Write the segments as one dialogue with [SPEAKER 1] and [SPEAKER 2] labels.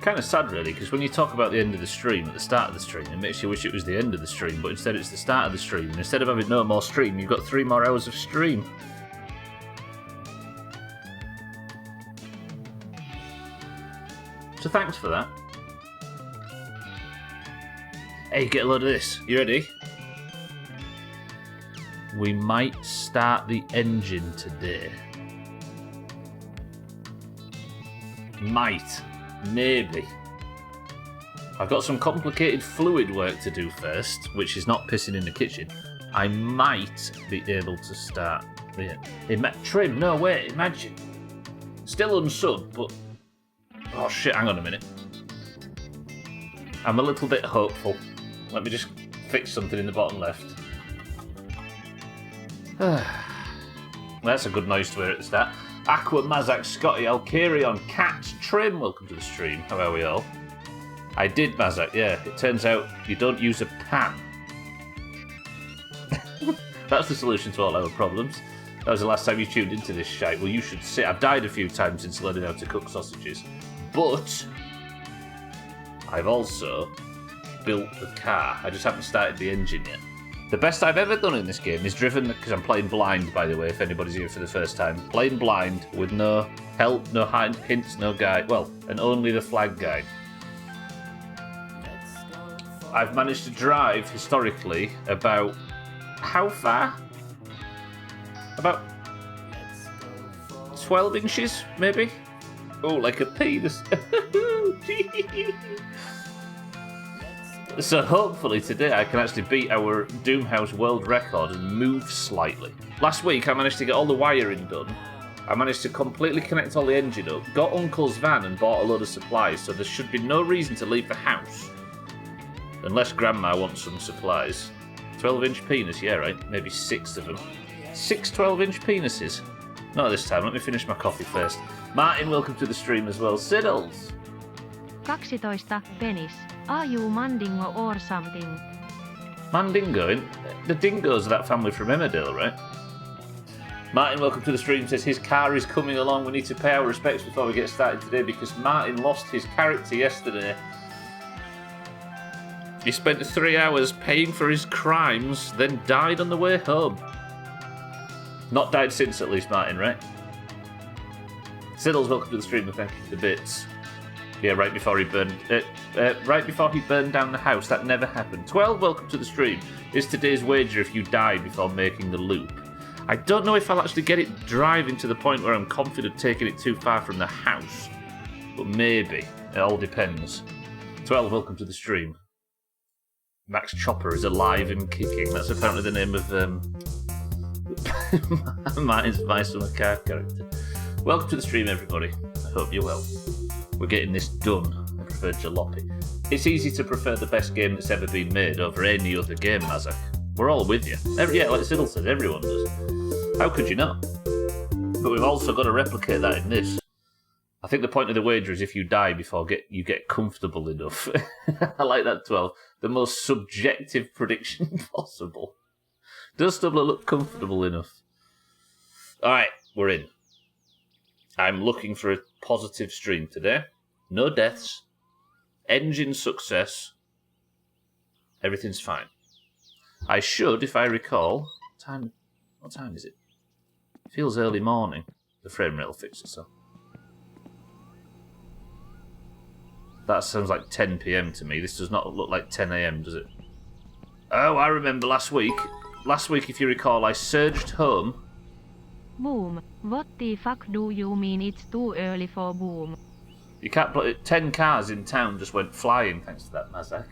[SPEAKER 1] Kind of sad, really, because when you talk about the end of the stream at the start of the stream, it makes you wish it was the end of the stream, but instead it's the start of the stream, and instead of having no more stream, you've got 3 more hours of stream. So thanks for that. Hey, get a load of this. You ready? We might start the engine today. Might. Maybe. I've got some complicated fluid work to do first, which is not pissing in the kitchen. I might be able to start the trim. No, wait, imagine. Still unsubbed, but... Oh shit, hang on a minute. I'm a little bit hopeful. Let me just fix something in the bottom left. That's a good noise to hear at the start. Aqua, Mazak, Scotty, Alkarion, Cat, Trim, welcome to the stream. How are we all? I did, Mazak, yeah. It turns out you don't use a pan. That's the solution to all our problems. That was the last time you tuned into this shite. Well, you should sit. I've died a few times since learning how to cook sausages. But I've also built the car. I just haven't started the engine yet. The best I've ever done in this game is driven, because I'm playing blind, by the way, if anybody's here for the first time. Playing blind with no help, no hints, no guide. Well, and only the flag guide. I've managed to drive, historically, about... How far? About 12 inches, maybe? Oh, like a penis. So hopefully today I can actually beat our Doomhaus world record and move slightly. Last week I managed to get all the wiring done. I managed to completely connect all the engine up, got Uncle's van and bought a load of supplies, so there should be no reason to leave the house. Unless Grandma wants some supplies. 12-inch penis, yeah right, maybe 6 of them. 6 12-inch penises. Not this time, let me finish my coffee first. Martin, welcome to the stream as well. Siddles.
[SPEAKER 2] 12 penis. Are you Mandingo or something?
[SPEAKER 1] Mandingo? The dingoes are that family from Emmerdale, right? Martin, welcome to the stream, says his car is coming along. We need to pay our respects before we get started today because Martin lost his character yesterday. He spent 3 hours paying for his crimes, then died on the way home. Not died since, at least, Martin, right? Siddles, welcome to the stream, and thank you for the bits. Yeah, right before he burned down the house. That never happened. 12, welcome to the stream. Is today's wager if you die before making the loop. I don't know if I'll actually get it driving to the point where I'm confident taking it too far from the house. But maybe. It all depends. 12, welcome to the stream. Max Chopper is alive and kicking. That's apparently the name of Martin's advice from a car character. Welcome to the stream, everybody. I hope you're well. We're getting this done. I prefer jalopy. It's easy to prefer the best game that's ever been made over any other game, Mazak. We're all with you. Yeah, like Siddle says, everyone does. How could you not? But we've also got to replicate that in this. I think the point of the wager is if you die before you get comfortable enough. I like that 12. The most subjective prediction possible. Does Stubbler look comfortable enough? Alright, we're in. I'm looking for a positive stream today. No deaths. Engine success. Everything's fine. I should, if I recall... What time is it? It feels early morning. The frame rate will fix itself. That sounds like 10 PM to me. This does not look like 10 AM, does it? Oh, I remember last week. Last week, if you recall, I surged home
[SPEAKER 2] Boom. What the fuck do you mean it's too early for boom?
[SPEAKER 1] You can't play 10 cars in town just went flying thanks to that, Mazak.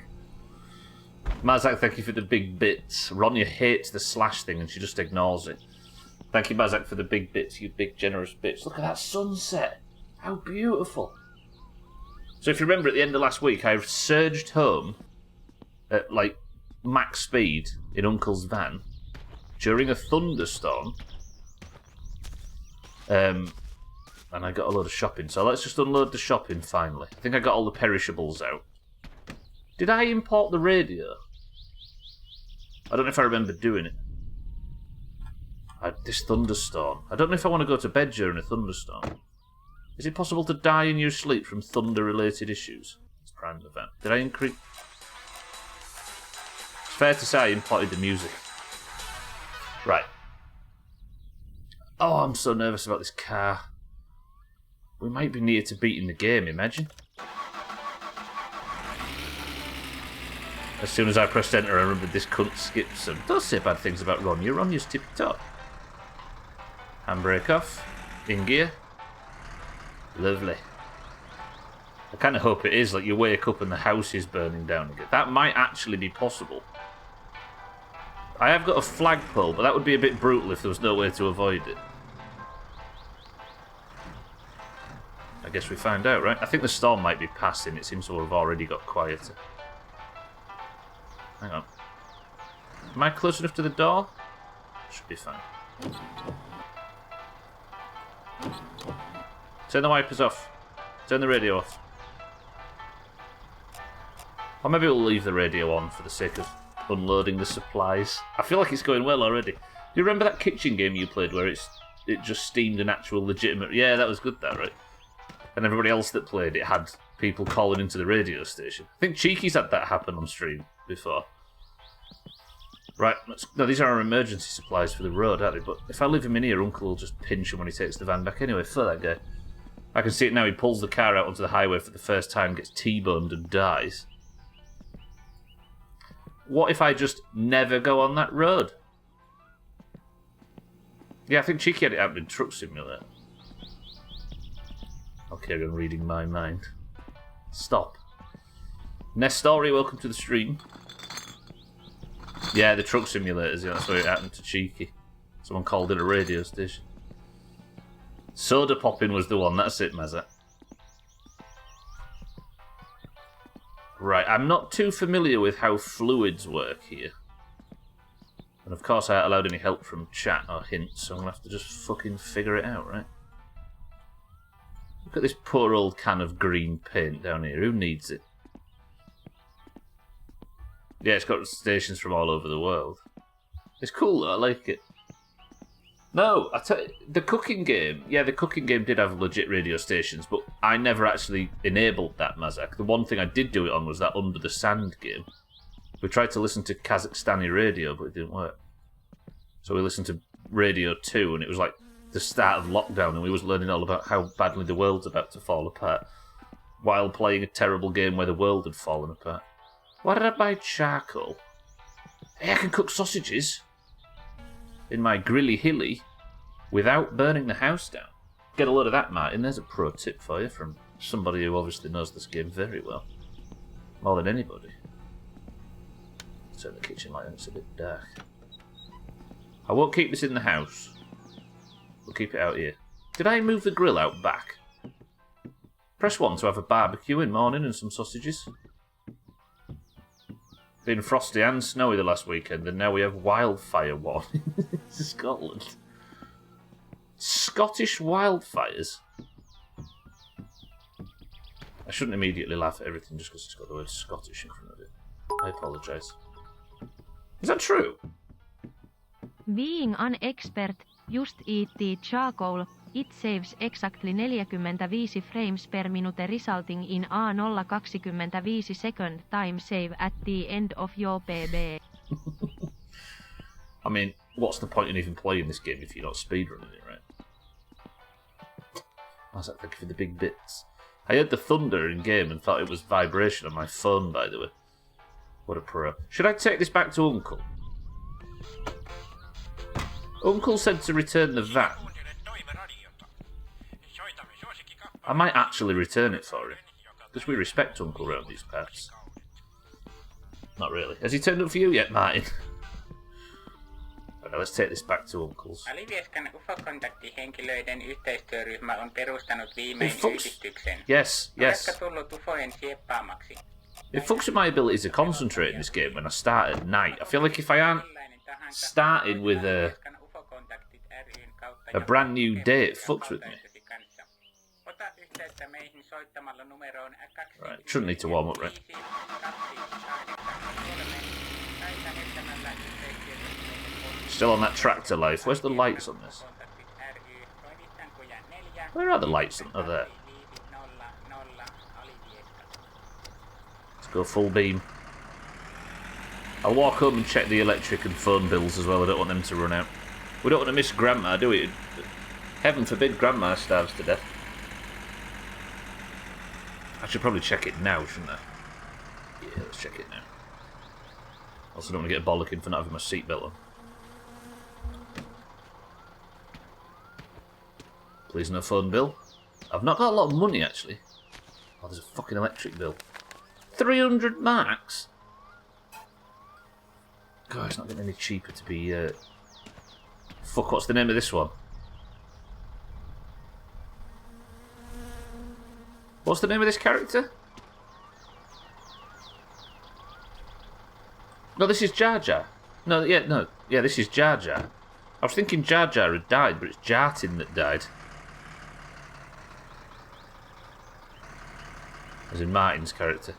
[SPEAKER 1] Mazak, thank you for the big bits. Ronya hates the slash thing and she just ignores it. Thank you, Mazak, for the big bits, you big generous bitch. Look at that sunset. How beautiful. So if you remember at the end of last week, I surged home at like max speed in Uncle's van during a thunderstorm. And I got a load of shopping, so let's just unload the shopping finally. I think I got all the perishables out. Did I import the radio? I don't know if I remember doing it. This thunderstorm. I don't know if I want to go to bed during a thunderstorm. Is it possible to die in your sleep from thunder-related issues? It's prime event. Did I increase... It's fair to say I imported the music. Right. Oh, I'm so nervous about this car. We might be near to beating the game, imagine. As soon as I pressed enter, I remembered this cunt skips them. Don't say bad things about Ronya. Ronya's tippy-top. Handbrake off. In gear. Lovely. I kind of hope it is, like you wake up and the house is burning down again. That might actually be possible. I have got a flagpole, but that would be a bit brutal if there was no way to avoid it. I guess we find out, right? I think the storm might be passing. It seems to have already got quieter. Hang on. Am I close enough to the door? Should be fine. Turn the wipers off. Turn the radio off. Or maybe we'll leave the radio on for the sake of unloading the supplies. I feel like it's going well already. Do you remember that kitchen game you played where it just steamed an actual legitimate... Yeah, that was good, that, right? And everybody else that played it had people calling into the radio station. I think Cheeky's had that happen on stream before. Right, no, these are our emergency supplies for the road, aren't they? But if I leave him in here, Uncle will just pinch him when he takes the van back anyway. For that guy. I can see it now. He pulls the car out onto the highway for the first time, gets T-boned and dies. What if I just never go on that road? Yeah, I think Cheeky had it happen in Truck Simulator. Okay, I'm reading my mind. Stop. Nestori, welcome to the stream. Yeah, the Truck Simulators, yeah, that's where it happened to Cheeky. Someone called it a radio station. Soda popping was the one, that's it, Mazza. Right, I'm not too familiar with how fluids work here. And of course I haven't allowed any help from chat or hints, so I'm going to have to just fucking figure it out, right? Look at this poor old can of green paint down here. Who needs it? Yeah, it's got stations from all over the world. It's cool though, I like it. No, I tell you, the cooking game, yeah, the cooking game did have legit radio stations, but I never actually enabled that, Mazak. The one thing I did do it on was that Under the Sand game. We tried to listen to Kazakhstani radio, but it didn't work. So we listened to Radio 2, and it was like the start of lockdown, and we was learning all about how badly the world's about to fall apart, while playing a terrible game where the world had fallen apart. Why did I buy charcoal? Hey, I can cook sausages in my grilly hilly without burning the house down. Get a load of that, Martin. There's a pro tip for you from somebody who obviously knows this game very well. More than anybody. Turn the kitchen light on, it's a bit dark. I won't keep this in the house. We'll keep it out here. Did I move the grill out back? Press 1 to have a barbecue in morning and some sausages. Been frosty and snowy the last weekend, and now we have wildfire warning in Scotland. Scottish wildfires? I shouldn't immediately laugh at everything just because it's got the word Scottish in front of it. I apologise. Is that true?
[SPEAKER 2] Being an expert, just eat the charcoal. It saves exactly 45 frames per minute, resulting in a 0.25 second time save at the end of your PB.
[SPEAKER 1] I mean, what's the point in even playing this game if you're not speedrunning it, right? How's that? Thank you for the big bits. I heard the thunder in game and thought it was vibration on my phone, by the way. What a pro. Should I take this back to Uncle? Uncle said to return the van. I might actually return it for him. Because we respect Uncle around these parts. Not really. Has he turned up for you yet, Martin? Okay, let's take this back to Uncle's.
[SPEAKER 3] Alivieskan UFO-kontaktihenkilöiden yhteistyöryhmä on perustanut viimein yhdistyksen.
[SPEAKER 1] Yes.
[SPEAKER 3] Oletko tullut UFOjen sieppaamaksi?
[SPEAKER 1] It fucks with my ability to concentrate in this game when I start at night. I feel like if I aren't starting with a brand new day, it fucks with me. Right, shouldn't need to warm up, right? Still on that tractor life. Where's the lights on this? Where are the lights? Oh, there. Let's go full beam. I'll walk home and check the electric and phone bills as well. I don't want them to run out. We don't want to miss Grandma, do we? Heaven forbid Grandma starves to death. I should probably check it now, shouldn't I? Yeah, let's check it now. Also don't want to get a bollocking for not having my seatbelt on. Please no phone bill. I've not got a lot of money, actually. Oh, there's a fucking electric bill. 300 marks? God, it's not getting any cheaper to be... Fuck, what's the name of this one? What's the name of this character? No, this is Jar Jar. Yeah, this is Jar Jar. I was thinking Jar Jar had died, but it's Jartin that died. As in Martin's character.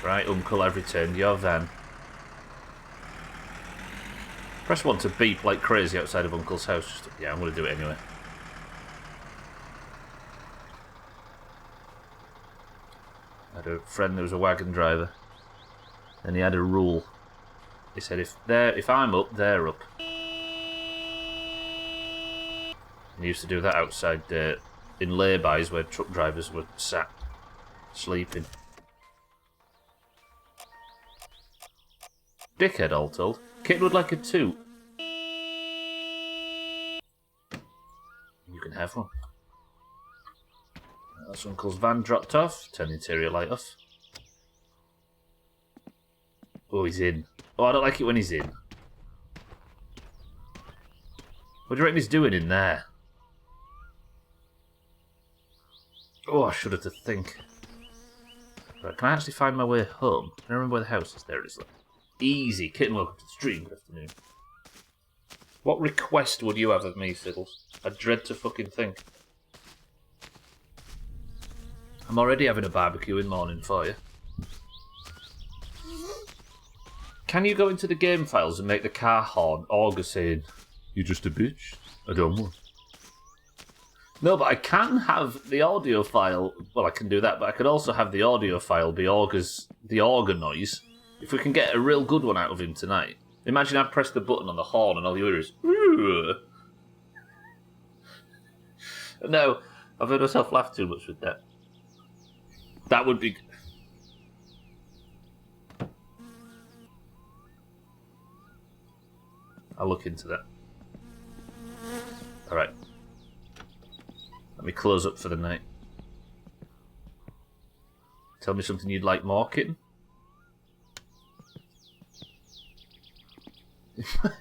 [SPEAKER 1] Right, Uncle, I've returned your van. Press 1 to beep like crazy outside of Uncle's house. Yeah, I'm going to do it anyway. I had a friend who was a wagon driver, and he had a rule. He said, if I'm up, they're up. And he used to do that outside in lay-bys where truck drivers were sat sleeping. Dickhead, all told. Kitten would like a toot. You can have one. That's Uncle's van dropped off. Turn the interior light off. Oh, he's in. Oh, I don't like it when he's in. What do you reckon he's doing in there? Oh, I shudder to think. Right, can I actually find my way home? Can I remember where the house is? There it is. Look. Easy. Kitten, welcome to the stream. Good afternoon. What request would you have of me, Fiddles? I dread to fucking think. I'm already having a barbecue in morning for you. Can you go into the game files and make the car horn Augur saying, "You're just a bitch"? I don't want. No, but I can have the audio file. Well, I can do that, but I could also have the audio file be the Augur noise. If we can get a real good one out of him tonight. Imagine I press the button on the horn and all you hear is... No, I've heard myself laugh too much with that. That would be... I'll look into that. Alright. Let me close up for the night. Tell me something you'd like more, kitten?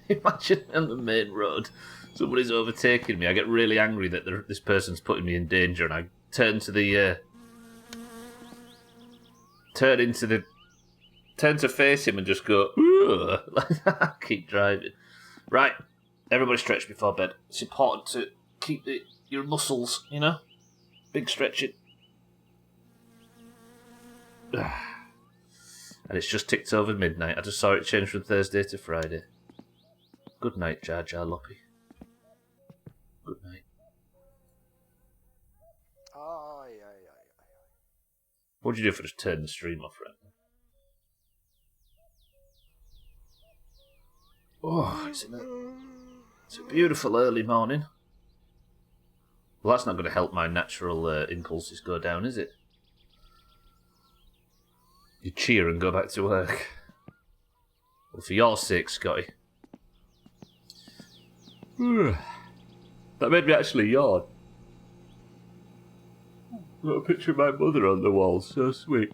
[SPEAKER 1] Imagine on the main road, somebody's overtaking me. I get really angry that this person's putting me in danger, and I turn to face him and just go, like that. Keep driving. Right, everybody stretch before bed. It's important to keep your muscles, you know, big stretching. And it's just ticked over midnight. I just saw it change from Thursday to Friday. Good night, Jar Jar Loppy. Good night. What'd you do if I just turned the stream off right now? Oh, it's a beautiful early morning. Well, that's not going to help my natural impulses go down, is it? You cheer and go back to work. Well, for your sake, Scotty. That made me actually yawn. Got a picture of my mother on the wall, so sweet.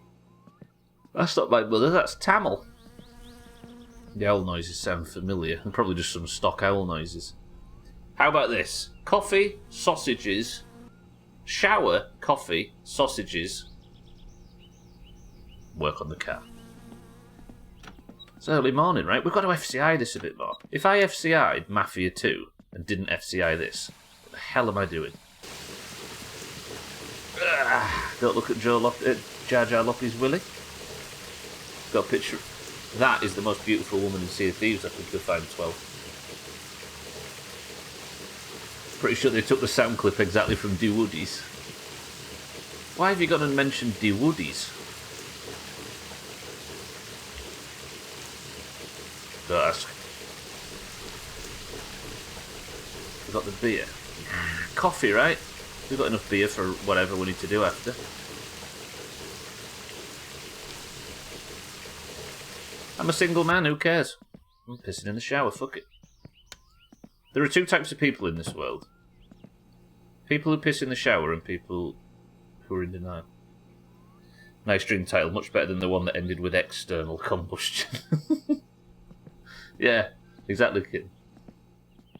[SPEAKER 1] That's not my mother, that's Tamil. The owl noises sound familiar, and probably just some stock owl noises. How about this? Coffee, sausages, shower, coffee, sausages, work on the car. It's early morning, right? We've got to FCI this a bit more. If I FCI'd Mafia 2 and didn't FCI this, what the hell am I doing? Don't look at Jar Jar Loppy's Willy. Got a picture. That is the most beautiful woman in Sea of Thieves I think you'll find 12. Pretty sure they took the sound clip exactly from De Woodies. Why have you gone and mentioned De Woodies? Don't ask. We got the beer. Coffee, right? We've got enough beer for whatever we need to do after. I'm a single man, who cares? I'm pissing in the shower, fuck it. There are two types of people in this world. People who piss in the shower and people who are in denial. Nice dream title, much better than the one that ended with external combustion. Yeah, exactly, kid.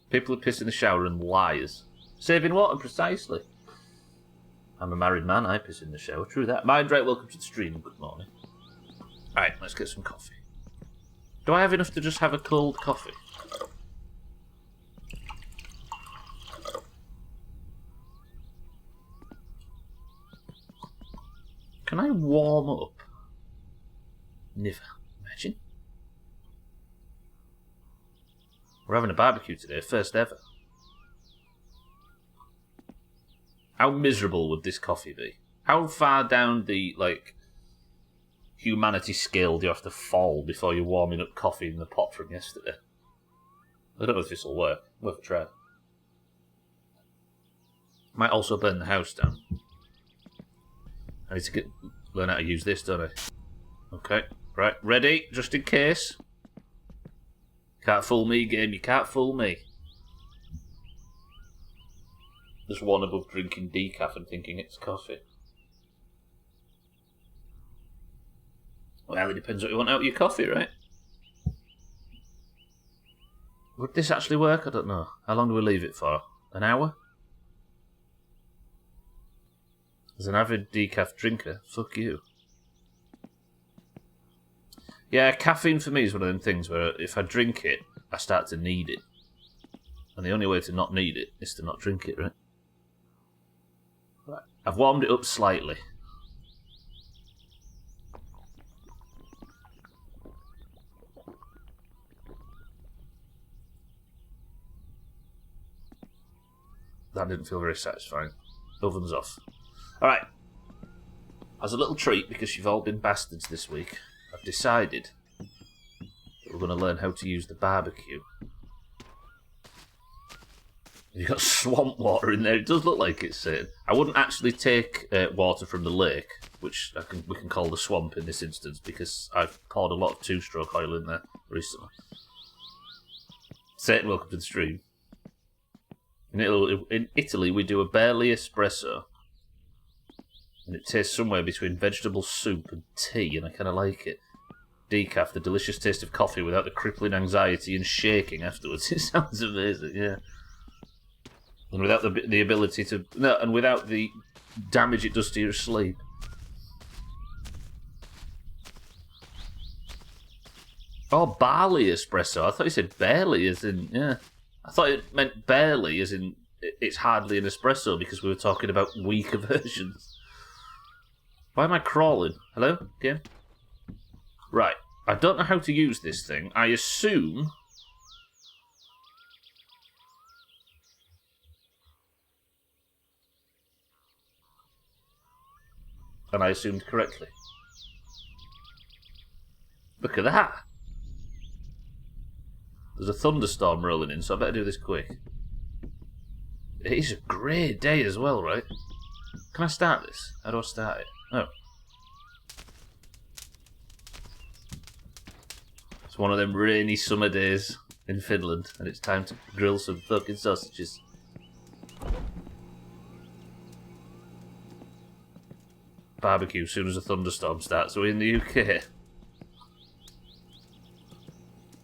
[SPEAKER 1] People who piss in the shower and liars. Saving water, precisely. I'm a married man, I piss in the shower, true that. Mind right, welcome to the stream, good morning. Alright, let's get some coffee. Do I have enough to just have a cold coffee? Can I warm up? Never. Imagine. We're having a barbecue today, first ever. How miserable would this coffee be? How far down the, humanity scale do you have to fall before you're warming up coffee in the pot from yesterday? I don't know if this will work. Worth a try. Might also burn the house down. I need to learn how to use this, don't I? Okay, right, ready, just in case. Can't fool me, game, you can't fool me. There's one above drinking decaf and thinking it's coffee. Well, it depends what you want out of your coffee, right? Would this actually work? I don't know. How long do we leave it for? An hour? As an avid decaf drinker, fuck you. Yeah, caffeine for me is one of them things where if I drink it, I start to need it. And the only way to not need it is to not drink it, right? Right. I've warmed it up slightly. That didn't feel very satisfying. Oven's off. Alright. As a little treat, because you've all been bastards this week, I've decided that we're going to learn how to use the barbecue. You've got swamp water in there. It does look like it's saying. I wouldn't actually take water from the lake, which we can call the swamp in this instance, because I've poured a lot of two-stroke oil in there recently. Satan, welcome to the stream. In Italy, we do a barley espresso, and it tastes somewhere between vegetable soup and tea, and I kind of like it. Decaf, the delicious taste of coffee without the crippling anxiety and shaking afterwards. It sounds amazing, yeah. And without the ability to... No, and without the damage it does to your sleep. Oh, barley espresso. I thought you said barely as in... Yeah. I thought it meant barely as in it's hardly an espresso because we were talking about weaker versions. Why am I crawling? Hello? Again? Right. I don't know how to use this thing. I assume... And I assumed correctly. Look at that! There's a thunderstorm rolling in, so I better do this quick. It is a great day as well, right? Can I start this? How do I start it? Oh. It's one of them rainy summer days in Finland, and it's time to grill some fucking sausages. barbecue as soon as a thunderstorm starts. Are we in the UK?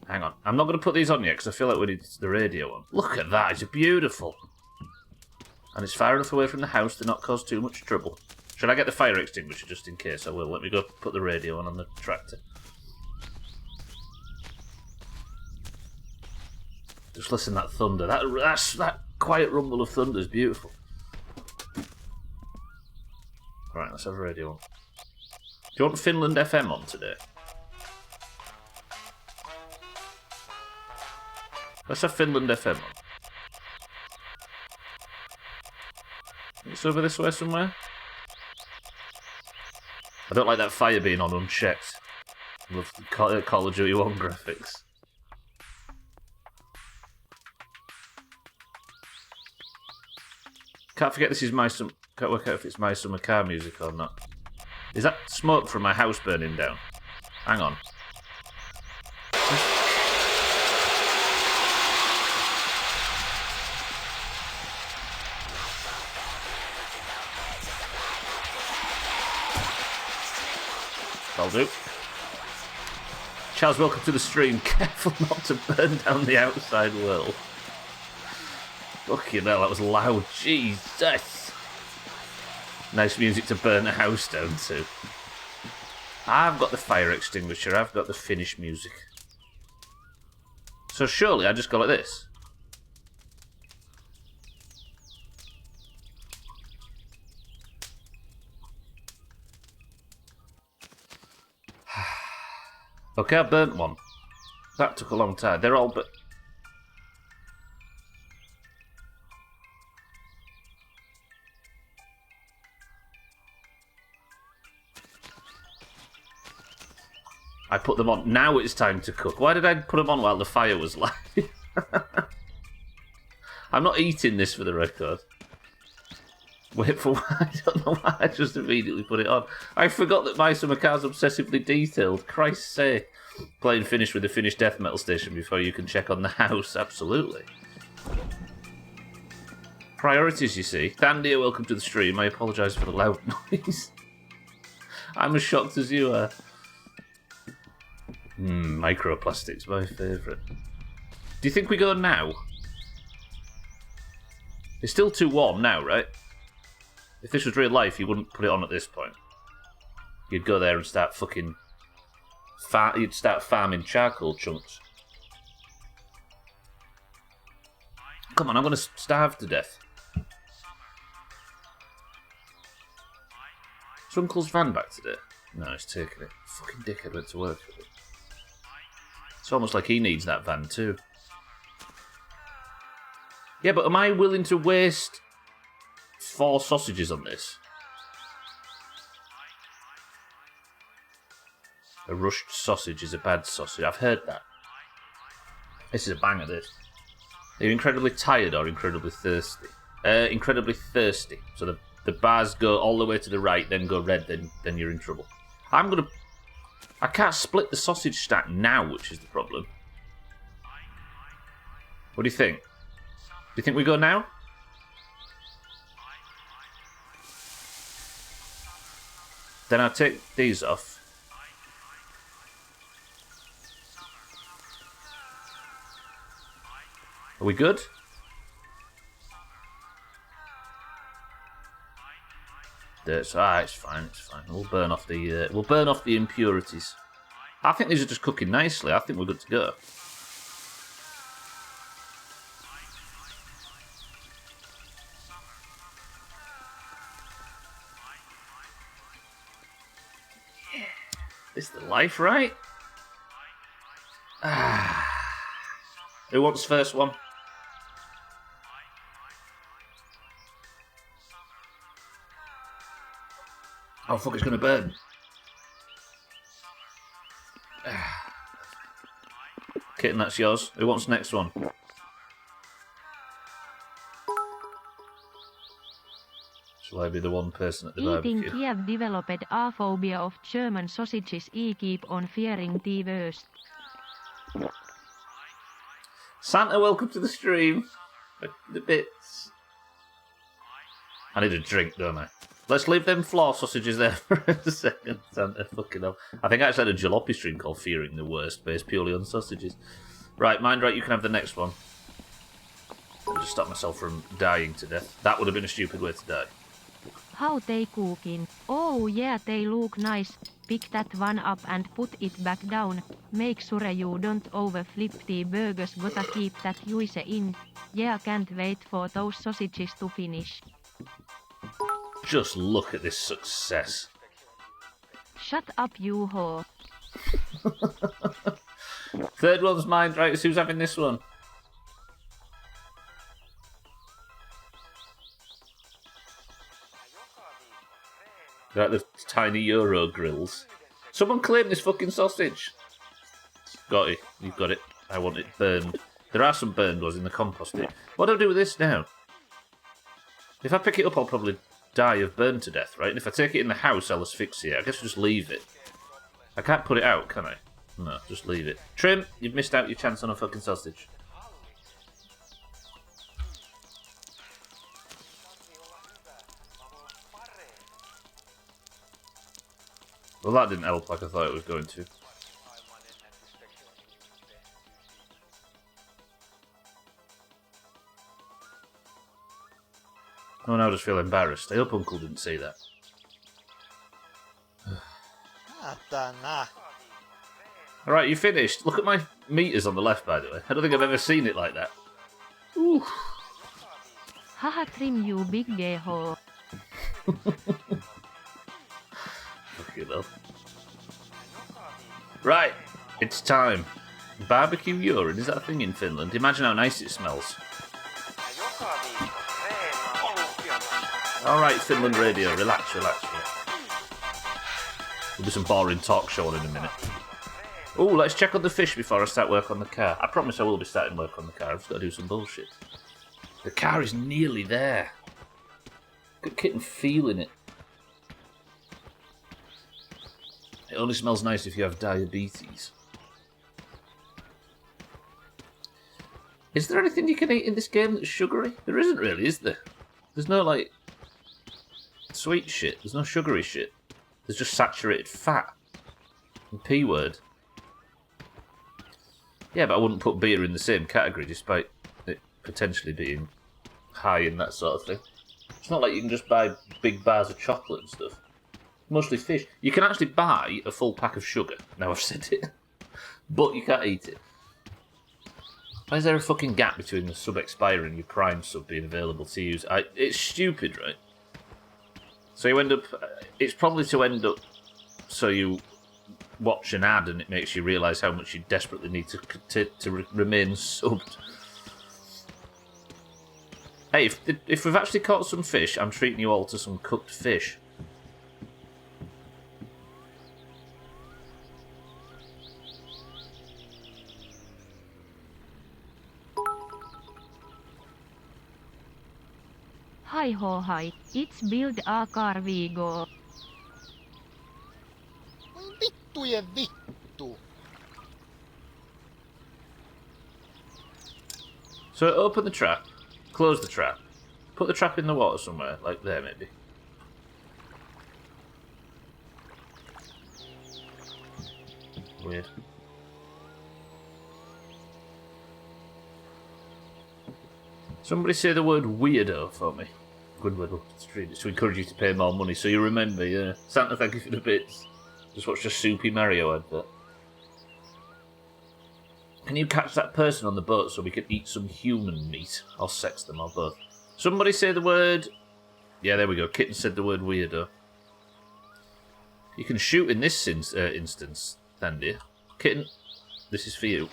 [SPEAKER 1] Hang on. I'm not going to put these on yet because I feel like we need the radio on. Look at that. It's beautiful. And it's far enough away from the house to not cause too much trouble. Should I get the fire extinguisher just in case? I will. Let me go put the radio on the tractor. Just listen to that thunder. That quiet rumble of thunder is beautiful. Right, let's have a radio on. Do you want Finland FM on today? Let's have Finland FM on. It's over this way somewhere. I don't like that fire being on unchecked. I love the Call of Duty 1 graphics. Can't forget this is can't work out if it's My Summer Car music or not. Is that smoke from my house burning down? Hang on. That'll do. Charles, welcome to the stream. Careful not to burn down the outside world. Fucking hell, that was loud. Jesus. Nice music to burn a house down to. I've got the fire extinguisher. I've got the Finnish music. So surely I just go like this. Okay, I burnt one. That took a long time. They're all but. I put them on. Now it's time to cook. Why did I put them on while the fire was live? I'm not eating this for the record. Wait for what? I don't know why I just immediately put it on. I forgot that My Summer Car's obsessively detailed. Christ's sake. Playing Finnish with the Finnish death metal station before you can check on the house. Absolutely. Priorities, you see. Dandy, welcome to the stream. I apologise for the loud noise. I'm as shocked as you are. Microplastics, my favourite. Do you think we go now? It's still too warm now, right? If this was real life, you wouldn't put it on at this point. You'd go there and start fucking... You'd start farming charcoal chunks. Come on, I'm going to starve to death. Is Uncle's van back today? No, he's taking it. Fucking dickhead went to work with it. It's almost like he needs that van too. Yeah, but am I willing to waste 4 sausages on this? A rushed sausage is a bad sausage. I've heard that. This is a banger, this. Are you incredibly tired or incredibly thirsty? Incredibly thirsty. So the bars go all the way to the right, then go red, then you're in trouble. I can't split the sausage stack now, which is the problem. What do you think? Do you think we go now? Then I'll take these off. Are we good? It's fine. It's fine. We'll burn off the impurities. I think these are just cooking nicely. I think we're good to go. Yeah. This is the life, right? Who wants first one? Oh fuck, it's gonna burn. Kitten, that's yours. Who wants the next one? Shall I be the one person at the
[SPEAKER 2] Eating
[SPEAKER 1] barbecue?
[SPEAKER 2] Kiev developed a phobia of German sausages. I keep on fearing the worst.
[SPEAKER 1] Santa, welcome to the stream. The bits. I need a drink, don't I? Let's leave them floor sausages there for a second. Santa fucking hell. I think I actually had a jalopy stream called Fearing the Worst, based purely on sausages. Right, Mindright, you can have the next one. Let me just stop myself from dying to death. That would have been a stupid way to die.
[SPEAKER 2] How they cooking? Oh yeah, they look nice. Pick that one up and put it back down. Make sure you don't overflip the burgers. Gotta keep that juice in. Yeah, can't wait for those sausages to finish.
[SPEAKER 1] Just look at this success.
[SPEAKER 2] Shut up, you whore.
[SPEAKER 1] Third one's Mindright. Who's having this one? Like the tiny Euro grills. Someone claim this fucking sausage. Got it. You've got it. I want it burned. There are some burned ones in the compost bin. What do I do with this now? If I pick it up, I'll probably die of burn to death, right? And if I take it in the house, I'll asphyxiate. I guess I'll just leave it. I can't put it out, can I? No, just leave it. Trim, you've missed out your chance on a fucking sausage. Well, that didn't help like I thought it was going to. Oh, now I just feel embarrassed. I hope Uncle didn't see that. Alright, you finished. Look at my meters on the left, by the way. I don't think I've ever seen it like that. Ooh.
[SPEAKER 2] Haha, Trim, you big gay hoe.
[SPEAKER 1] Fucking hell. Right, it's time. Barbecue urine, is that a thing in Finland? Imagine how nice it smells. Alright, Finland radio, relax. There'll be some boring talk show on in a minute. Oh, let's check on the fish before I start work on the car. I promise I will be starting work on the car. I've just got to do some bullshit. The car is nearly there. Good kitten feeling it. It only smells nice if you have diabetes. Is there anything you can eat in this game that's sugary? There isn't really, is there? There's no, like, sweet shit. There's no sugary shit. There's just saturated fat. And P word. Yeah, but I wouldn't put beer in the same category despite it potentially being high in that sort of thing. It's not like you can just buy big bars of chocolate and stuff. Mostly fish. You can actually buy a full pack of sugar. Now I've said it. But you can't eat it. Why is there a fucking gap between the sub expiring and your prime sub being available to use? It's stupid, right? So you end up... It's probably to end up so you watch an ad and it makes you realise how much you desperately need to remain subbed. Hey, if we've actually caught some fish, I'm treating you all to some cooked fish.
[SPEAKER 2] Hi ho hi, it's build a car we go.
[SPEAKER 4] Vittujen vittu.
[SPEAKER 1] So open the trap, close the trap, put the trap in the water somewhere, like there maybe. Weird. Somebody say the word weirdo for me. Good word up the street. It's to encourage you to pay more money, so you remember, yeah. Santa, thank you for the bits. Just watched a soupy Mario advert. Can you catch that person on the boat so we can eat some human meat? Or sex them, or both. Somebody say the word... Yeah, there we go. Kitten said the word weirdo. You can shoot in this instance, then, dear. Kitten, this is for you.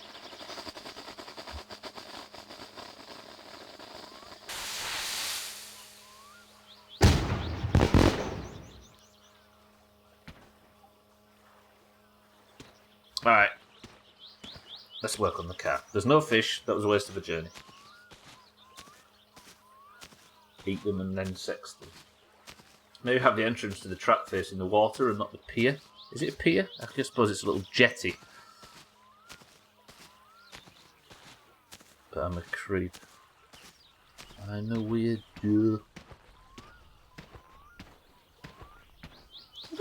[SPEAKER 1] Alright. Let's work on the car. There's no fish. That was a waste of a journey. Eat them and then sex them. Maybe have the entrance to the trap facing the water and not the pier. Is it a pier? I suppose it's a little jetty. But I'm a creep. I'm a weird dude.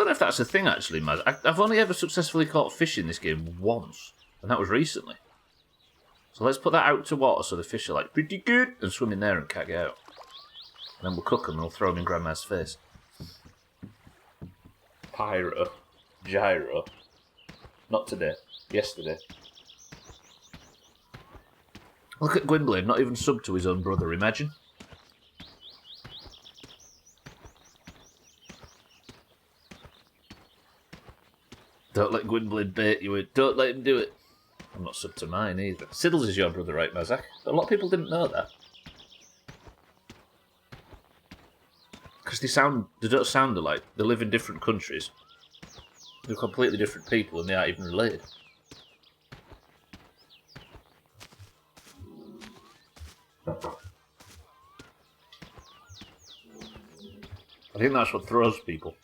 [SPEAKER 1] don't know if that's a thing, actually, Maz. I've only ever successfully caught fish in this game once, and that was recently. So let's put that out to water so the fish are like, pretty good, and swim in there and can't get out. And then we'll cook them and we'll throw them in Grandma's face. Pyro. Gyro. Not today. Yesterday. Look at Gwynblade, not even subbed to his own brother, imagine. Don't let Gwynblade bait you in. Don't let him do it. I'm not subbed to mine either. Siddles is your brother, right, Mazak? A lot of people didn't know that. Because they don't sound alike. They live in different countries. They're completely different people and they aren't even related. I think that's what throws people.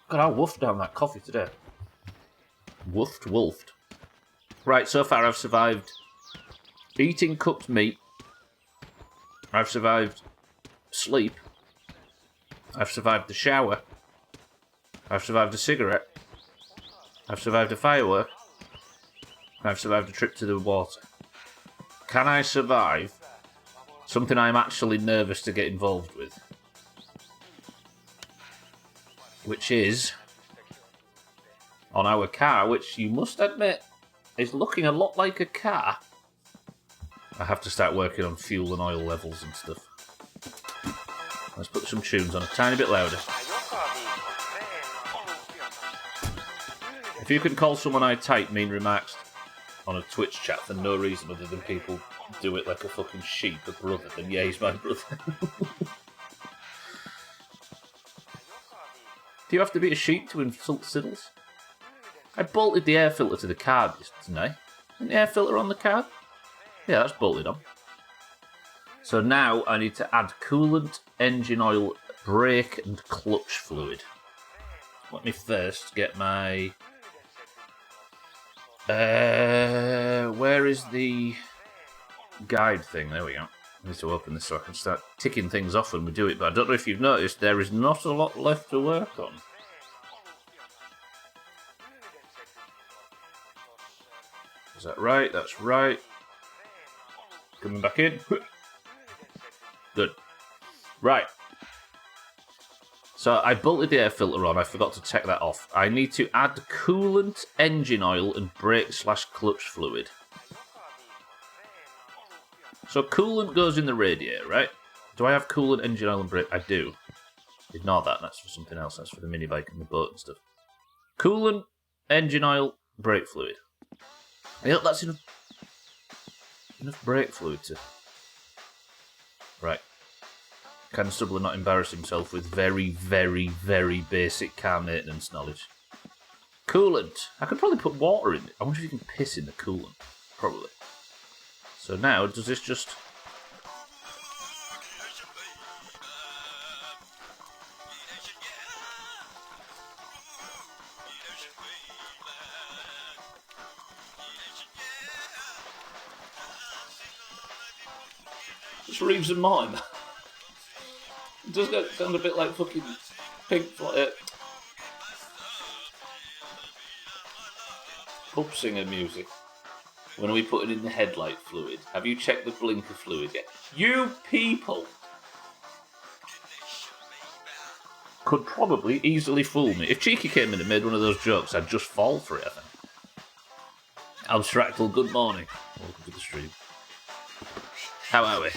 [SPEAKER 1] God, I woofed down that coffee today. Wolfed. Right, so far I've survived eating cooked meat. I've survived sleep. I've survived the shower. I've survived a cigarette. I've survived a firework. I've survived a trip to the water. Can I survive something I'm actually nervous to get involved with? Which is on our car, which you must admit is looking a lot like a car. I have to start working on fuel and oil levels and stuff. Let's put some tunes on a tiny bit louder. If you can call someone I type mean remarks on a Twitch chat for no reason other than people do it like a fucking sheep, a brother, then yeah, he's my brother. Do you have to be a sheep to insult Siddles? I bolted the air filter to the car tonight. Isn't the air filter on the car? Yeah, that's bolted on. So now I need to add coolant, engine oil, brake and clutch fluid. Let me first get my... where is the guide thing? There we go. I need to open this so I can start ticking things off when we do it, but I don't know if you've noticed, there is not a lot left to work on. Is that right? That's right. Coming back in. Good. Right. So I bolted the air filter on, I forgot to take that off. I need to add coolant, engine oil and brake/clutch fluid. So coolant goes in the radiator, right? Do I have coolant, engine oil and brake? I do. Ignore that, that's for something else. That's for the mini bike and the boat and stuff. Coolant, engine oil, brake fluid. Yep, that's enough brake fluid to... Right. Can Stubbler not embarrass himself with very, very, very basic car maintenance knowledge? Coolant. I could probably put water in it. I wonder if you can piss in the coolant. Probably. So now, does this just... Just Reeves and Martin. It does sound a bit like fucking Pink Floyd. Pub singer music. When are we putting in the headlight fluid? Have you checked the blinker fluid yet? You people could probably easily fool me. If Cheeky came in and made one of those jokes, I'd just fall for it, I think. Abstractal, good morning. Welcome to the stream. How are we?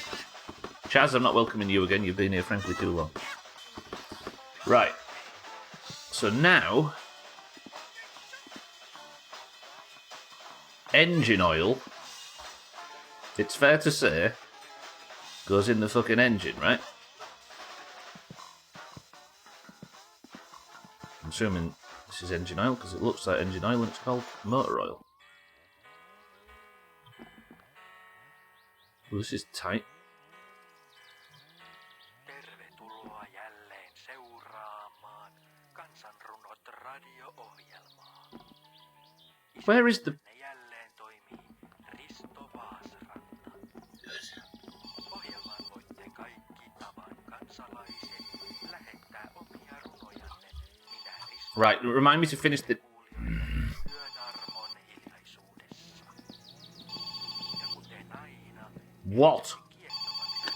[SPEAKER 1] Chaz, I'm not welcoming you again. You've been here frankly too long. Right. So now... engine oil, it's fair to say, goes in the fucking engine, right? I'm assuming this is engine oil because it looks like engine oil and it's called motor oil. Well, this is tight. Where is the... Right, remind me to finish the... What?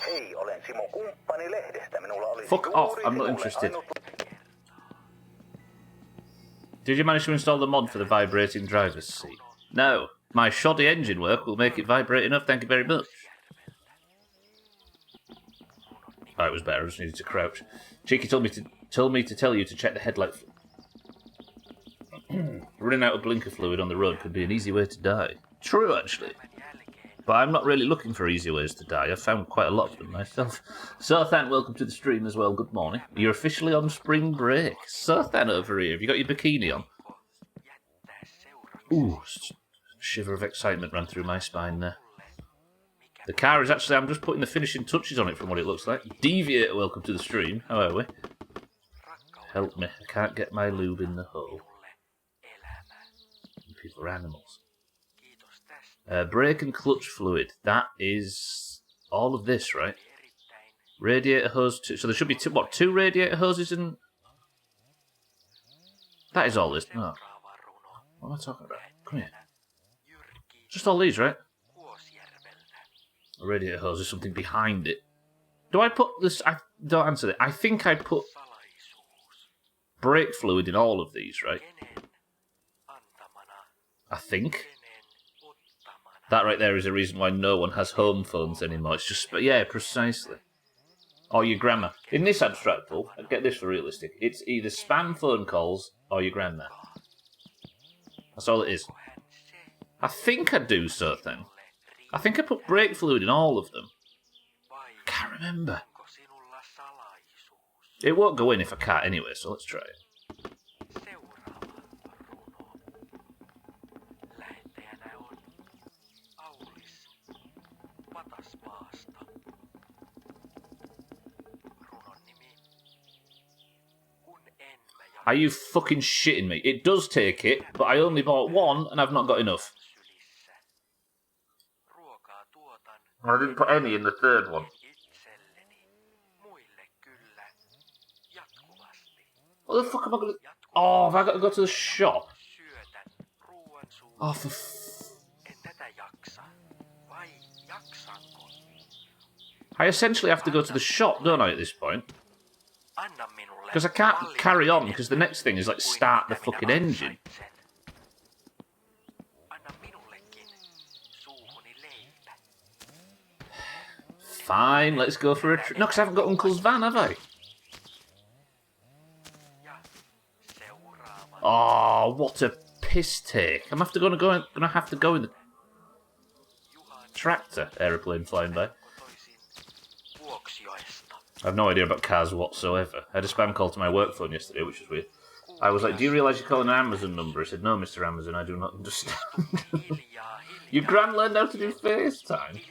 [SPEAKER 5] Hei, olen Simo kumppani lehdestä. Minulla olisi
[SPEAKER 1] Fuck off, I'm not
[SPEAKER 5] sinulle
[SPEAKER 1] interested.
[SPEAKER 5] ainut...
[SPEAKER 1] Did you manage to install the mod for the vibrating driver's seat? No. My shoddy engine work will make it vibrate enough, thank you very much. Oh, it was better, I just needed to crouch. Cheeky told me to tell you to check the headlight. Running out of blinker fluid on the road could be an easy way to die. True, actually. But I'm not really looking for easy ways to die. I've found quite a lot of them myself. Sothan, welcome to the stream as well. Good morning. You're officially on spring break. Sothan over here. Have you got your bikini on? Ooh, shiver of excitement ran through my spine there. The car is actually... I'm just putting the finishing touches on it from what it looks like. Deviator, welcome to the stream. How are we? Help me. I can't get my lube in the hole. People are animals. Brake and clutch fluid. That is all of this, right? Radiator hose. So there should be two radiator hoses and... That is all this. No. What am I talking about? Come here. Just all these, right? A radiator hose is something behind it. Do I put this... don't answer that. I think I put brake fluid in all of these, right? I think. That right there is a reason why no one has home phones anymore. It's just... Yeah, precisely. Or your grandma. In this abstract pool, I'd get this for realistic, it's either spam phone calls or your grandma. That's all it is. I think I do so then. I think I put brake fluid in all of them. I can't remember. It won't go in if I can't anyway, so let's try it. Are you fucking shitting me? It does take it, but I only bought one and I've not got enough. I didn't put any in the third one. What the fuck am I going to... Oh, have I got to go to the shop? Oh, for... I essentially have to go to the shop, don't I, at this point? Because I can't carry on, because the next thing is, like, start the fucking engine. Fine, let's go for a trip. No, because I haven't got Uncle's van, have I? Oh, what a piss take. I'm gonna have to go in the tractor aeroplane flying by. I have no idea about cars whatsoever. I had a spam call to my work phone yesterday, which was weird. I was like, do you realise you're calling an Amazon number? He said, no, Mr. Amazon, I do not understand. Your gran learned how to do FaceTime?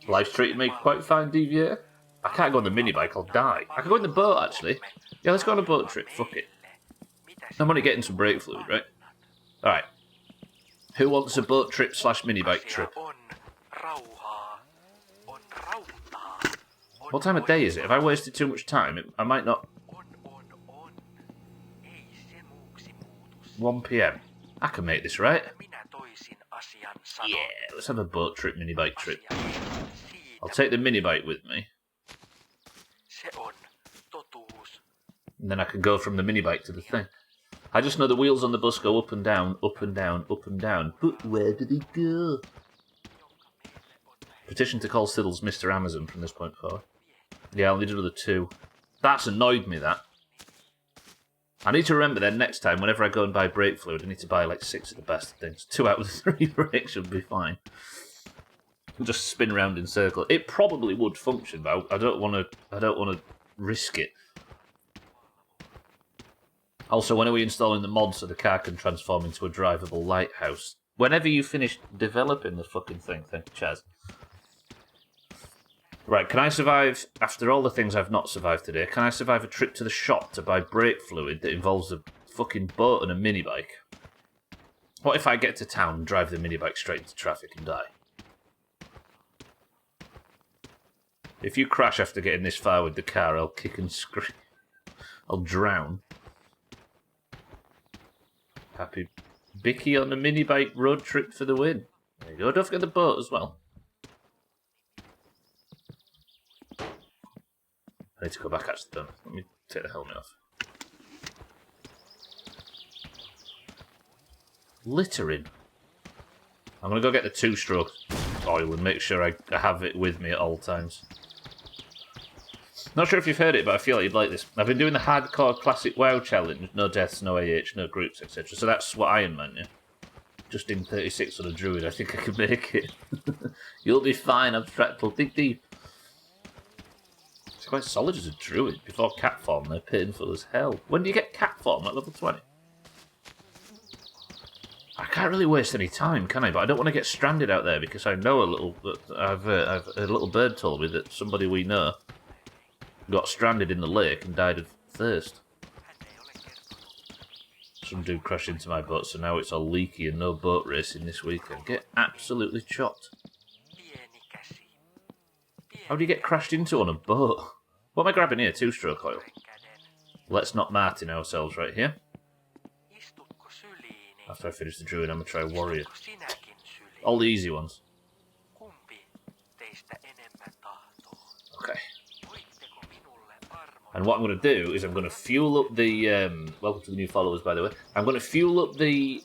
[SPEAKER 1] Life's treated me quite fine, Deviator. I can't go on the minibike, I'll die. I can go in the boat, actually. Yeah, let's go on a boat trip, fuck it. I'm only getting some brake fluid, right? Alright. Who wants a boat trip / minibike trip? What time of day is it? Have I wasted too much time? I might not... 1 PM. I can make this, right? Yeah, let's have a boat trip, minibike trip. I'll take the minibike with me. And then I can go from the minibike to the thing. I just know the wheels on the bus go up and down, up and down, up and down. But where do they go? Petition to call Siddle's Mr. Amazon from this point forward. Yeah, I'll need another 2. That's annoyed me, that. I need to remember then next time, whenever I go and buy brake fluid, I need to buy like 6 of the best things. 2 out of the 3 brakes should be fine. Just spin round in circles. It probably would function, but I don't want to risk it. Also, when are we installing the mod so the car can transform into a drivable lighthouse? Whenever you finish developing the fucking thing, thank you, Chaz. Right, can I survive, after all the things I've not survived today, can I survive a trip to the shop to buy brake fluid that involves a fucking boat and a minibike? What if I get to town and drive the minibike straight into traffic and die? If you crash after getting this far with the car, I'll kick and scream. I'll drown. Happy Bicky on the mini bike road trip for the win. There you go. Don't forget the boat as well. I need to go back actually, don't I? Let me take the helmet off. Littering. I'm going to go get the 2-stroke oil and make sure I have it with me at all times. Not sure if you've heard it, but I feel like you'd like this. I've been doing the hardcore classic WoW challenge. No deaths, no AH, no groups, etc. So that's what Iron Man, yeah? Just in 36 on a druid. I think I can make it. You'll be fine, Abstractal. Dig deep. It's quite solid as a druid. Before cat form, they're painful as hell. When do you get cat form? At level 20? I can't really waste any time, can I? But I don't want to get stranded out there because I know a little bird told me that somebody we know got stranded in the lake and died of thirst. Some dude crashed into my boat, so now it's all leaky and no boat racing this weekend. Get absolutely chopped. How do you get crashed into on a boat? What am I grabbing here? 2-stroke oil. Let's not Martin ourselves right here. After I finish the druid, I'm going to try warrior. All the easy ones. Okay. And what I'm going to do is I'm going to fuel up the... welcome to the new followers, by the way. I'm going to fuel up the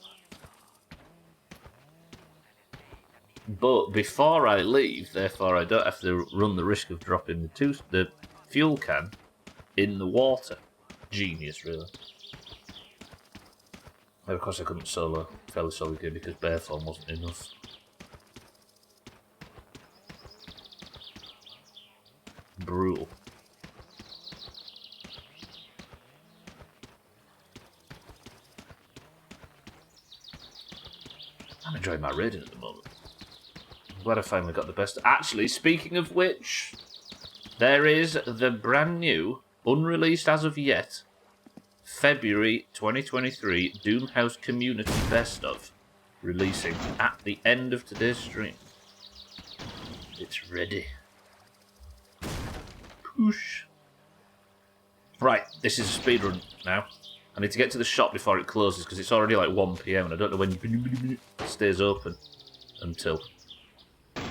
[SPEAKER 1] boat before I leave, therefore I don't have to run the risk of dropping the fuel can in the water. Genius, really. And of course I couldn't solo fairly solid game because bear form wasn't enough. Brutal. I'm enjoying my raiding at the moment. I'm glad I finally got the best. Actually, speaking of which, there is the brand new, unreleased as of yet, February 2023 Doomhaus Community Best of, releasing at the end of today's stream. It's ready. Push. Right, this is a speedrun now. I need to get to the shop before it closes because it's already like 1 PM and I don't know when it stays open until.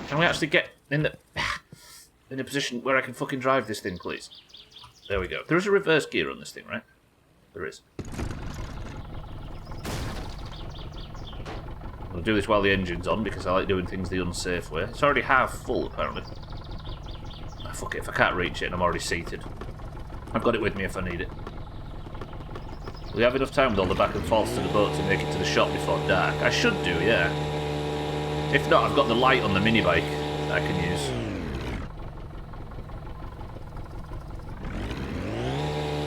[SPEAKER 1] Can we actually get in a position where I can fucking drive this thing, please? There we go. There is a reverse gear on this thing, right? There is. I'll do this while the engine's on because I like doing things the unsafe way. It's already half full, apparently. Ah, fuck it, if I can't reach it and I'm already seated. I've got it with me if I need it. We have enough time with all the back and forths to the boat to make it to the shop before dark. I should do, yeah. If not, I've got the light on the mini bike that I can use.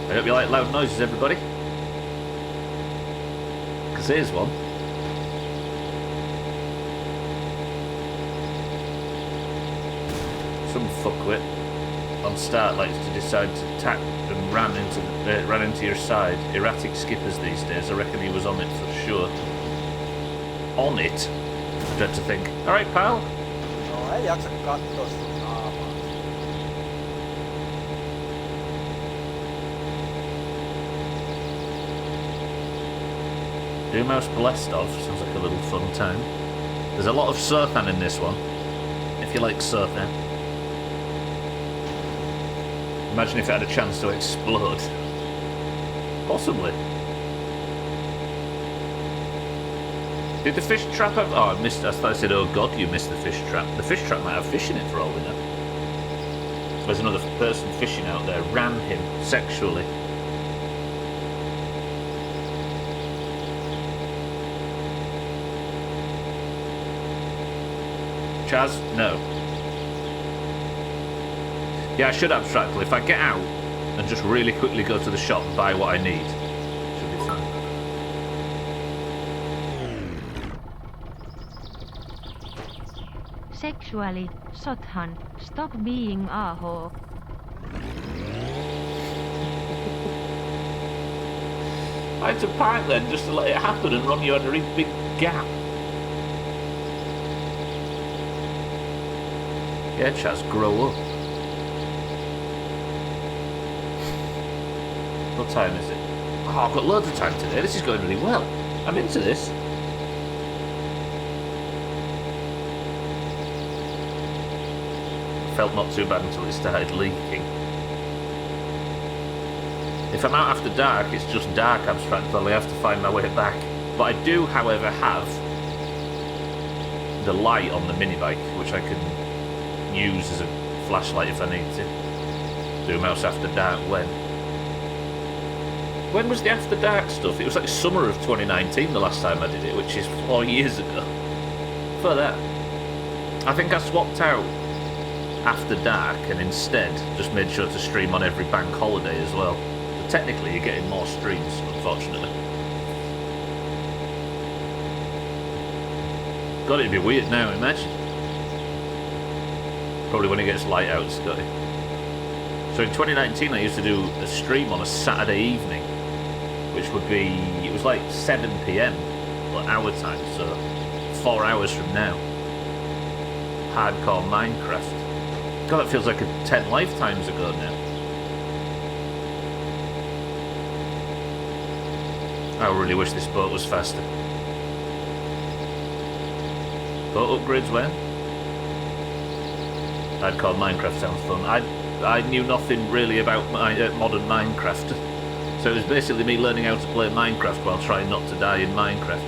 [SPEAKER 1] I hope you like loud noises, everybody. Because here's one. Some fuckwit on start likes to decide to tack and ran into your side. Erratic skippers these days. I reckon he was on it for sure. On it? I dread to think. Alright, pal.
[SPEAKER 6] No, ei jaksa katsoa sun naamaa.
[SPEAKER 1] Doomhaus Blessed Of. Sounds like a little fun time. There's a lot of Sothan in this one. If you like Sothan. Imagine if it had a chance to explode. Possibly. Did the fish trap have... Oh, I missed... I thought I said, oh god, you missed the fish trap. The fish trap might have fish in it for all we know. There's another person fishing out there. Ran him sexually. Chaz? No. Yeah, I should abstractly. If I get out and just really quickly go to the shop and buy what I need, should be fine.
[SPEAKER 2] Sexually, Sothan, stop being a hoe.
[SPEAKER 1] I had to park then just to let it happen and run you under a big gap. Yeah, Chaz, grow up. What time is it? Oh, I've got loads of time today. This is going really well. I'm into this. Felt not too bad until it started leaking. If I'm out after dark, it's just dark abstract, I'll have to find my way back. But I do, however, have the light on the mini bike, which I can use as a flashlight if I need to. Doomhaus after dark when? When was the after dark stuff? It was like summer of 2019 the last time I did it, which is 4 years ago. For that, I think I swapped out after dark and instead just made sure to stream on every bank holiday as well. So technically you're getting more streams, unfortunately. God, it'd be weird now, imagine. Probably when it gets light out, Scotty. So in 2019 I used to do a stream on a Saturday evening, which would be, it was like 7 PM, but our time, so 4 hours from now. Hardcore Minecraft. God, that feels like 10 lifetimes ago now. I really wish this boat was faster. Boat upgrades when? Hardcore Minecraft sounds fun. I knew nothing really about modern Minecraft. So it was basically me learning how to play Minecraft while trying not to die in Minecraft.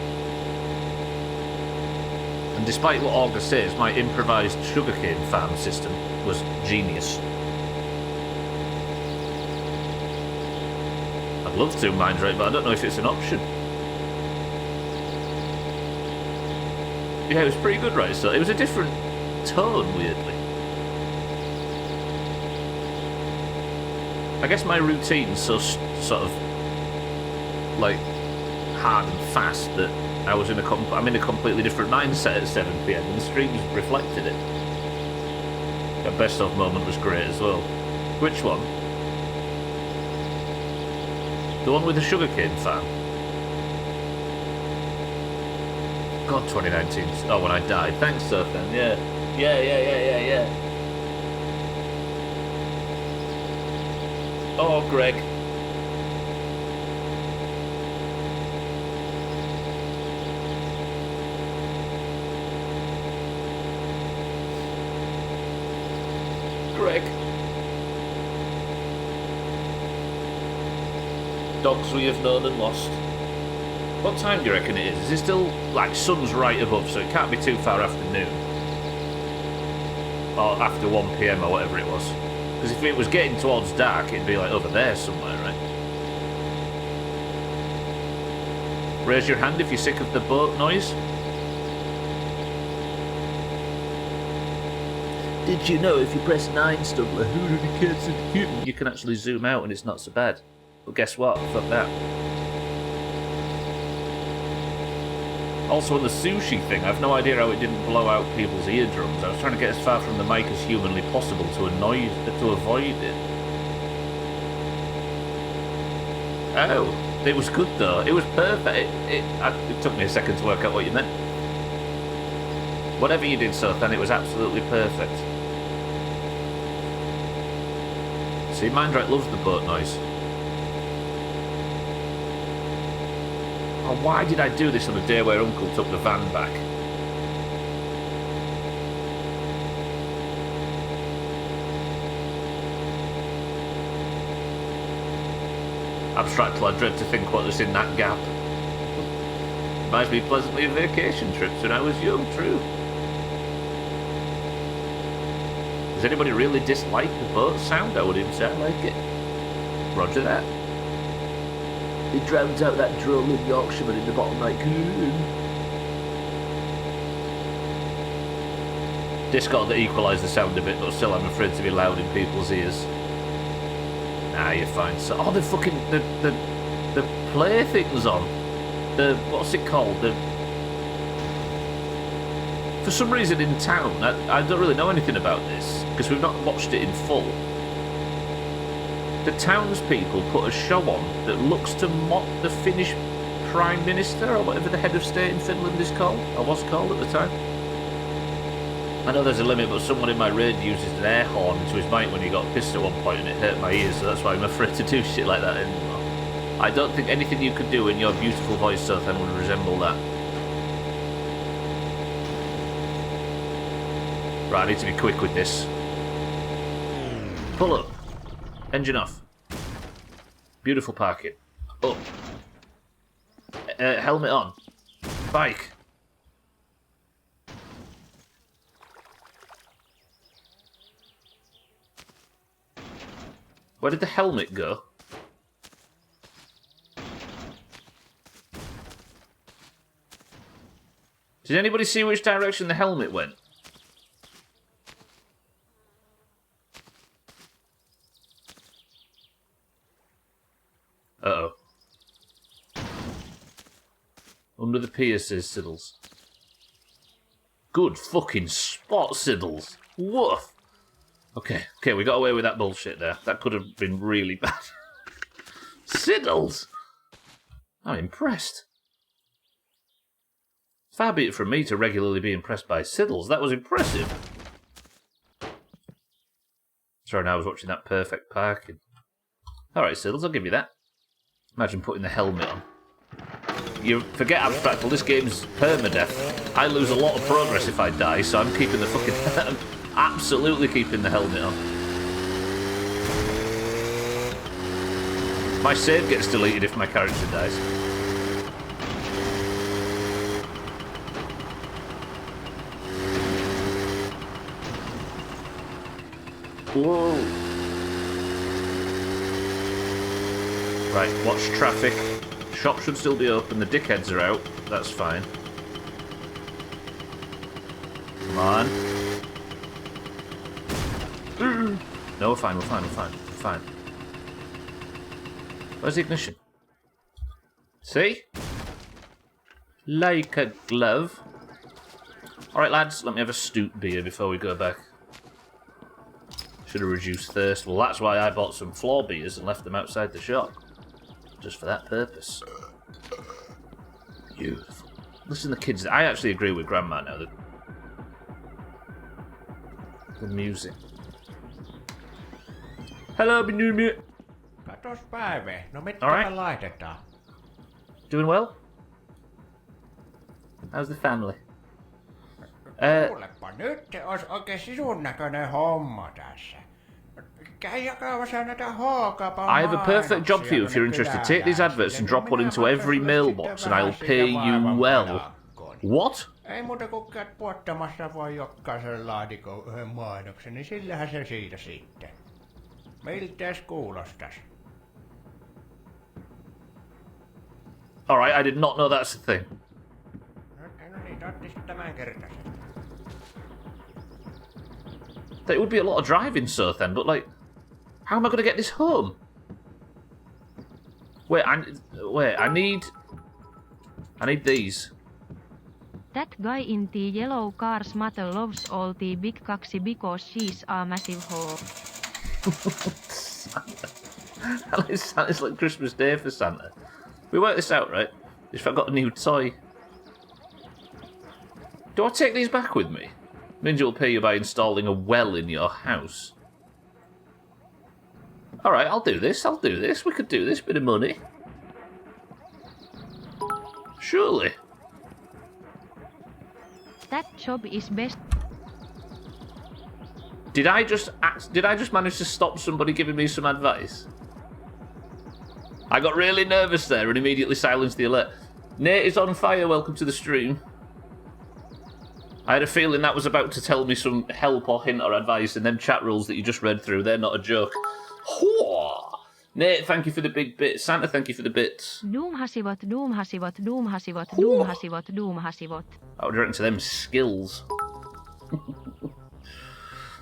[SPEAKER 1] And despite what Augur says, my improvised sugarcane farm system was genius. I'd love to mine right, but I don't know if it's an option. Yeah, it was pretty good, right? So it was a different tone, weirdly. I guess my routine's so sort of like hard and fast that I'm in a completely different mindset at 7 PM, and the streams reflected it. The best of moment was great as well. Which one? The one with the sugarcane farm. God, 2019. Oh, when I died. Thanks, Surfan. Yeah. Yeah. Oh, Greg. Greg. Dogs we have known and lost. What time do you reckon it is? Is it still, like, sun's right above, so it can't be too far after noon? Or after 1 PM or whatever it was. Because if it was getting towards dark, it'd be, like, over there somewhere, right? Raise your hand if you're sick of the boat noise. Did you know if you press 9, Stubbler, you can actually zoom out and it's not so bad? But guess what? Fuck that. Also on the sushi thing, I've no idea how it didn't blow out people's eardrums. I was trying to get as far from the mic as humanly possible to avoid it. Oh, it was good though. It was perfect. It took me a second to work out what you meant. Whatever you did, Sothan, it was absolutely perfect. See, Mindright loves the boat noise. Oh, why did I do this on the day where Uncle took the van back? Abstractly, I dread to think what was in that gap. Reminds me pleasantly of vacation trips when I was young, true. Does anybody really dislike the boat sound? I wouldn't say I like it. Roger that. It drowns out that drolling Yorkshireman in the bottom right. Discord that equalised the sound a bit, but still I'm afraid to be loud in people's ears. Nah, you're fine. So, oh, the fucking the play thing's on. The what's it called? For some reason in town, I don't really know anything about this because we've not watched it in full. The townspeople put a show on that looks to mock the Finnish Prime Minister, or whatever the head of state in Finland is called, or was called at the time. I know there's a limit, but someone in my raid uses an air horn to his mic when he got pissed at one point and it hurt my ears, so that's why I'm afraid to do shit like that anymore. I don't think anything you could do in your beautiful voice, Sothan, would resemble that. Right, I need to be quick with this. Pull up. Engine off. Beautiful parking. Up. Helmet on. Bike. Where did the helmet go? Did anybody see which direction the helmet went? Uh-oh. Under the pier, says Siddles. Good fucking spot, Siddles. Woof. Okay, we got away with that bullshit there. That could have been really bad. Siddles! I'm impressed. Far be it from me to regularly be impressed by Siddles. That was impressive. Sorry, now I was watching that perfect parking. Alright, Siddles, I'll give you that. Imagine putting the helmet on. You forget Abstractful, this game's permadeath. I lose a lot of progress if I die, so I'm keeping the fucking... I'm absolutely keeping the helmet on. My save gets deleted if my character dies. Whoa. Right, watch traffic. Shop should still be open, the dickheads are out. That's fine. Come on. No, we're fine. Where's the ignition? See? Like a glove. Alright, lads, let me have a stoop beer before we go back. Should have reduced thirst. Well, that's why I bought some floor beers and left them outside the shop. Just for that purpose. Beautiful. Listen to the kids. I actually agree with Grandma now. The music. Hello, Benumi.
[SPEAKER 7] Katos Päive. No mitä
[SPEAKER 1] Alright.
[SPEAKER 7] me laitetaan?
[SPEAKER 1] Doing well? How's the family?
[SPEAKER 7] Kuulepa, nyt olisi oikein sisun näköinen homma tässä. Käy jakamassa näitä
[SPEAKER 1] I have a perfect job for you if you're interested. Take these adverts and drop one into every mailbox and I'll pay you well. What?
[SPEAKER 7] Ei muuta kuin käyt puottamassa vaan jokaisen laatikon yhden mainoksen, niin sillähän se siitä sitten. Miltäs kuulostas?
[SPEAKER 1] Alright, I did not know that's a thing.
[SPEAKER 7] No niin, otti tämän kertaisesti.
[SPEAKER 1] It would be a lot of driving, so then, but like, how am I going to get this home? Wait, I need these.
[SPEAKER 2] That guy in the yellow car's mother loves all the big coxy because she's a massive whore.
[SPEAKER 1] It's like Christmas Day for Santa. We worked this out, right? If I got a new toy. Do I take these back with me? Ninja will pay you by installing a well in your house. Alright, I'll do this. We could do this. Bit of money. Surely.
[SPEAKER 2] That job is best.
[SPEAKER 1] Did I just manage to stop somebody giving me some advice? I got really nervous there and immediately silenced the alert. Nate is on fire. Welcome to the stream. I had a feeling that was about to tell me some help or hint or advice, and them chat rules that you just read through, they're not a joke. Nate, thank you for the big bit. Santa, thank you for the bits.
[SPEAKER 2] Doomhasivot.
[SPEAKER 1] I would reckon to them skills.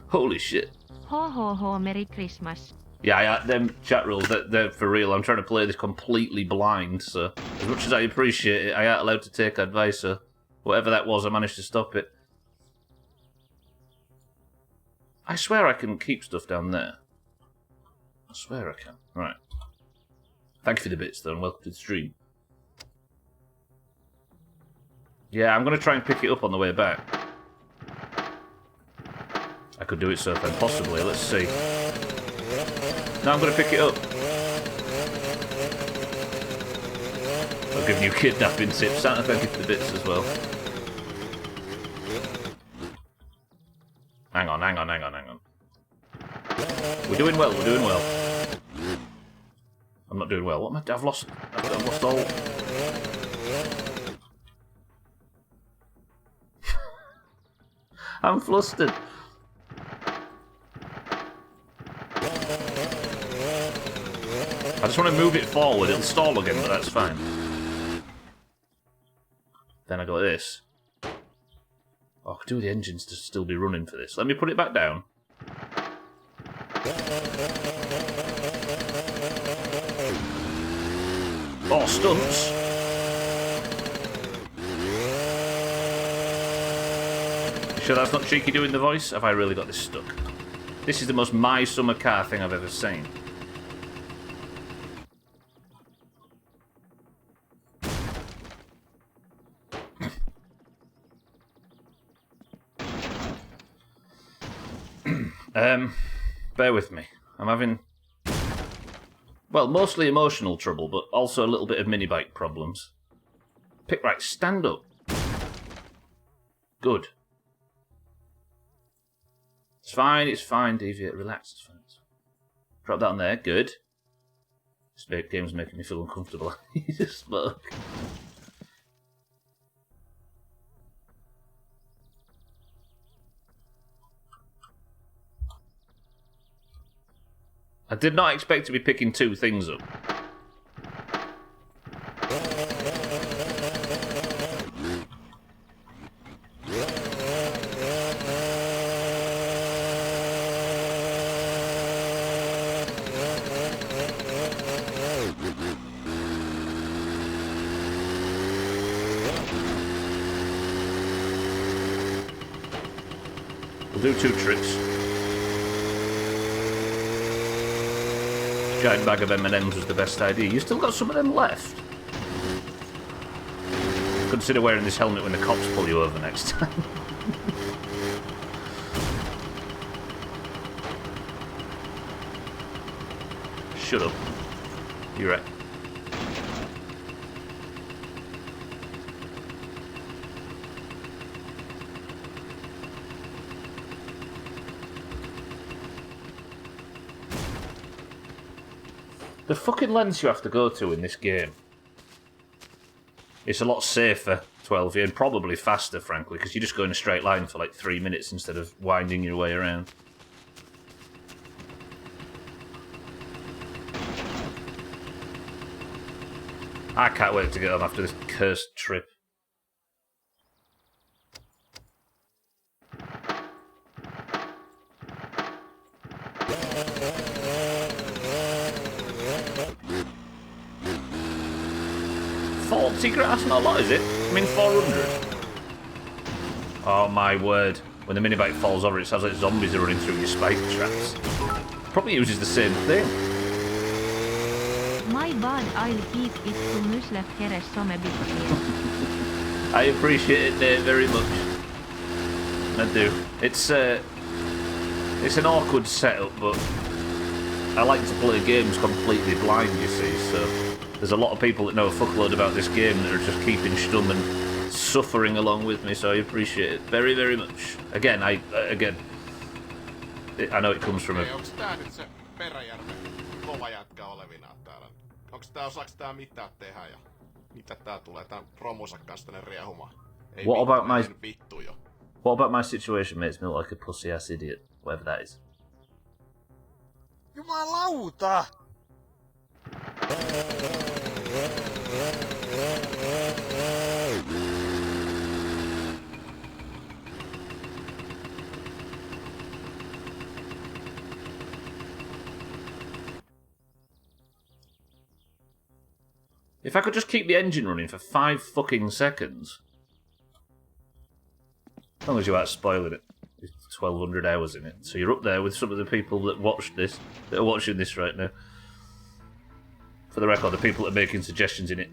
[SPEAKER 1] Holy shit.
[SPEAKER 2] Ho, Merry Christmas.
[SPEAKER 1] Yeah, them chat rules, they're for real. I'm trying to play this completely blind, so as much as I appreciate it, I ain't allowed to take advice, so whatever that was, I managed to stop it. I swear I can keep stuff down there. I swear I can. Right. Thank you for the bits, though, and welcome to the stream. Yeah, I'm going to try and pick it up on the way back. I could do it so then, possibly. Let's see. No, I'm going to pick it up. I've given you kidnapping tips. Santa, thank you for the bits as well. Hang on. We're doing well. I'm not doing well. What am I? I've lost all... I'm flustered. I just want to move it forward. It'll stall again, but that's fine. Then I got this. Oh, I could do the engines to still be running for this. Let me put it back down. Oh, stunts. Sure that's not cheeky doing the voice? Have I really got this stuck? This is the most My Summer Car thing I've ever seen. Bear with me. I'm having, well, mostly emotional trouble, but also a little bit of mini-bike problems. Pick right, stand up. Good. It's fine, deviate, relax, it's fine. Drop that on there, good. This game's making me feel uncomfortable. I need to smoke. I did not expect to be picking two things up. We'll do 2 trips. Giant bag of M&Ms was the best idea. You still got some of them left? Consider wearing this helmet when the cops pull you over next time. Shut up. You're right. The fucking lengths you have to go to in this game. It's a lot safer, 12 and probably faster, frankly, because you just go in a straight line for like 3 minutes instead of winding your way around. I can't wait to get home after this cursed trip. That's not a lot, is it? I mean, 400. Oh my word. When the minibike falls over, it sounds like zombies are running through your spike traps. Probably uses the same thing.
[SPEAKER 2] My bad, I'll keep it to Muslev Heres somebittiä.
[SPEAKER 1] I appreciate it, Dave, very much. I do. It's an awkward setup, but I like to play games completely blind, you see, so there's a lot of people that know a fuckload about this game that are just keeping stum and suffering along with me, so I appreciate it very, very much. Again, I know it comes from a...
[SPEAKER 8] Onks tää nyt se Peräjärven kova jätkä olevinaan täällä? Onks tää, osaaks tää mitään tehdä ja mitä tää tulee tän promusa kanssa tänne riehumaan? Ei
[SPEAKER 1] what about my...
[SPEAKER 8] vittu jo.
[SPEAKER 1] What about my situation makes me look like a pussy ass idiot, whatever that is?
[SPEAKER 4] Jumalauta!
[SPEAKER 1] If I could just keep the engine running for 5 fucking seconds. As long as you aren't spoiling it. There's 1,200 hours in it. So you're up there with some of the people that watched this, that are watching this right now. For the record, the people that are making suggestions in it.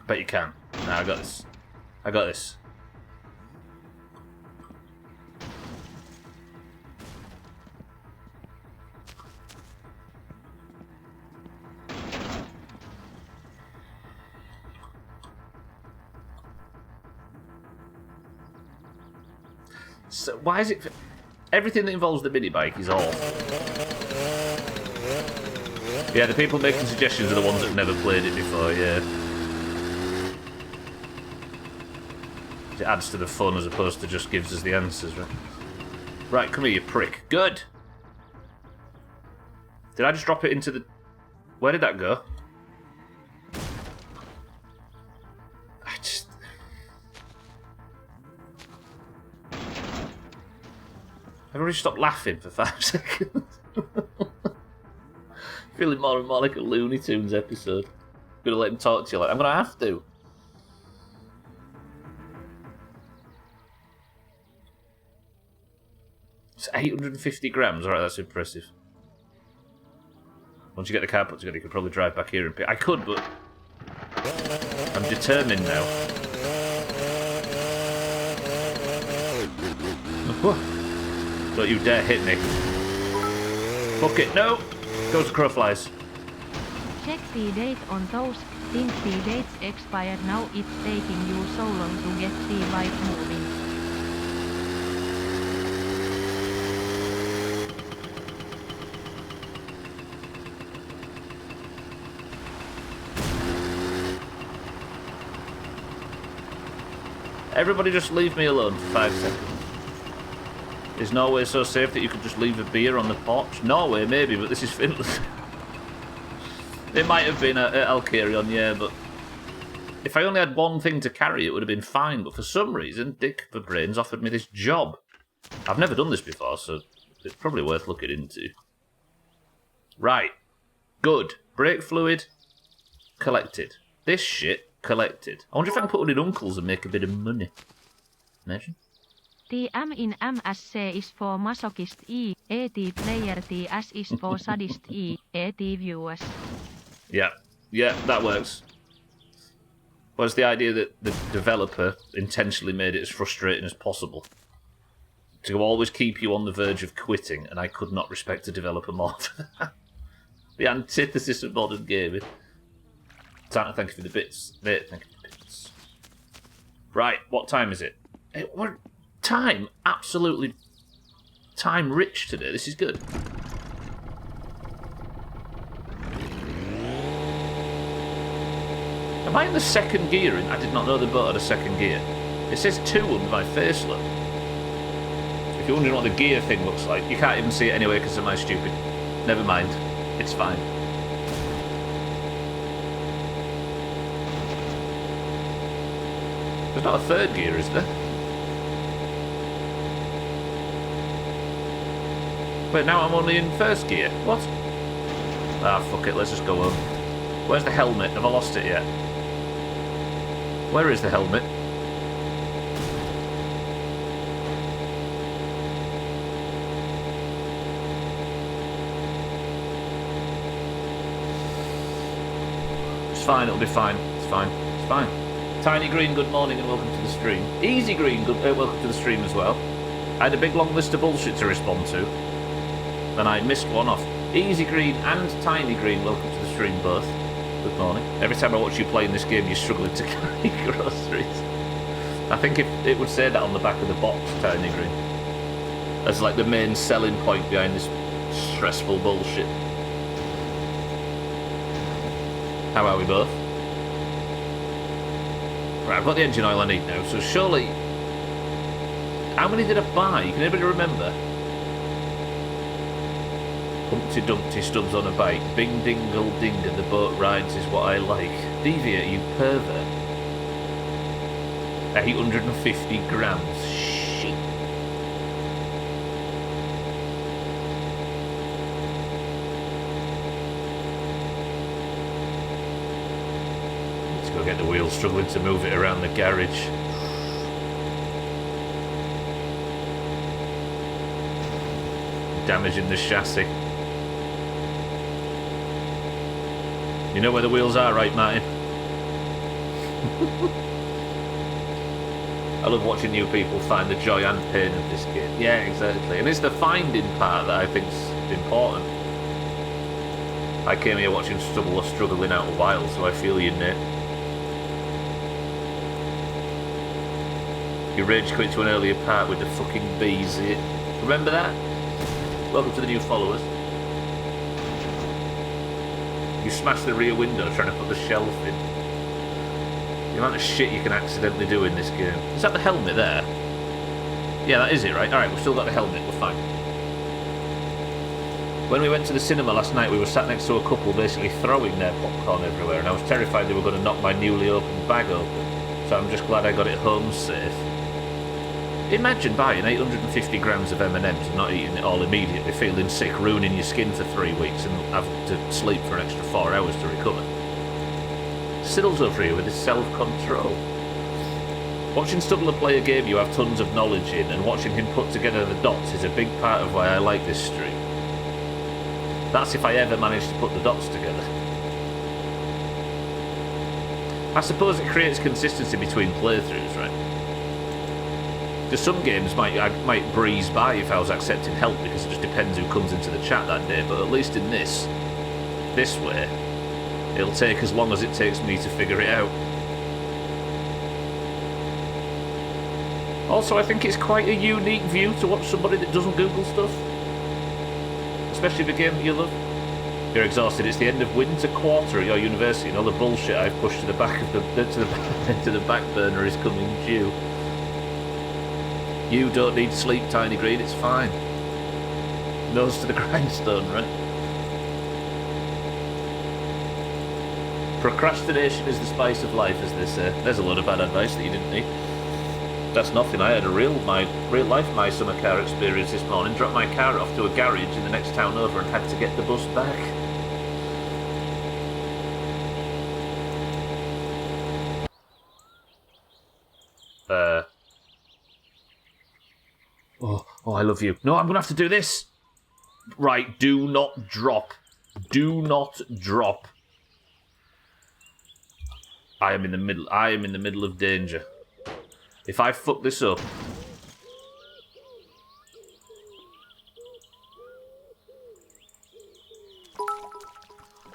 [SPEAKER 1] Bet you can. Nah, I got this. I got this. So why is it... Everything that involves the mini bike is off. Yeah, the people making suggestions are the ones that have never played it before, yeah. It adds to the fun as opposed to just gives us the answers, right? Right, come here, you prick. Good! Did I just drop it into the... Where did that go? I just... Everybody stop laughing for 5 seconds. Feeling more and more like a Looney Tunes episode. I'm gonna let him talk to you like I'm gonna have to. It's 850 grams. Alright, that's impressive. Once you get the car put together, you could probably drive back here and pick. I could, but I'm determined now. Don't you dare hit me. Fuck it, no! Go to crowflies.
[SPEAKER 2] Check the date on those. Think the dates expired now. It's taking you so long to get the bike moving.
[SPEAKER 1] Everybody just leave me alone for 5 seconds. Is Norway so safe that you could just leave a beer on the porch? Norway, maybe, but this is Finland. It might have been at Alkarion, yeah, but if I only had one thing to carry, it would have been fine. But for some reason, Dick for Brains offered me this job. I've never done this before, so it's probably worth looking into. Right. Good. Brake fluid. Collected. This shit, collected. I wonder if I can put one in Uncle's and make a bit of money. Imagine.
[SPEAKER 2] The M in MSC is for masochist E, ET player TS is for sadist E, ET viewers.
[SPEAKER 1] Yeah, that works. Was the idea that the developer intentionally made it as frustrating as possible to always keep you on the verge of quitting, and I could not respect a developer more for that. The antithesis of modern gaming. Santa, thank you for the bits. Mate, thank you for the bits. Right, what time is it? We're absolutely time rich today. This is good. Am I in the second gear? I did not know the boat had a second gear. It says 2 under my facelet. If you're wondering what the gear thing looks like, you can't even see it anyway because of my stupid... Never mind. It's fine. There's not a third gear, is there? But now I'm only in first gear. What? Ah, fuck it, let's just go home. Where's the helmet? Have I lost it yet? Where is the helmet? It's fine, it'll be fine. It's fine. It's fine. Tiny Green, good morning and welcome to the stream. Easy Green, welcome to the stream as well. I had a big long list of bullshit to respond to. Then I missed one off. Easy Green and Tiny Green, welcome to the stream both. Good morning. Every time I watch you playing this game, you're struggling to carry groceries. I think it would say that on the back of the box, Tiny Green. As like the main selling point behind this stressful bullshit. How are we both? Right, I've got the engine oil I need now, so surely... How many did I buy? Can anybody remember? Humpty Dumpty Stubbs on a bike. Bing dingle dinger, the boat rides is what I like. Deviate, you pervert. 850 grams. Shit. Let's go get the wheel, struggling to move it around the garage. Damaging the chassis. You know where the wheels are, right, Martin? I love watching new people find the joy and pain of this game. Yeah, exactly. And it's the finding part that I think's important. I came here watching Stubbler struggling out a while, so I feel you, Nate. You rage quit to an earlier part with the fucking bees. Remember that? Welcome to the new followers. You smash the rear window trying to put the shelf in. The amount of shit you can accidentally do in this game. Is that the helmet there? Yeah, that is it, right? Alright, we've still got the helmet, we're fine. When we went to the cinema last night, we were sat next to a couple basically throwing their popcorn everywhere, and I was terrified they were going to knock my newly opened bag open. So I'm just glad I got it home safe. Imagine buying 850 grams of M&Ms and not eating it all immediately, feeling sick, ruining your skin for 3 weeks, and having to sleep for an extra 4 hours to recover. Sidles over here with his self-control. Watching Stubbler play a game you have tons of knowledge in, and watching him put together the dots is a big part of why I like this stream. That's if I ever manage to put the dots together. I suppose it creates consistency between playthroughs, right? Because some games I might breeze by if I was accepting help, because it just depends who comes into the chat that day, but at least in this way, it'll take as long as it takes me to figure it out. Also, I think it's quite a unique view to watch somebody that doesn't Google stuff. Especially the game that you love. You're exhausted. It's the end of winter quarter at your university, and all the bullshit I've pushed to the back of to the back burner is coming due. You don't need sleep, Tiny Green. It's fine. Nose to the grindstone, right? Procrastination is the spice of life, as they say. There's a lot of bad advice that you didn't need. That's nothing. I had a real life my summer car experience this morning. Dropped my car off to a garage in the next town over and had to get the bus back. Oh, I love you. No, I'm gonna have to do this. Right, do not drop. Do not drop. I am in the middle of danger. If I fuck this up...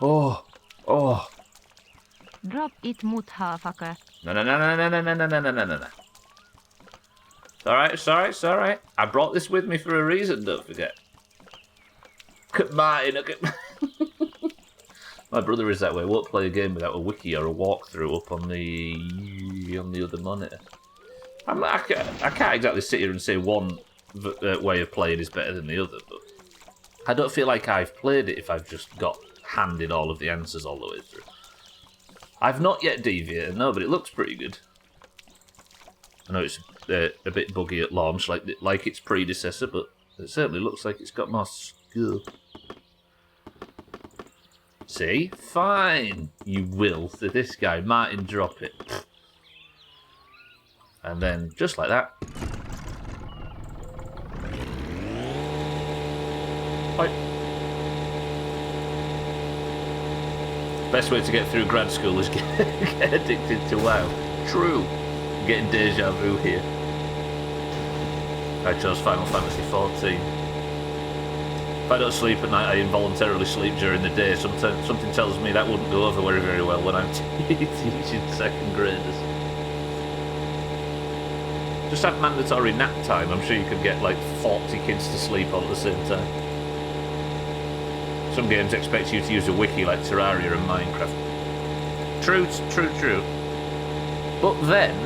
[SPEAKER 1] Oh.
[SPEAKER 2] Drop it, motherfucker.
[SPEAKER 1] No. It's alright. I brought this with me for a reason, don't forget. Martin, my brother is that way. Won't play a game without a wiki or a walkthrough up on the other monitor. I can't exactly sit here and say one way of playing is better than the other, but I don't feel like I've played it if I've just got handed all of the answers all the way through. I've not yet deviated, no, but it looks pretty good. I know it's a bit buggy at launch, like its predecessor, but it certainly looks like it's got more scope. See? Fine! You will. To this guy, Martin, drop it. And then, just like that. Right. Best way to get through grad school is get addicted to WoW. True. I'm getting deja vu here. I chose Final Fantasy XIV. If I don't sleep at night, I involuntarily sleep during the day. Something tells me that wouldn't go over very well when I'm teaching second graders. Just have mandatory nap time. I'm sure you could get like 40 kids to sleep all at the same time. Some games expect you to use a wiki like Terraria and Minecraft. True. But then,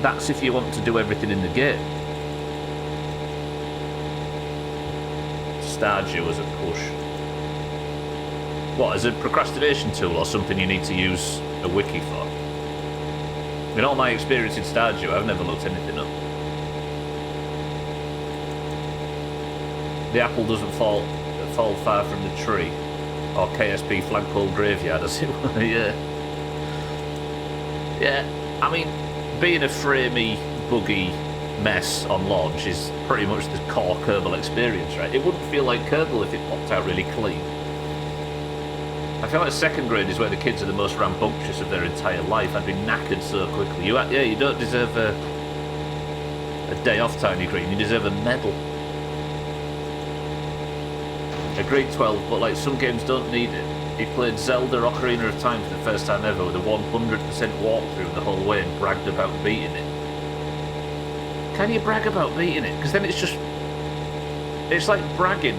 [SPEAKER 1] that's if you want to do everything in the game. Stardew as a push. What, as a procrastination tool or something you need to use a wiki for? In all my experience in Stardew, I've never looked anything up. The apple doesn't fall far from the tree. Or KSP Flagpole Graveyard, as it were, yeah. Yeah, I mean, being a framey, buggy mess on launch is pretty much the core Kerbal experience, right? It wouldn't feel like Kerbal if it popped out really clean. I feel like second grade is where the kids are the most rambunctious of their entire life. I'd be knackered so quickly. You don't deserve a day off, Tiny Green. You deserve a medal. A grade 12, but like some games don't need it. He played Zelda Ocarina of Time for the first time ever with a 100% walkthrough the whole way and bragged about beating it. Can you brag about beating it? Because then it's like bragging.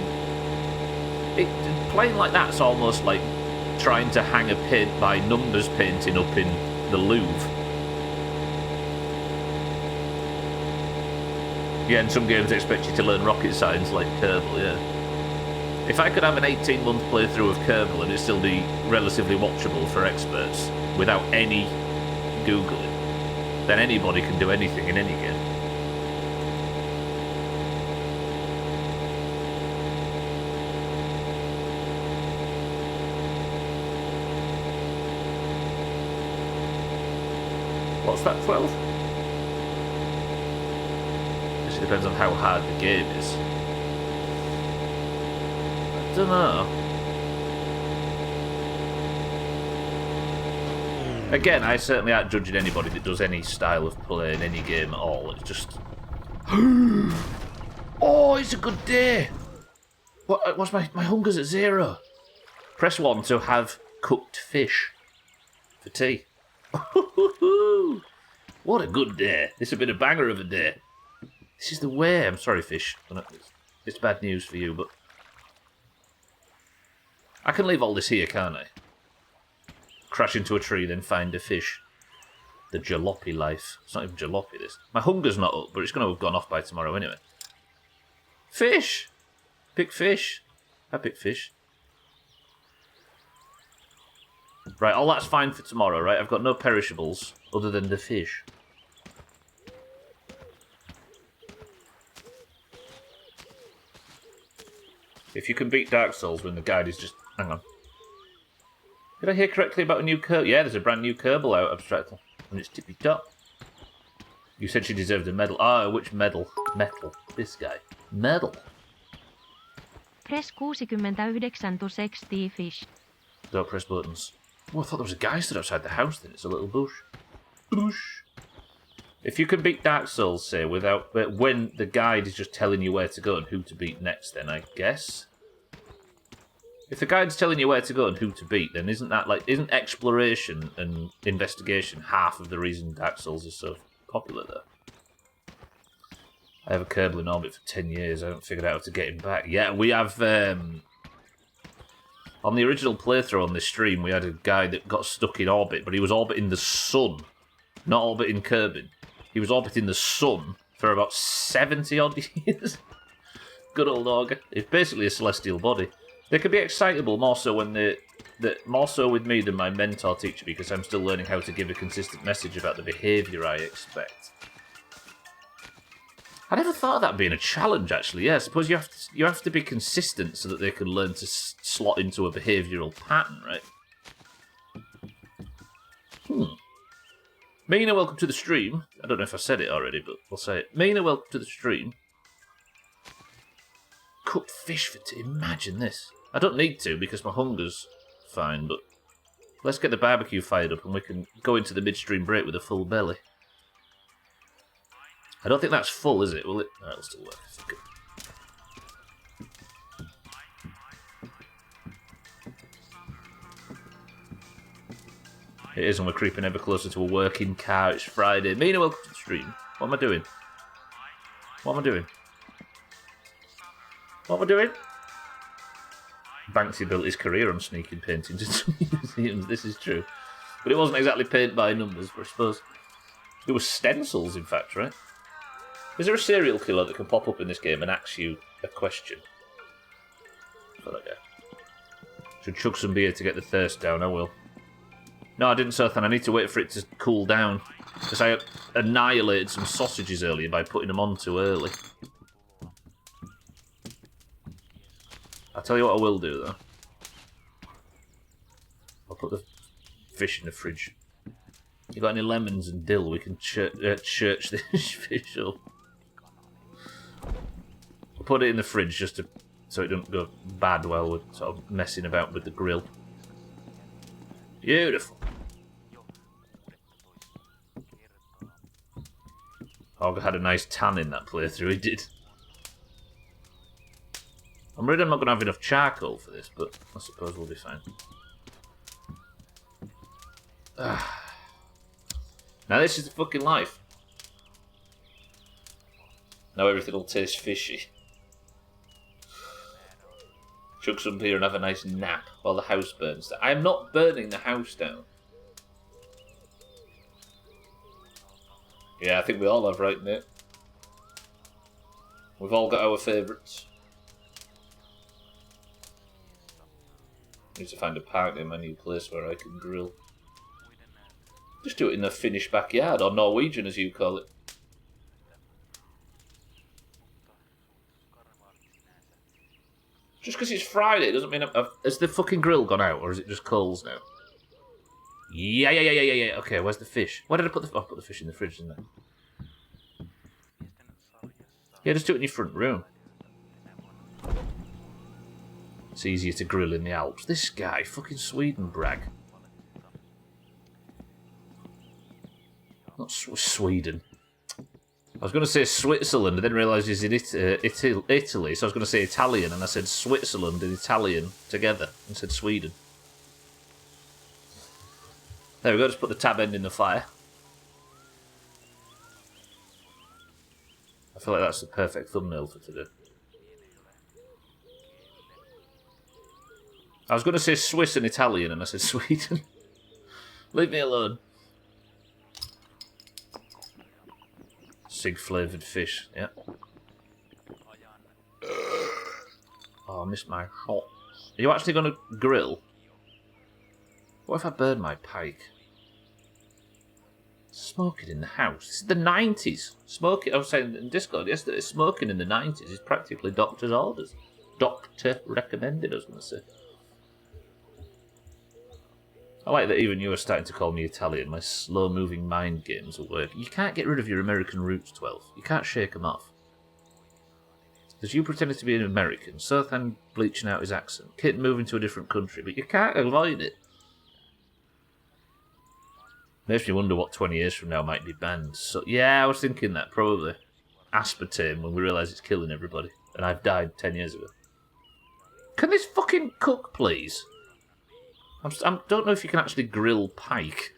[SPEAKER 1] Playing like that's almost like trying to hang a paint by numbers painting up in the Louvre. Yeah, and some games expect you to learn rocket science like Kerbal, yeah. If I could have an 18-month playthrough of Kerbal and it still be relatively watchable for experts without any Googling, then anybody can do anything in any game. What's that, 12? It depends on how hard the game is. I don't know. Again, I certainly aren't judging anybody that does any style of play in any game at all. It's just... Oh, it's a good day! What's my hunger's at 0? Press 1 to have cooked fish for tea. What a good day. This has been a banger of a day. This is the way. I'm sorry, fish. It's bad news for you, but... I can leave all this here, can't I? Crash into a tree, then find a fish. The jalopy life. It's not even jalopy, this. My hunger's not up, but it's going to have gone off by tomorrow anyway. Fish! Pick fish. I pick fish. Right, all that's fine for tomorrow, right? I've got no perishables other than the fish. If you can beat Dark Souls when the guide is just... Hang on. Did I hear correctly about a new Kerbal? Yeah, there's a brand new Kerbal out, Abstractor. And it's tippy top. You said she deserved a medal. Ah, which medal? Metal. This guy. Medal.
[SPEAKER 2] Press 69 to sex the fish.
[SPEAKER 1] Don't press buttons. Oh, I thought there was a guy stood outside the house then. It's a little bush. Bush. If you can beat Dark Souls, say, without... when the guide is just telling you where to go and who to beat next, then I guess. If the guide's telling you where to go and who to beat, then isn't exploration and investigation half of the reason Dark Souls is so popular, though? I have a Kerbal in orbit for 10 years. I haven't figured out how to get him back. Yeah, we have... on the original playthrough on this stream, we had a guy that got stuck in orbit, but he was orbiting the sun, not orbiting Kerbin. He was orbiting the sun for about 70-odd years. Good old Augur. It's basically a celestial body. They can be excitable more so more so with me than my mentor teacher, because I'm still learning how to give a consistent message about the behaviour I expect. I never thought of that being a challenge, actually. Yeah, I suppose you have to be consistent so that they can learn to slot into a behavioural pattern, right? Mina, welcome to the stream. I don't know if I said it already, but I'll say it. Mina, welcome to the stream. Cooked fish for tea. Imagine this. I don't need to because my hunger's fine, but let's get the barbecue fired up and we can go into the midstream break with a full belly. I don't think that's full, is it? Will it? No, it'll still work. Okay. It is, and we're creeping ever closer to a working car. It's Friday. Mina, welcome to the stream. What am I doing? What am I doing? What am I doing? Banksy built his career on sneaking paintings into museums. This is true. But it wasn't exactly paint by numbers, but I suppose. There were stencils, in fact, right? Is there a serial killer that can pop up in this game and ask you a question? For that guy. Should chug some beer to get the thirst down, I will. No, I didn't, Sothan. I need to wait for it to cool down. Because I annihilated some sausages earlier by putting them on too early. I'll tell you what I will do, though. I'll put the fish in the fridge. You got any lemons and dill? We can church this fish up. I'll put it in the fridge just so it doesn't go bad while we're sort of messing about with the grill. Beautiful. Hog had a nice tan in that playthrough, he did. I'm worried I'm not going to have enough charcoal for this, but I suppose we'll be fine. Now this is the fucking life. Now everything will taste fishy. Chug some beer and have a nice nap while the house burns down. I am not burning the house down. Yeah, I think we all have, right, Nick? We've all got our favourites. Need to find a park in my new place where I can grill. Just do it in the Finnish backyard, or Norwegian as you call it. Just because it's Friday doesn't mean has the fucking grill gone out, or is it just coals now? Yeah. Okay, where's the fish? Why did I put the... I put the fish in the fridge, didn't I? Yeah, just do it in your front room. It's easier to grill in the Alps. This guy, fucking Sweden brag. Not Sweden. I was going to say Switzerland, and then realised he's in Italy, so I was going to say Italian, and I said Switzerland and Italian together, and said Sweden. There we go, just put the tab end in the fire. I feel like that's the perfect thumbnail for today. I was going to say Swiss and Italian, and I said Sweden. Leave me alone. Sig flavoured fish, yeah. Oh, I missed my shot. Are you actually going to grill? What if I burn my pike? Smoking in the house. This is the 90s. Smoking, I was saying in Discord yesterday, smoking in the 90s is practically doctor's orders. Doctor recommended, I was going to say. I like that even you are starting to call me Italian. My slow-moving mind games will work. You can't get rid of your American roots, 12. You can't shake them off. Because you pretended to be an American, Sothan bleaching out his accent, Kit moving to a different country, but you can't avoid it. Makes me wonder what 20 years from now might be banned. So, yeah, I was thinking that, probably. Aspartame, when we realise it's killing everybody. And I've died 10 years ago. Can this fucking cook, please? I don't know if you can actually grill pike.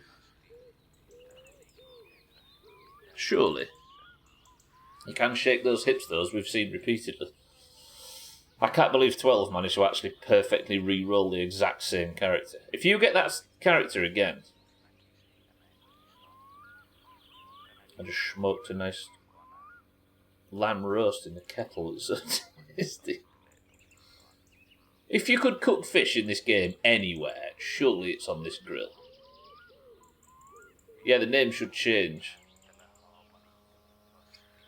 [SPEAKER 1] Surely. You can shake those hips, though, as we've seen repeatedly. I can't believe 12 managed to actually perfectly re-roll the exact same character. If you get that character again... I just smoked a nice lamb roast in the kettle. It's so tasty. If you could cook fish in this game anywhere, surely it's on this grill. Yeah, the name should change.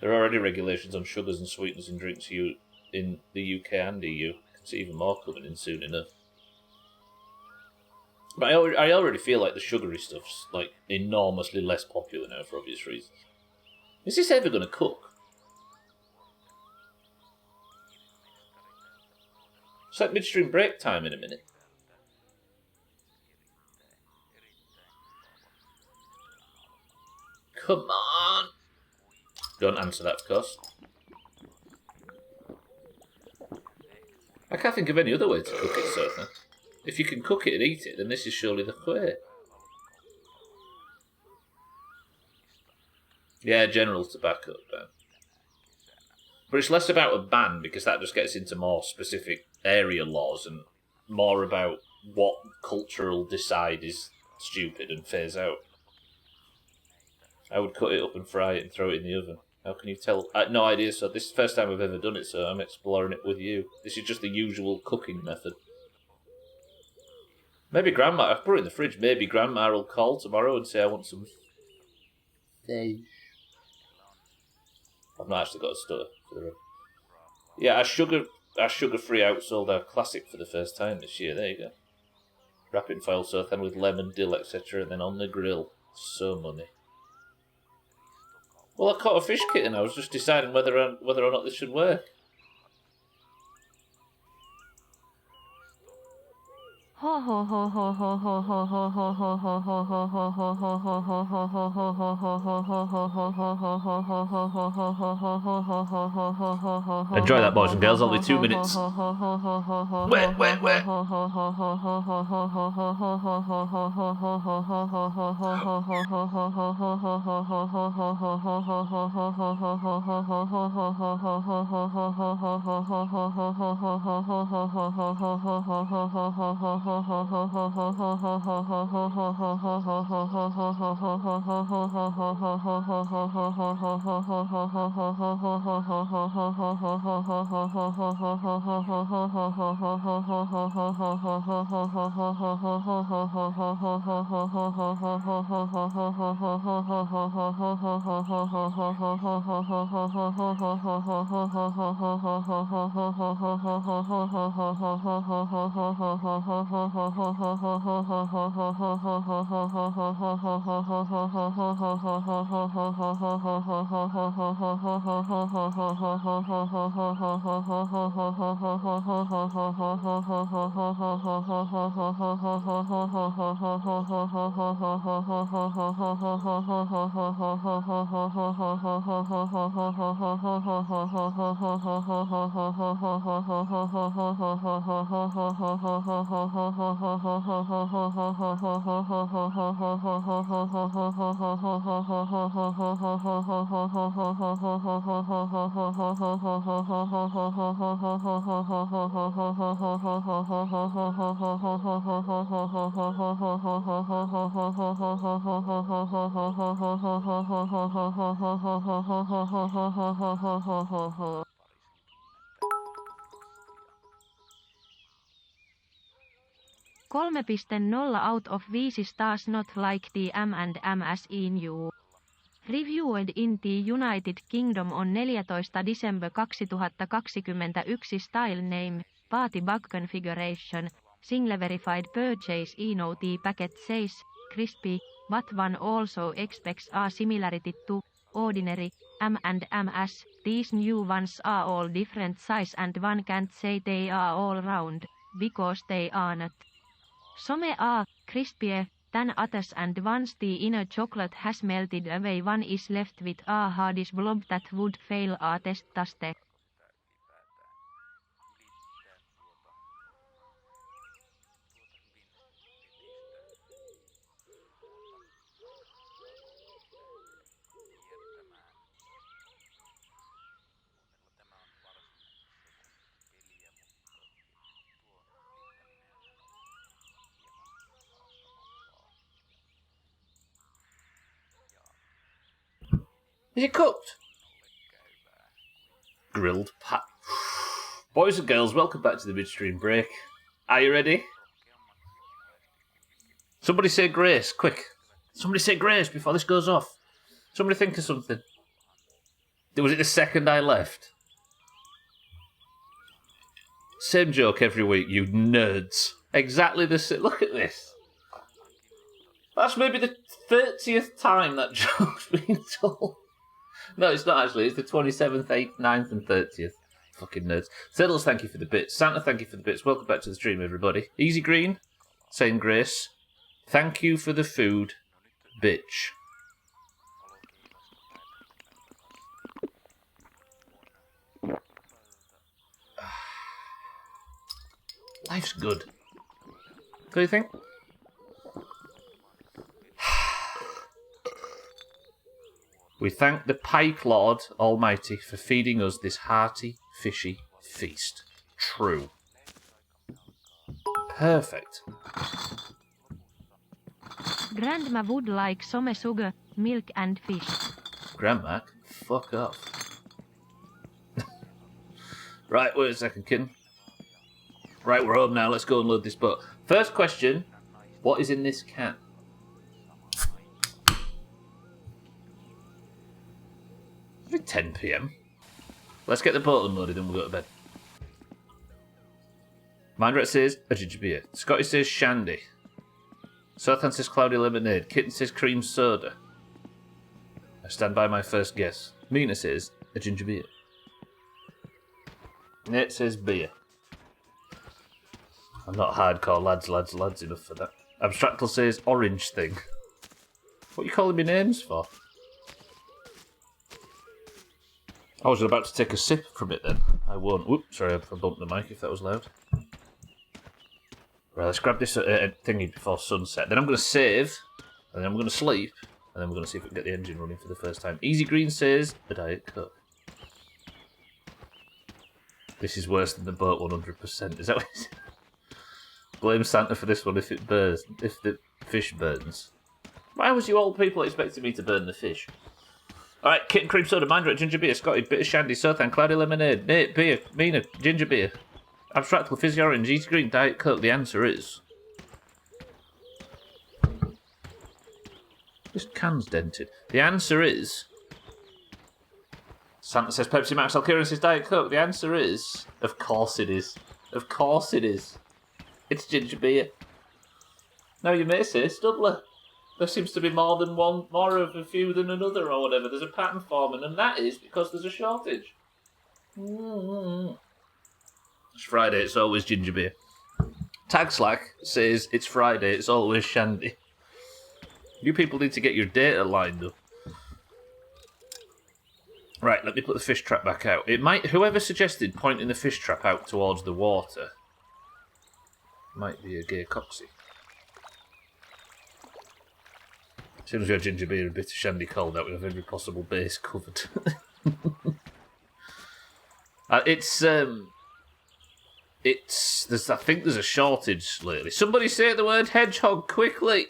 [SPEAKER 1] There are already regulations on sugars and sweeteners in drinks in the UK and EU. I can see even more coming in soon enough. But I already feel like the sugary stuff's like enormously less popular now for obvious reasons. Is this ever going to cook? It's like midstream break time in a minute. Come on! Don't answer that, of course. I can't think of any other way to cook it, Sotha. If you can cook it and eat it, then this is surely the way. Yeah, general tobacco ban. But it's less about a ban, because that just gets into more specific area laws and more about what culture will decide is stupid and phase out. I would cut it up and fry it and throw it in the oven. How can you tell? I had no idea, so this is the first time I've ever done it, so I'm exploring it with you. This is just the usual cooking method. Maybe Grandma, I've put it in the fridge, maybe Grandma will call tomorrow and say I want some fish. I've not actually got a stutter for the room. Yeah, our sugar-free outsold our classic for the first time this year. There you go. Wrap it in foil Sothan with lemon, dill, etc. and then on the grill. So money. Well, I caught a fish kitten. I was just deciding whether or not this should work. Enjoy that, boys and girls. Only 2 minutes. Wait.
[SPEAKER 2] Out of 5 stars not like the M&M as in you. Reviewed in the United Kingdom on 14 December 2021 style name, party bug configuration, single verified purchase the packet says, crispy, but one also expects a similarity to ordinary M&M as these new ones are all different size and one can't say they are all round, because they are not. Some are crispier than others and once the inner chocolate has melted away one is left with a hardish blob that would fail a test taste.
[SPEAKER 1] Is it cooked? Grilled pat. Boys and girls, welcome back to the midstream break. Are you ready? Somebody say grace, quick. Somebody say grace before this goes off. Somebody think of something. Was it the second I left? Same joke every week, you nerds. Exactly the same. Look at this. That's maybe the 30th time that joke's been told. No, it's not actually. It's the 27th, 8th, 9th and 30th. Fucking nerds. Turtles, thank you for the bits. Santa, thank you for the bits. Welcome back to the stream, everybody. Easy Green, saying grace. Thank you for the food, bitch. Life's good. What do you think? We thank the Pike Lord Almighty for feeding us this hearty, fishy feast. True. Perfect.
[SPEAKER 2] Grandma would like some sugar, milk and fish.
[SPEAKER 1] Grandma? Fuck off. Right, wait a second, kitten. Right, we're home now. Let's go and load this boat. First question. What is in this can? It's 10 p.m. Let's get the boat unloaded and we'll go to bed. Mindrat says a ginger beer. Scotty says shandy. Southan says cloudy lemonade. Kitten says cream soda. I stand by my first guess. Mina says a ginger beer. Nate says beer. I'm not hardcore lads enough for that. Abstractal says orange thing. What are you calling me names for? I was about to take a sip from it then. I won't. Whoops, sorry, I bumped the mic if that was loud. Right, let's grab this thingy before sunset. Then I'm going to save, and then I'm going to sleep, and then we're going to see if we can get the engine running for the first time. Easy Green says a Diet Coke. This is worse than the boat 100%. Is that what it is? Blame Santa for this one if it burns. If the fish burns. Why was you old people expecting me to burn the fish? Alright, Kitten Cream Soda, Mindrat, Ginger Beer, Scotty, Bitter Shandy, Sothan, Cloudy Lemonade, Nate, Beer, Mina, Ginger Beer, Abstractable, Fizzy Orange, Easy Green, Diet Coke. The answer is... This can's dented. The answer is... Santa says Pepsi Max, Alkiran says Diet Coke. The answer is... Of course it is. Of course it is. It's ginger beer. Now you may say Stubbler. There seems to be more of a few than another or whatever. There's a pattern forming, and that is because there's a shortage. It's Friday, it's always ginger beer. Tag Slack says it's Friday, it's always shandy. You people need to get your data lined up. Right, let me put the fish trap back out. It might, whoever suggested pointing the fish trap out towards the water might be a gay coxie. As soon as we have ginger beer and a bit of shandy cold out, we have every possible base covered. I think there's a shortage lately. Somebody say the word hedgehog quickly.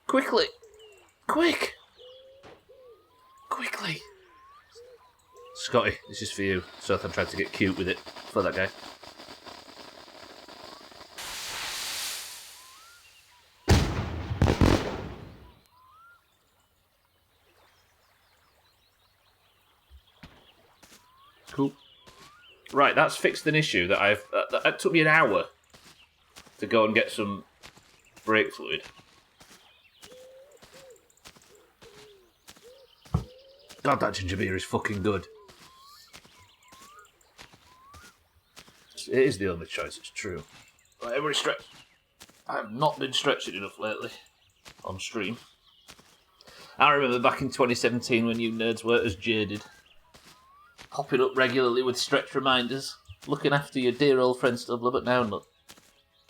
[SPEAKER 1] Quickly. Quick. Quickly. Scotty, this is for you. So I'm trying to get cute with it for that guy. Cool. Right, that's fixed an issue that that took me an hour to go and get some brake fluid. God, that ginger beer is fucking good. It is the only choice, it's true. Right, everybody stretch. I have not been stretching enough lately on stream. I remember back in 2017 when you nerds weren't as jaded. Popping up regularly with stretch reminders, looking after your dear old friend Stubbler, but now not.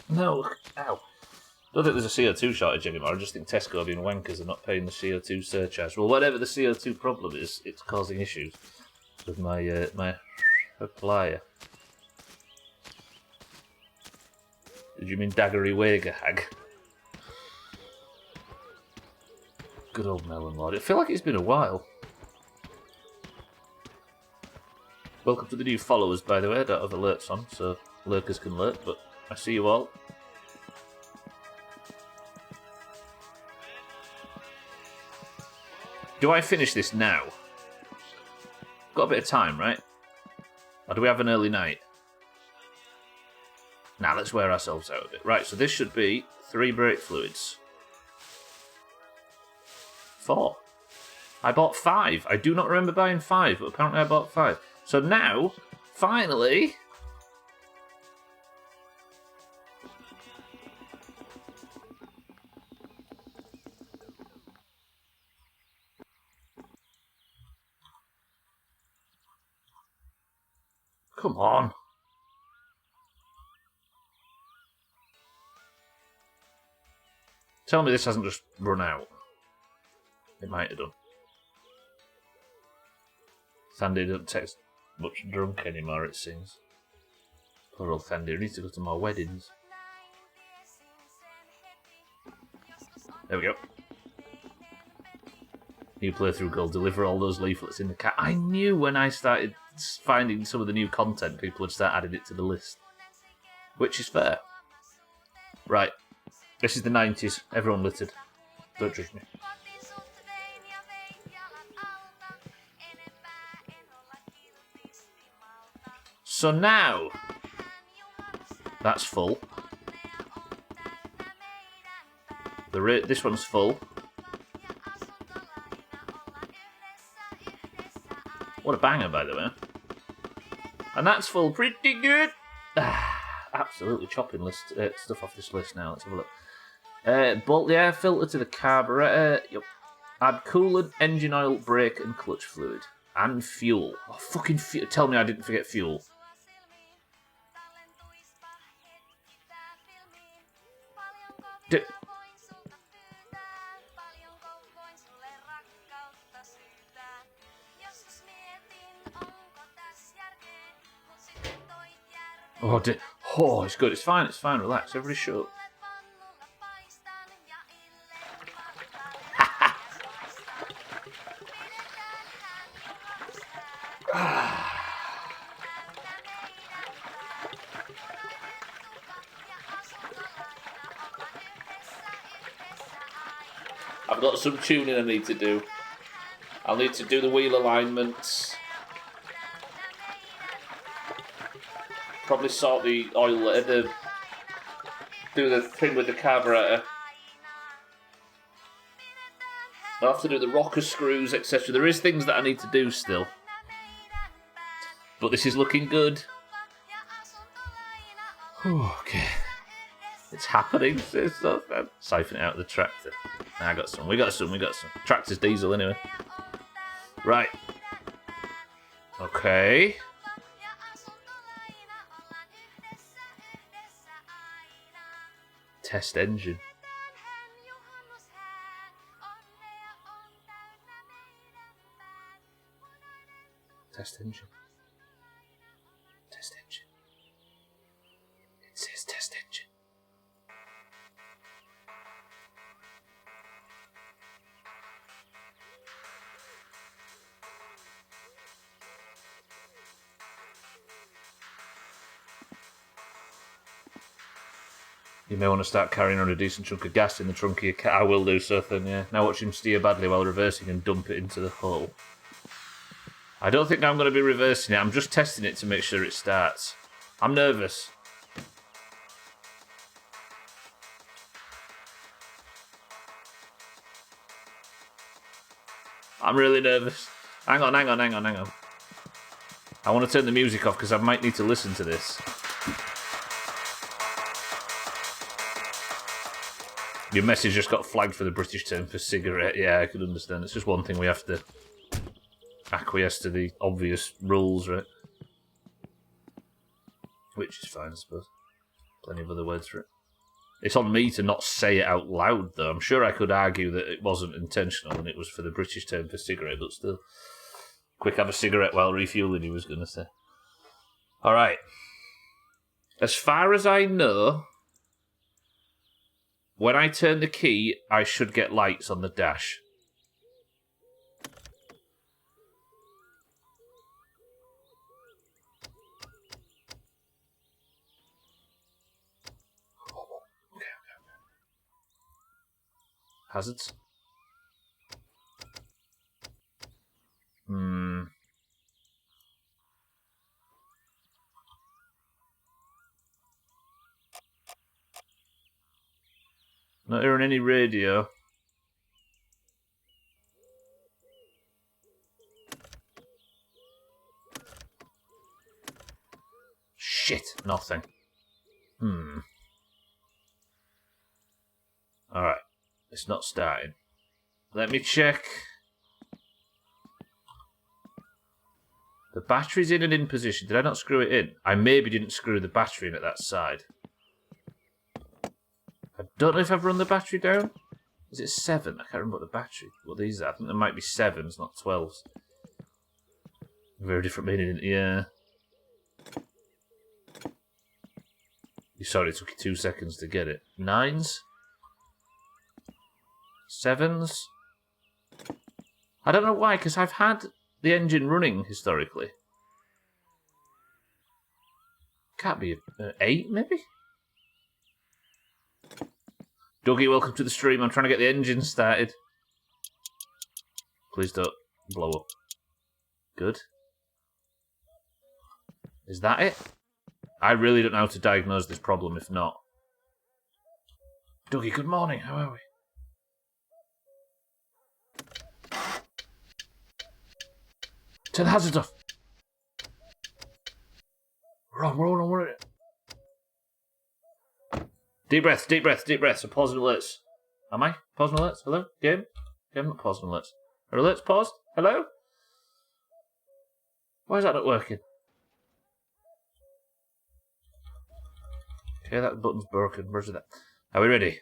[SPEAKER 1] No, ow. I don't think there's a CO2 shortage anymore. I just think Tesco being wankers are not paying the CO2 surcharge. Well, whatever the CO2 problem is, it's causing issues with my my applier. Did you mean Daggery Wager Hag? Good old Melon Lord. I feel like it's been a while. Welcome to the new followers, by the way. I don't have alerts on, so lurkers can lurk, but I see you all. Do I finish this now? Got a bit of time, right? Or do we have an early night? Nah, let's wear ourselves out a bit. Right, so this should be 3 brake fluids. 4. I bought 5. I do not remember buying 5, but apparently I bought 5. So now, finally... Come on. Tell me this hasn't just run out. It might have done. Sandy doesn't text much drunk anymore, it seems. Poor old Sandy, he needs to go to more weddings. There we go. New playthrough goal, deliver all those leaflets in the cat. I knew when I started finding some of the new content, people would start adding it to the list. Which is fair. Right. This is the 90s. Everyone littered. Don't judge me. So now, that's full. This one's full. What a banger, by the way. And that's full. Pretty good. Absolutely. absolutely chopping stuff off this list now. Let's have a look. Bolt the air filter to the carburetor. Yep. Add coolant, engine oil, brake, and clutch fluid. And fuel. Oh, fucking fuel. Tell me I didn't forget fuel. Oh, it's good. It's fine. It's fine. Relax. Everybody shut up. I've got some tuning I need to do. I'll need to do the wheel alignments. Probably sort the oil, do the thing with the carburetor. I'll have to do the rocker screws, etc. There is things that I need to do still. But this is looking good. Okay. It's happening. I'm siphoning out of the tractor. I got some. We got some. Tractor's diesel anyway. Right. Okay. Test engine. Test engine. Test engine. It says test engine. You may want to start carrying on a decent chunk of gas in the trunk of your car. I will do so then, yeah. Now watch him steer badly while reversing and dump it into the hole. I don't think I'm going to be reversing it. I'm just testing it to make sure it starts. I'm nervous. I'm really nervous. Hang on. I want to turn the music off because I might need to listen to this. Your message just got flagged for the British term for cigarette. Yeah, I could understand. It's just one thing we have to acquiesce to the obvious rules, right? Which is fine, I suppose. Plenty of other words for it. It's on me to not say it out loud, though. I'm sure I could argue that it wasn't intentional and it was for the British term for cigarette, but still. Quick, have a cigarette while refueling, he was going to say. All right. As far as I know, when I turn the key, I should get lights on the dash. Okay. Hazards? Not hearing any radio. Shit, nothing. Alright, it's not starting. Let me check. The battery's in and in position. Did I not screw it in? I maybe didn't screw the battery in at that side. I don't know if I've run the battery down. Is it 7? I can't remember what the battery. What these are. I think there might be 7s, not 12s. Very different meaning, yeah. Sorry, it took you 2 seconds to get it. 9s? 7s? I don't know why, because I've had the engine running historically. Can't be 8, maybe? Dougie, welcome to the stream. I'm trying to get the engine started. Please don't blow up. Good. Is that it? I really don't know how to diagnose this problem if not. Dougie, good morning. How are we? Turn the hazards off. We're on. Deep breaths, deep breaths, deep breaths. I'm pausing alerts. Am I? Pausing alerts? Hello? Game? Game, not pausing alerts. Are alerts paused? Hello? Why is that not working? Okay, that button's broken. Where's that? Are we ready?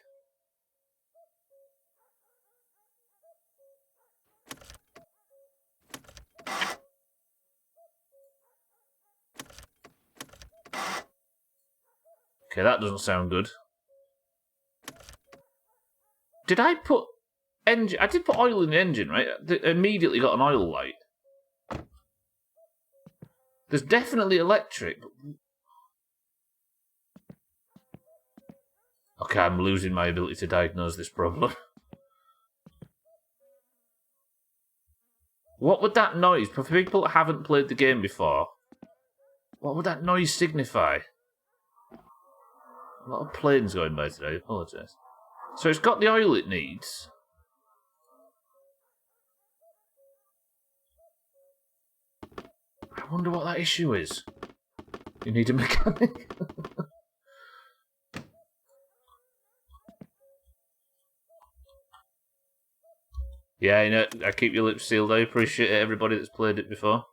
[SPEAKER 1] Okay, that doesn't sound good. Did I put engine? I did put oil in the engine, right? They immediately got an oil light. There's definitely electric. Okay, I'm losing my ability to diagnose this problem. What would that noise, for people that haven't played the game before, what would that noise signify? A lot of planes going by today, I apologise. So it's got the oil it needs. I wonder what that issue is. You need a mechanic? Yeah, you know, I keep your lips sealed. I appreciate it, everybody that's played it before.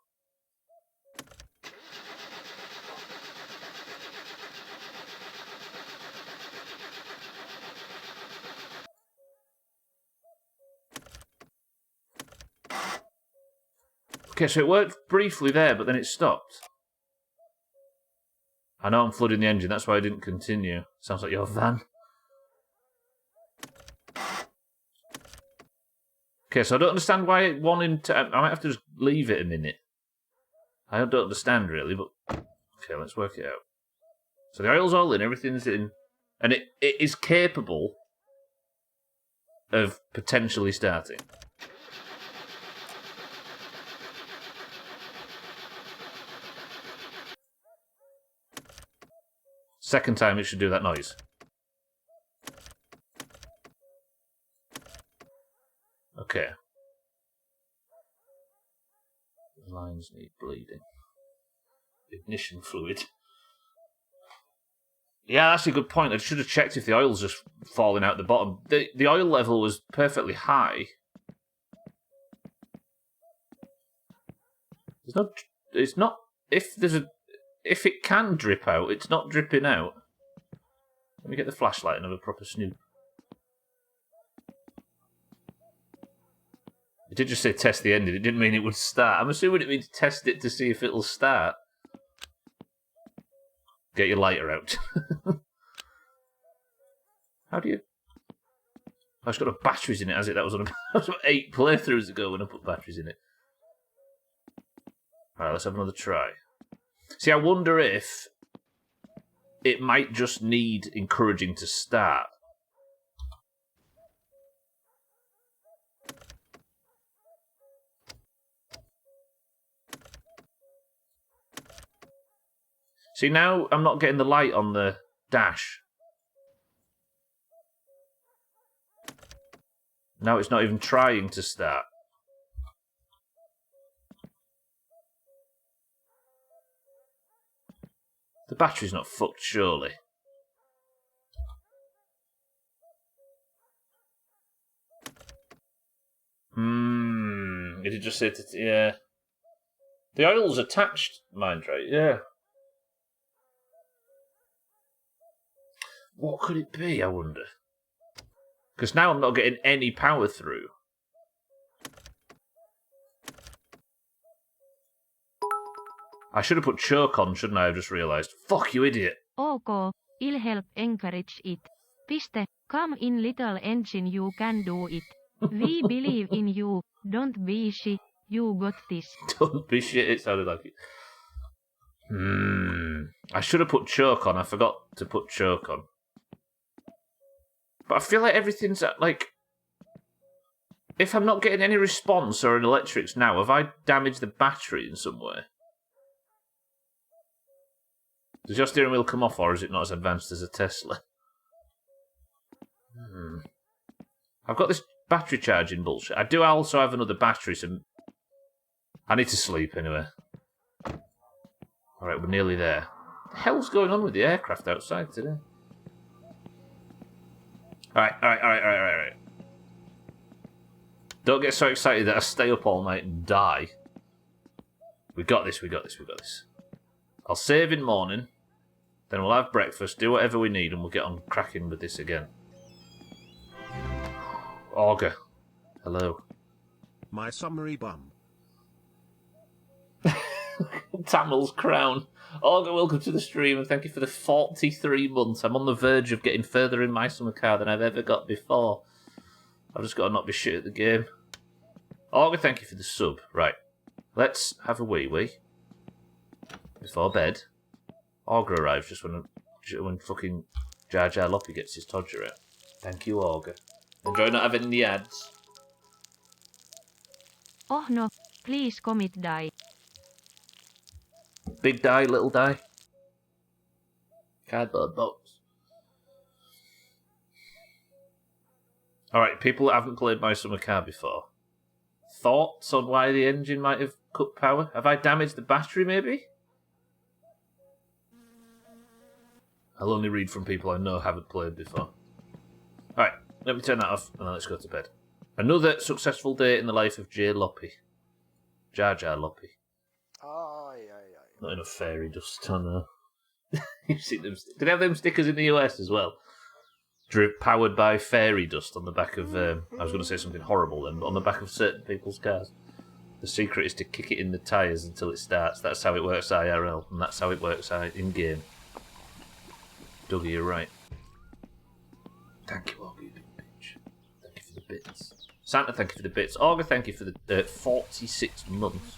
[SPEAKER 1] Okay, so it worked briefly there, but then it stopped. I know I'm flooding the engine, that's why I didn't continue. Sounds like your van. Okay, so I don't understand why it wanted to... I might have to just leave it a minute. I don't understand, really, but... Okay, let's work it out. So the oil's all in, everything's in. And it is capable of potentially starting. Second time it should do that noise. Okay. The lines need bleeding. Ignition fluid. Yeah, that's a good point. I should have checked if the oil's just falling out the bottom. The oil level was perfectly high. It's not. If it can drip out, it's not dripping out. Let me get the flashlight and have a proper snoop. It did just say test the engine. It didn't mean it would start. I'm assuming it means test it to see if it'll start. Get your lighter out. How do you... Oh, it's got no batteries in it, has it? That was on 8 playthroughs ago when I put batteries in it. Alright, let's have another try. See, I wonder if it might just need encouraging to start. See, now I'm not getting the light on the dash. Now it's not even trying to start. The battery's not fucked, surely. It did just say to... Yeah. The oil's attached, mind right? Yeah. What could it be, I wonder? Because now I'm not getting any power through. I should have put choke on, shouldn't I? I've just realised. Fuck you, idiot.
[SPEAKER 2] OK, I'll help encourage it. Piste, come in little engine, you can do it. We believe in you, don't be shy, you got this.
[SPEAKER 1] Don't be shit, it sounded like it. I should have put choke on, I forgot to put choke on. But I feel like everything's like... If I'm not getting any response or an electrics now, have I damaged the battery in some way? Does your steering wheel come off, or is it not as advanced as a Tesla? I've got this battery charging bullshit. I do also have another battery, so... I need to sleep, anyway. Alright, we're nearly there. What the hell's going on with the aircraft outside today? Alright. Don't get so excited that I stay up all night and die. We got this. I'll save in morning, then we'll have breakfast, do whatever we need, and we'll get on cracking with this again. Augur. Hello.
[SPEAKER 9] My summary bum.
[SPEAKER 1] Tamil's crown. Augur, welcome to the stream, and thank you for the 43 months. I'm on the verge of getting further in my summer car than I've ever got before. I've just got to not be shit at the game. Augur, thank you for the sub. Right. Let's have a wee before bed. Augur arrives just when fucking Jar Jar Loppy gets his todger out. Thank you, Augur. Enjoy not having the ads.
[SPEAKER 2] Oh no, please commit die.
[SPEAKER 1] Big die, little die. Cardboard box. Alright, people that haven't played My Summer Car before. Thoughts on why the engine might have cut power? Have I damaged the battery, maybe? I'll only read from people I know haven't played before. Alright, let me turn that off and then let's go to bed. Another successful day in the life of J. Loppy. Jar Jar Loppy. Not enough fairy dust on there. You've seen them. Did they have them stickers in the US as well? Powered by fairy dust on the back of... I was going to say something horrible then, but on the back of certain people's cars. The secret is to kick it in the tyres until it starts. That's how it works IRL, and that's how it works in-game. Dougie, you're right. Thank you, Augur, you big bitch. Thank you for the bits. Santa, thank you for the bits. Augur, thank you for the 46 months.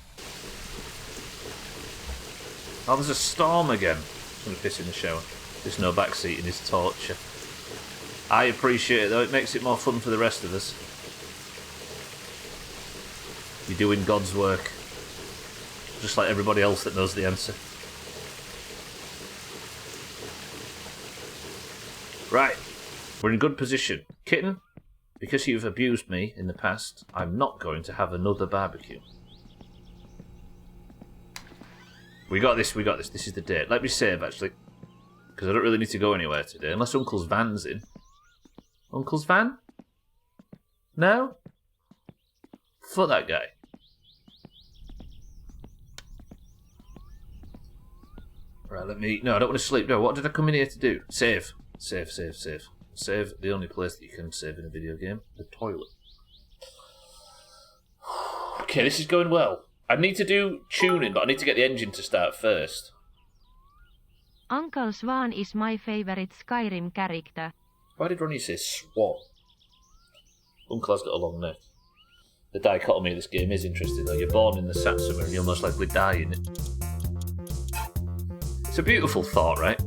[SPEAKER 1] Oh, there's a storm again. I'm going to piss in the shower. There's no backseat in his torture. I appreciate it, though. It makes it more fun for the rest of us. You're doing God's work. Just like everybody else that knows the answer. Right. We're in good position. Kitten, because you've abused me in the past, I'm not going to have another barbecue. We got this. This is the date. Let me save, actually. Because I don't really need to go anywhere today. Unless Uncle's van's in. Uncle's van? No? Fuck that guy. Right, let me... No, I don't want to sleep. No, what did I come in here to do? Save. Save. Save the only place that you can save in a video game. The toilet. Okay, this is going well. I need to do tuning, but I need to get the engine to start first.
[SPEAKER 2] Uncle Swan is my favorite Skyrim character.
[SPEAKER 1] Why did Ronnie say Swan? Uncle has got a long neck. The dichotomy of this game is interesting, though. You're born in the Satsuma and you'll most likely die in it. It's a beautiful thought, right?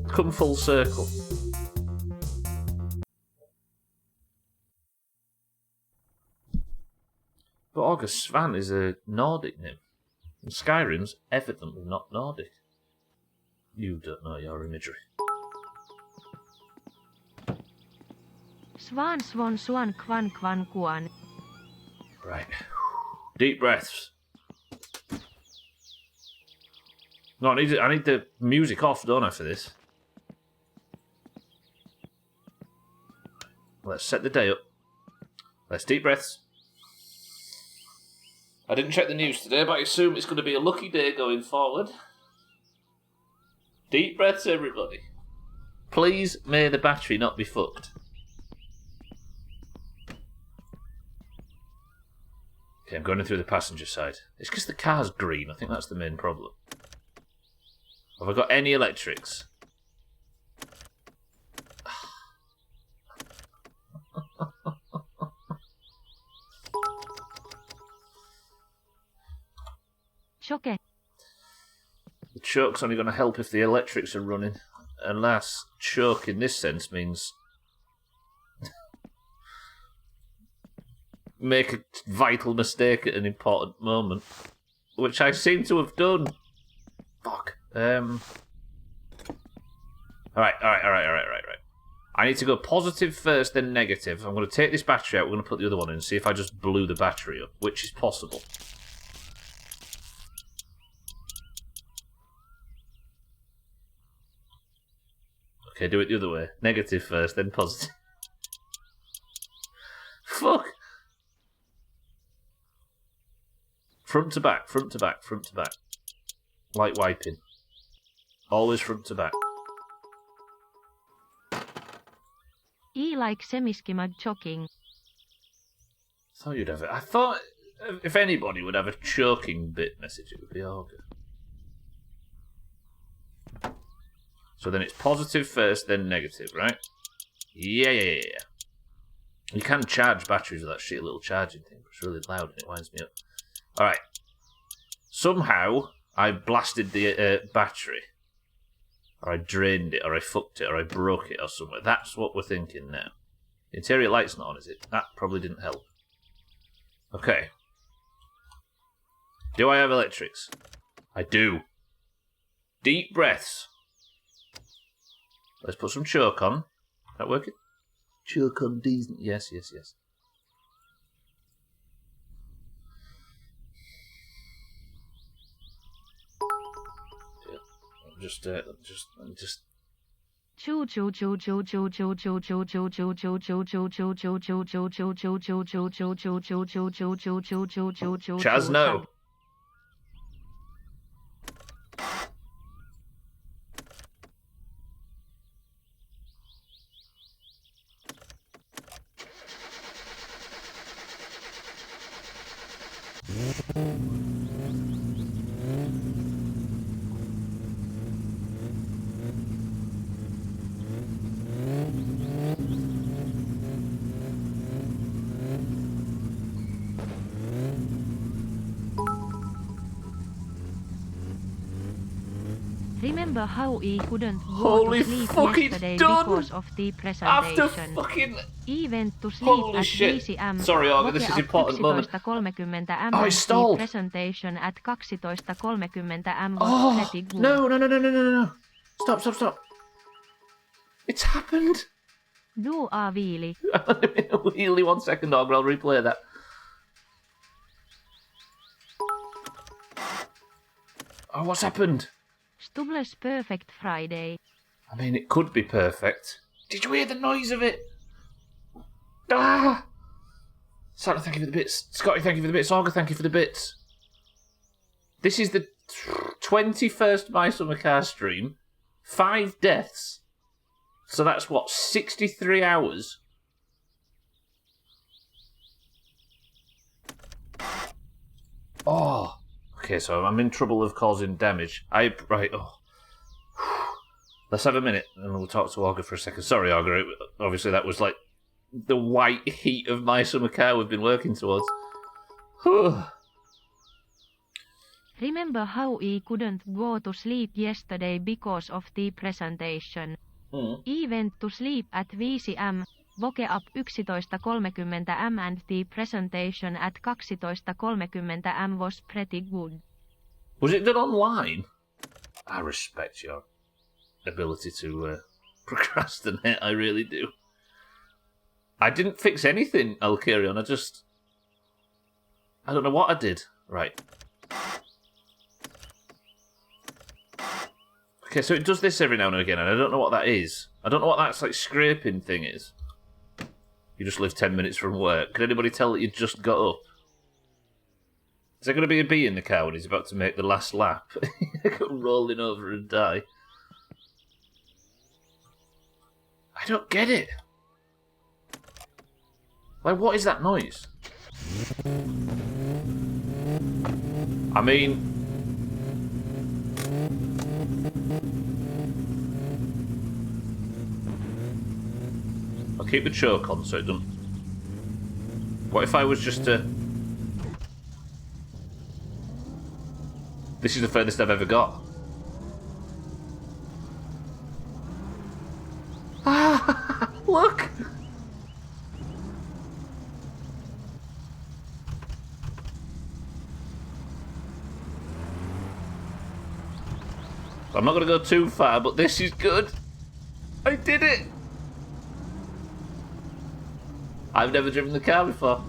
[SPEAKER 1] Come full circle. But Augur Svan is a Nordic name. And Skyrim's evidently not Nordic. You don't know your imagery.
[SPEAKER 2] Swan swan swan kwan kwan kwan.
[SPEAKER 1] Right. Deep breaths. No, I need the music off, don't I, for this? Let's set the day up. Let's deep breaths. I didn't check the news today, but I assume it's going to be a lucky day going forward. Deep breaths, everybody. Please, may the battery not be fucked. Okay, I'm going in through the passenger side. It's because the car's green. I think that's the main problem. Have I got any electrics?
[SPEAKER 2] Choke.
[SPEAKER 1] The choke's only going to help if the electrics are running. Alas, choke in this sense means make a vital mistake at an important moment, which I seem to have done. Fuck. Alright. I need to go positive first, then negative. I'm going to take this battery out, we're going to put the other one in and see if I just blew the battery up, which is possible. Okay, do it the other way. Negative first, then positive. Fuck! Front to back, front to back, front to back. Like wiping. Always front to back.
[SPEAKER 2] E like semiskimag choking.
[SPEAKER 1] Thought you'd have it. I thought if anybody would have a choking bit message, it would be Augur. So then it's positive first, then negative, right? Yeah. You can charge batteries with that shitty little charging thing, but it's really loud and it winds me up. Alright. Somehow, I blasted the battery. Or I drained it, or I fucked it, or I broke it, or somewhere. That's what we're thinking now. The interior light's not on, is it? That probably didn't help. Okay. Do I have electrics? I do. Deep breaths. Let's put some choke on. Is that working? Choke on decent. Yes. Just Chaz, no.
[SPEAKER 2] Remember how he couldn't go
[SPEAKER 1] Holy
[SPEAKER 2] to sleep
[SPEAKER 1] fuck, it's
[SPEAKER 2] yesterday
[SPEAKER 1] done!
[SPEAKER 2] because of the
[SPEAKER 1] After
[SPEAKER 2] presentation.
[SPEAKER 1] fucking...
[SPEAKER 2] He went to sleep
[SPEAKER 1] Holy
[SPEAKER 2] at
[SPEAKER 1] shit.
[SPEAKER 2] 5 am.
[SPEAKER 1] Sorry, Augur, this is important moment.
[SPEAKER 2] 11:30 am.
[SPEAKER 1] Oh, I stalled.
[SPEAKER 2] The presentation at 12:30 am was
[SPEAKER 1] Oh,
[SPEAKER 2] pretty good.
[SPEAKER 1] no. Stop. It's happened.
[SPEAKER 2] Du a viili.
[SPEAKER 1] Wheelie, 1 second, Augur, I'll replay that. Oh, what's happened?
[SPEAKER 2] Stubbler's perfect Friday.
[SPEAKER 1] I mean, it could be perfect. Did you hear the noise of it? Ah! Santa, thank you for the bits. Scotty, thank you for the bits. Augur, thank you for the bits. This is the 21st My Summer Car stream. 5 deaths. So that's what, 63 hours? Oh. Okay, so I'm in trouble of causing damage. Right, oh. Let's have a minute and we'll talk to Augur for a second. Sorry, Augur, obviously that was like the white heat of My Summer Car we've been working towards.
[SPEAKER 2] Remember how he couldn't go to sleep yesterday because of the presentation. He went to sleep at 5 am, woke up 11:30 am and the presentation at 12:30 am was pretty good.
[SPEAKER 1] Was it done online? I respect your ability to procrastinate, I really do. I didn't fix anything, Alkirion, I don't know what I did. Right. Okay, so it does this every now and again, and I don't know what that is. I don't know what that like scraping thing is. You just live 10 minutes from work. Can anybody tell that you just got up? Is there going to be a bee in the car when he's about to make the last lap? Go rolling over and die. I don't get it. Like, what is that noise? I mean... I'll keep the choke on so it doesn't... What if I was just to... This is the furthest I've ever got. Ah! Look! I'm not going to go too far, but this is good. I did it! I've never driven the car before.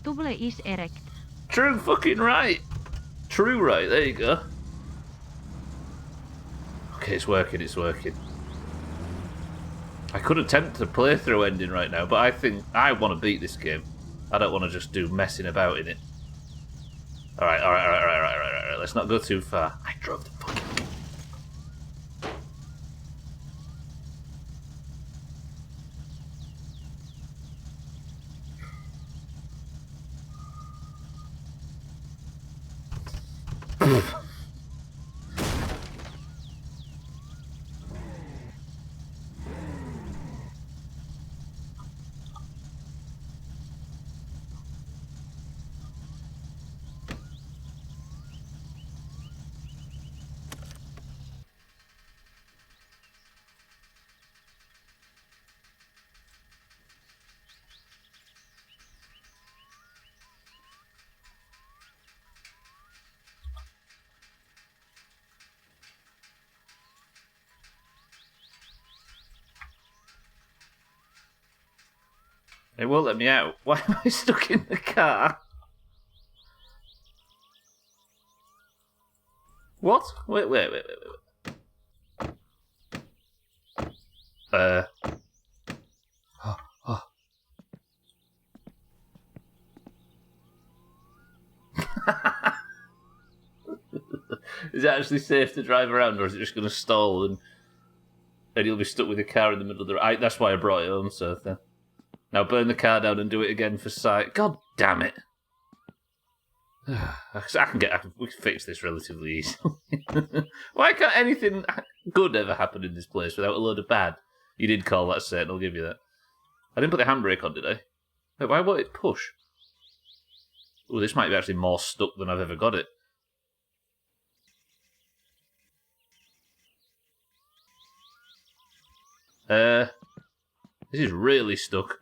[SPEAKER 2] Stubbler is erect.
[SPEAKER 1] True fucking right. True right, there you go. Okay, it's working, it's working. I could attempt a playthrough ending right now, but I think I want to beat this game. I don't want to just do messing about in it. Alright. Let's not go too far. I drove the fucking... It won't let me out. Why am I stuck in the car? What? Wait. Is it actually safe to drive around, or is it just going to stall and you'll be stuck with the car in the middle of the... that's why I brought it home, so... Now burn the car down and do it again for sight. God damn it. We can fix this relatively easily. Why can't anything good ever happen in this place without a load of bad? You did call that certain, I'll give you that. I didn't put the handbrake on, did I? Wait, why won't it push? Oh, this might be actually more stuck than I've ever got it. This is really stuck.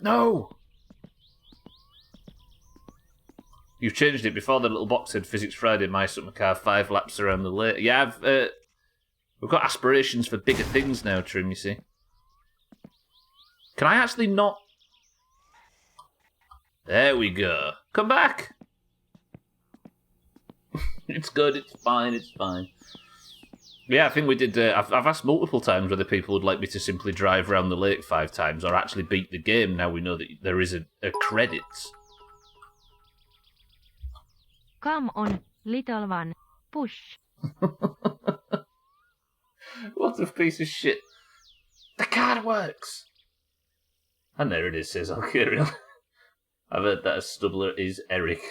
[SPEAKER 1] No! You've changed it. Before the little box said Physics Friday, my summer car, 5 laps around the lake. Yeah, we've got aspirations for bigger things now, Trim, you see. Can I actually not... There we go. Come back! It's good, it's fine, it's fine. Yeah, I think we did... I've asked multiple times whether people would like me to simply drive around the lake 5 times or actually beat the game. Now we know that there is a credits.
[SPEAKER 2] Come on, little one. Push.
[SPEAKER 1] What a piece of shit. The car works! And there it is, says Alkiriel. I've heard that a Stubbler is Eric.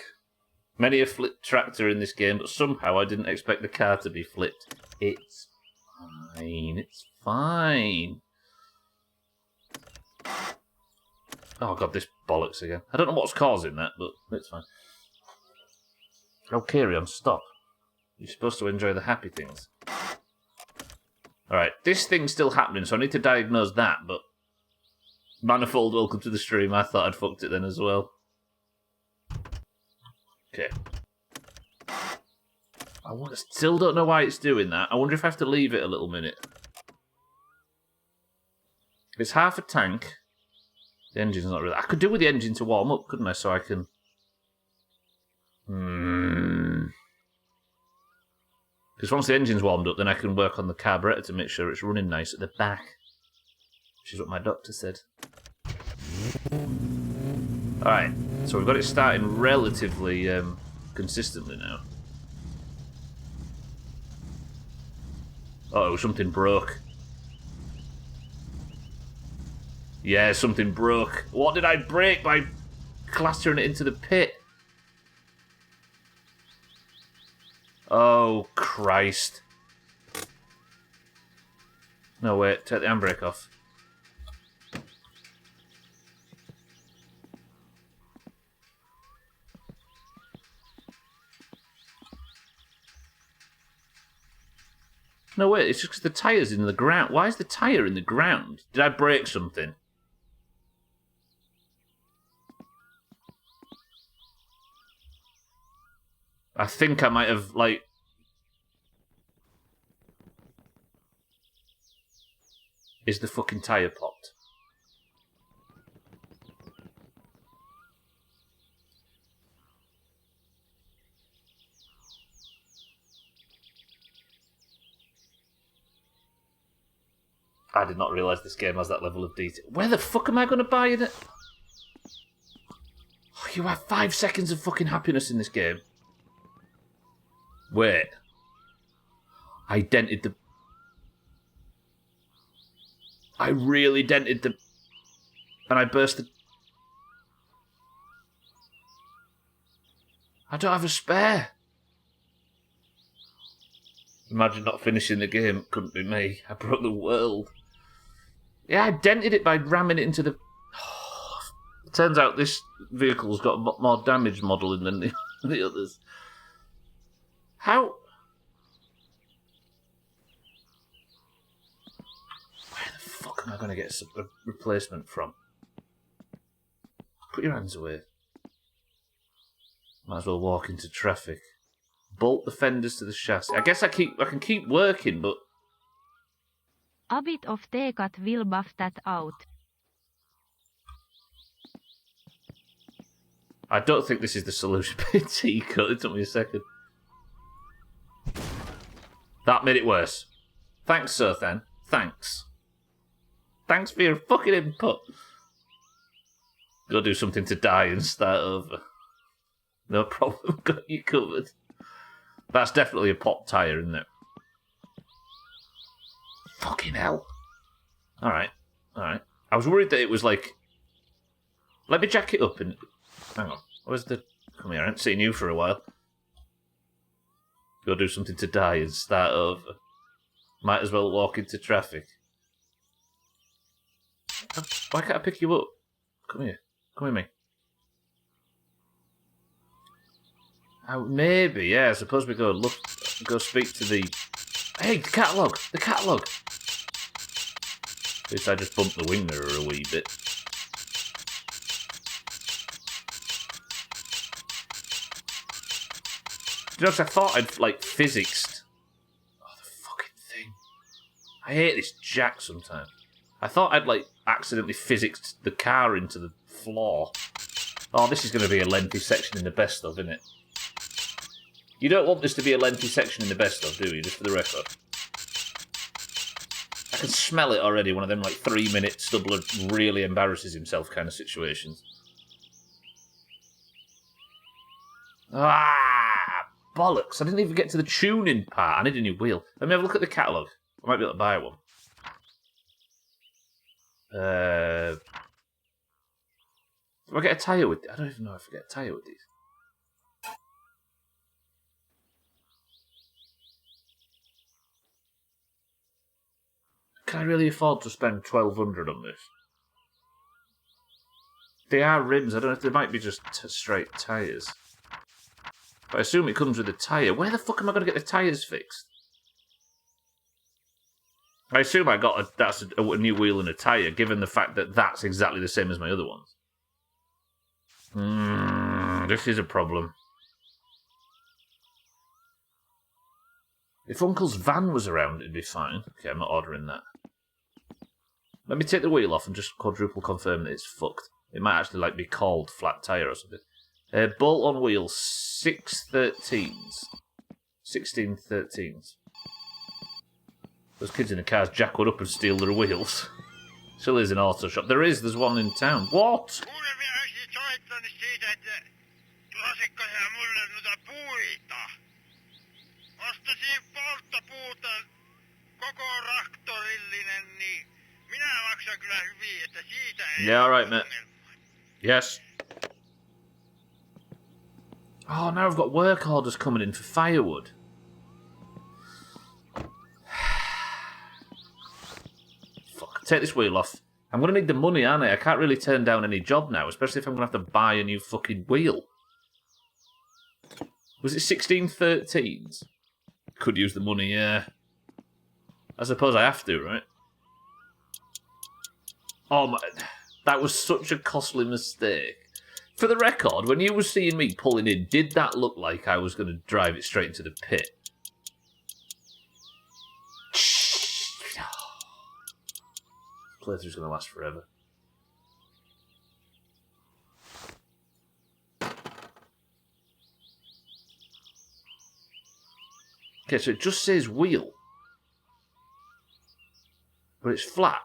[SPEAKER 1] Many a flipped tractor in this game, but somehow I didn't expect the car to be flipped. It's fine. It's fine. Oh god, this bollocks again. I don't know what's causing that, but it's fine. Oh, Kyrion, stop. You're supposed to enjoy the happy things. Alright, this thing's still happening, so I need to diagnose that, but... Manifold, welcome to the stream. I thought I'd fucked it then as well. Okay. Still don't know why it's doing that. I wonder if I have to leave it a little minute. It's half a tank. The engine's not really... I could do with the engine to warm up, couldn't I? So I can... Because once the engine's warmed up, then I can work on the carburetor to make sure it's running nice at the back. Which is what my doctor said. Alright, so we've got it starting relatively consistently now. Oh, something broke. Yeah, something broke. What did I break by clattering it into the pit? Oh, Christ. No, wait, take the handbrake off. No, wait, it's just because the tyre's in the ground. Why is the tyre in the ground? Did I break something? I think I might have, like... Is the fucking tyre popped? I did not realise this game has that level of detail. Where the fuck am I going to buy it? Oh, you have 5 seconds of fucking happiness in this game. Wait. I dented the... I really dented the... And I burst the... I don't have a spare. Imagine not finishing the game. Couldn't be me. I broke the world. Yeah, I dented it by ramming it into the... It turns out this vehicle's got a more damage modelling than the others. How? Where the fuck am I going to get a replacement from? Put your hands away. Might as well walk into traffic. Bolt the fenders to the chassis. I guess I can keep working, but...
[SPEAKER 2] A bit of teacut will buff that out.
[SPEAKER 1] I don't think this is the solution. Teacut. It took me a second. That made it worse. Thanks, Sir Then. Thanks. Thanks for your fucking input. Go do something to die and start over. No problem. Got you covered. That's definitely a pop tyre, isn't it? Fucking hell. Alright. Alright. I was worried that it was like... Let me jack it up and... Hang on. Where's the... Come here, I haven't seen you for a while. Go do something to die and start over. Might as well walk into traffic. Why can't I pick you up? Come here. Come with me. Maybe, yeah. I suppose we go look, go speak to the... Hey, the catalogue! The catalogue! At least I just bumped the wing mirror a wee bit. You know, 'cause I thought I'd, like, physicsed... Oh, the fucking thing. I hate this jack sometimes. I thought I'd, like, accidentally physicsed the car into the floor. Oh, this is going to be a lengthy section in the best of, isn't it? You don't want this to be a lengthy section in the best of, do you? Just for the record. I can smell it already, one of them, like, 3-minute Stubbler really embarrasses himself kind of situations. Ah! Bollocks! I didn't even get to the tuning part. I need a new wheel. Let me have a look at the catalogue. I might be able to buy one. Do I get a tyre with... I don't even know if I get a tyre with these. Can I really afford to spend 1,200 on this? They are rims. I don't know if they might be just straight tyres. But I assume it comes with a tyre. Where the fuck am I going to get the tyres fixed? I assume I got that's a new wheel and a tyre, given the fact that that's exactly the same as my other ones. This is a problem. If Uncle's van was around, it'd be fine. Okay, I'm not ordering that. Let me take the wheel off and just quadruple confirm that it's fucked. It might actually like be called flat tyre or something. Bolt on wheel 613s. 1613s. Those kids in the cars jack one up and steal their wheels. Still is an auto shop. There's one in town. What?
[SPEAKER 10] Ostasin polttopuuta koko raktorillinen, niin minä maksan kyllä hyvin, että siitä ei...
[SPEAKER 1] Yeah, alright, mate. Yes. Oh, now I've got work orders coming in for firewood. Fuck, take this wheel off. I'm going to need the money, aren't I? I can't really turn down any job now, especially if I'm going to have to buy a new fucking wheel. Was it 1613s? Could use the money, yeah. I suppose I have to, right? Oh my... That was such a costly mistake. For the record, when you were seeing me pulling in, did that look like I was going to drive it straight into the pit? Playthrough's going to last forever. Okay, so it just says wheel. But it's flat.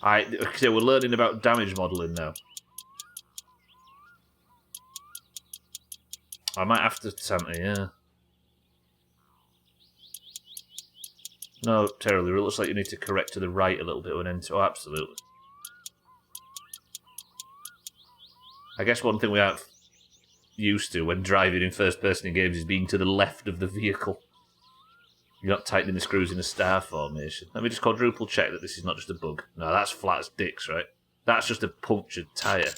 [SPEAKER 1] Okay, we're learning about damage modelling now. I might have to Santa, yeah. No, terribly. It looks like you need to correct to the right a little bit when enter. Oh, absolutely. I guess one thing we aren't used to when driving in first-person games is being to the left of the vehicle. You're not tightening the screws in a star formation. Let me just quadruple check that this is not just a bug. No, that's flat as dicks, right? That's just a punctured tyre.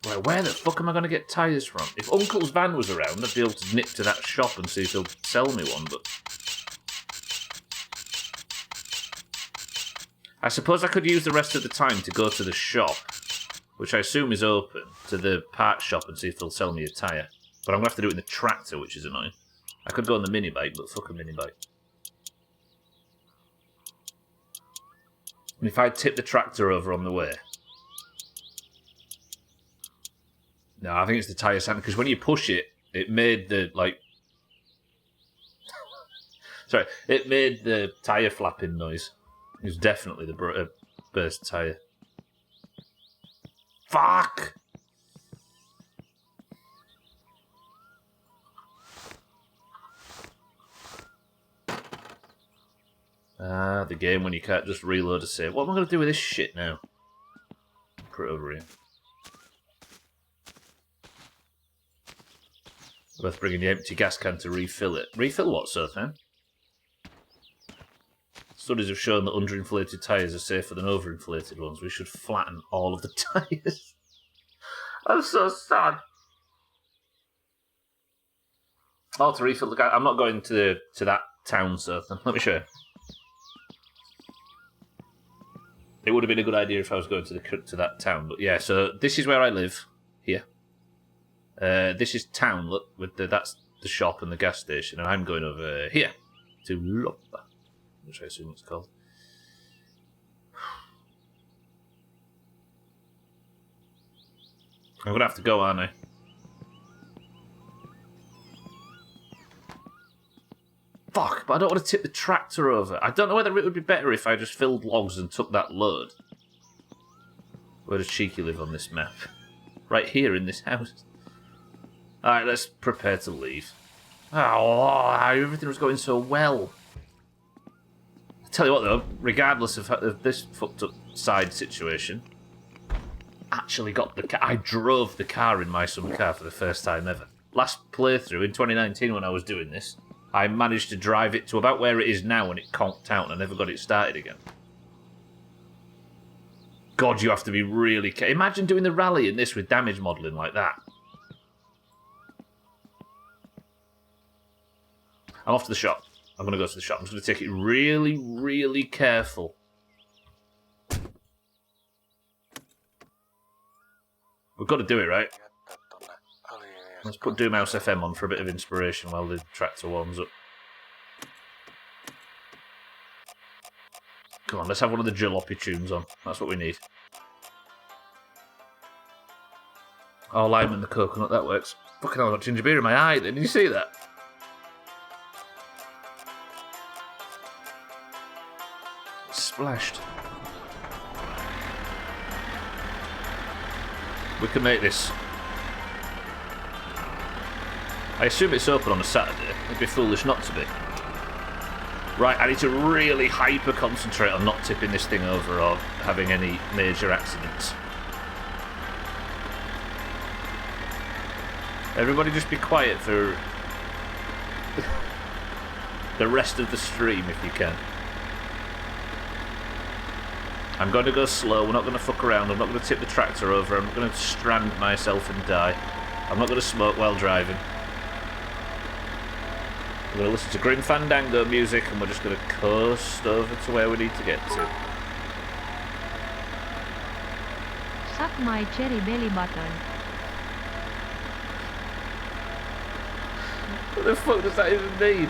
[SPEAKER 1] Right, where the fuck am I going to get tyres from? If Uncle's van was around, I'd be able to nip to that shop and see if he'll sell me one, but... I suppose I could use the rest of the time to go to the shop, which I assume is open, to the parts shop and see if they'll sell me a tyre. But I'm going to have to do it in the tractor, which is annoying. I could go on the mini bike, but fuck a mini bike. And if I tip the tractor over on the way... No, I think it's the tyre sound, because when you push it, it made the, like... Sorry, it made the tyre flapping noise. It was definitely the burst tyre. Fuck! Ah, the game when you can't just reload a save. What am I going to do with this shit now? Put it over here. Worth bringing the empty gas can to refill it. Refill what, sir, then? Studies have shown that underinflated tyres are safer than overinflated ones. We should flatten all of the tyres. I'm so sad. Oh, to refill the gas. I'm not going to that town, sir. Let me show you. It would have been a good idea if I was going to that town, but yeah. So this is where I live. Here. This is town. Look, that's the shop and the gas station, and I'm going over here to Loppa, which I assume it's called. I'm gonna have to go, aren't I? Fuck, but I don't want to tip the tractor over. I don't know whether it would be better if I just filled logs and took that load. Where does Cheeky live on this map? Right here in this house. Alright, let's prepare to leave. Oh, everything was going so well. I tell you what though, regardless of this fucked up side situation, actually got the car. I drove the car in my son car for the first time ever. Last playthrough in 2019 when I was doing this, I managed to drive it to about where it is now and it conked out and I never got it started again. God, you have to be really careful. Imagine doing the rally in this with damage modelling like that. I'm off to the shop. I'm going to go to the shop. I'm just going to take it really, really careful. We've got to do it, right? Let's put Doomhaus FM on for a bit of inspiration while the tractor warms up. Come on, let's have one of the jalopy tunes on. That's what we need. Oh, lime and the coconut, that works. Fucking hell, I got ginger beer in my eye. Didn't you see that? Splashed. We can make this. I assume it's open on a Saturday. It'd be foolish not to be. Right, I need to really hyper-concentrate on not tipping this thing over or having any major accidents. Everybody just be quiet for the rest of the stream if you can. I'm going to go slow, we're not going to fuck around, I'm not going to tip the tractor over, I'm not going to strand myself and die. I'm not going to smoke while driving. We're going to listen to Grim Fandango music and we're just going to coast over to where we need to get to.
[SPEAKER 2] Suck my cherry belly button.
[SPEAKER 1] What the fuck does that even mean?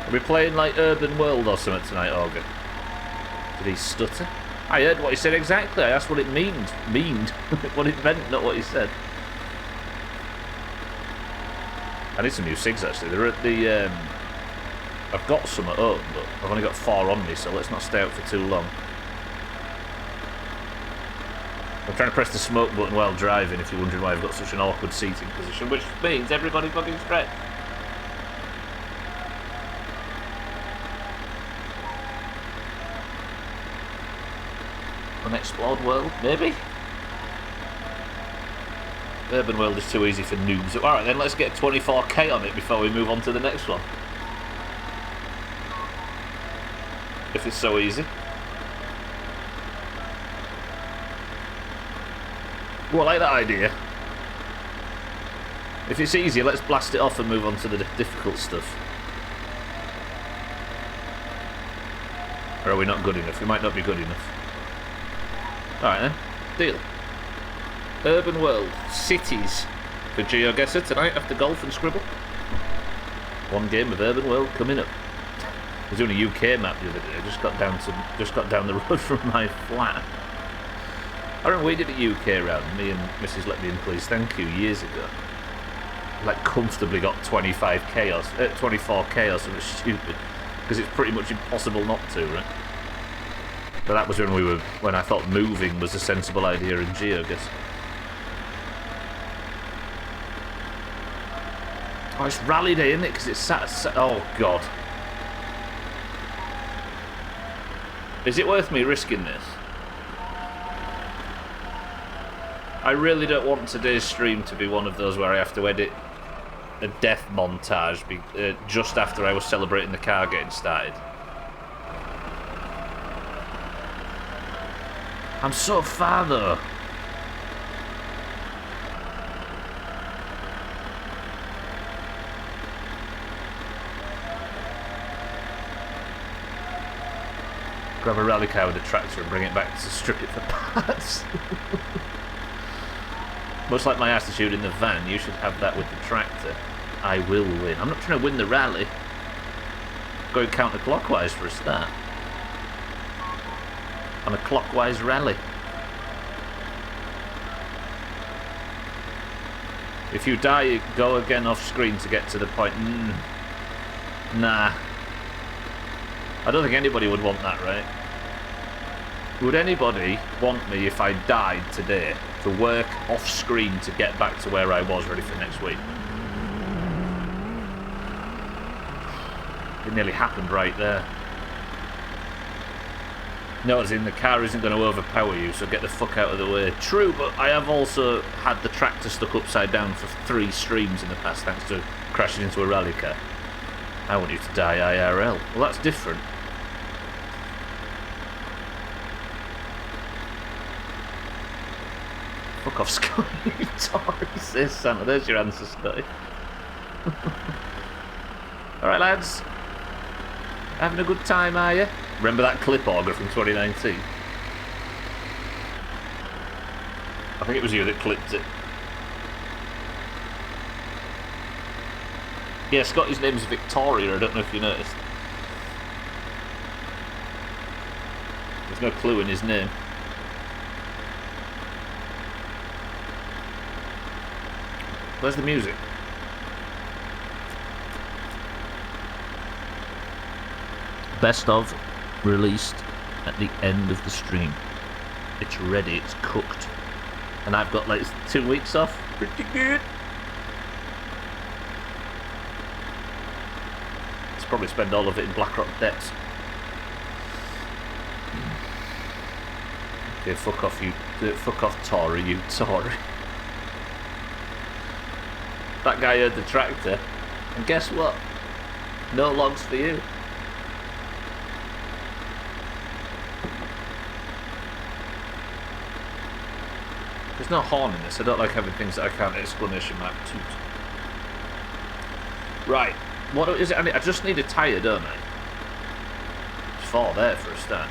[SPEAKER 1] Are we playing like Urban World or something tonight, Auger? Did he stutter? I heard what he said exactly. I asked what it meaned. What it meant, not what he said. I need some new cigs, actually. They're at the... I've got some at home, but I've only got 4 on me, so let's not stay out for too long. I'm trying to press the smoke button while driving, if you're wondering why I've got such an awkward seating position, which means everybody fucking stretch. Unexplored world, maybe? Urban world is too easy for noobs. Alright then, let's get 24k on it before we move on to the next one. If it's so easy. Well, I like that idea. If it's easy, let's blast it off and move on to the difficult stuff. Or are we not good enough? We might not be good enough. Alright then, deal. Urban world, cities for GeoGuessr tonight after golf and Scribble. One game of urban world coming up. I was doing a UK map the other day. I just got down the road from my flat. I remember we did a UK round. Me and Mrs. Let Me In Please Thank You years ago. Like comfortably got 25k or 24k or something stupid because it's pretty much impossible not to, right? But that was when I thought moving was a sensible idea in GeoGuessr. Oh, it's rally day, isn't it? Because it's Saturday. Oh, God. Is it worth me risking this? I really don't want today's stream to be one of those where I have to edit a death montage just after I was celebrating the car getting started. I'm so far, though. Grab a rally car with a tractor and bring it back to strip it for parts. Much like my attitude in the van, you should have that with the tractor. I will win. I'm not trying to win the rally. Going counterclockwise for a start. On a clockwise rally. If you die, you go again off screen to get to the point. Nah. I don't think anybody would want that, right? Would anybody want me, if I died today, to work off screen to get back to where I was ready for next week? It nearly happened right there. No, as in the car isn't going to overpower you, so get the fuck out of the way. True, but I have also had the tractor stuck upside down for 3 streams in the past thanks to crashing into a rally car. I want you to die IRL. Well, that's different. Fuck off, Scotty, you Tory, says Santa. There's your answer, Scotty. Alright, lads. Having a good time, are you? Remember that clip auger from 2019? I think it was you that clipped it. Yeah, Scotty's name's Victoria, I don't know if you noticed. There's no clue in his name. Where's the music? Best of, released at the end of the stream. It's ready, it's cooked. And I've got like 2 weeks off. Pretty good. Let's probably spend all of it in Blackrock debts. Okay, fuck off you. Fuck off Tory, you Tory. That guy heard the tractor, and guess what? No logs for you. There's no horn in this. I don't like having things that I can't exclamation mark toot. Right, what is it? I just need a tyre, don't I? There's 4 there for a start.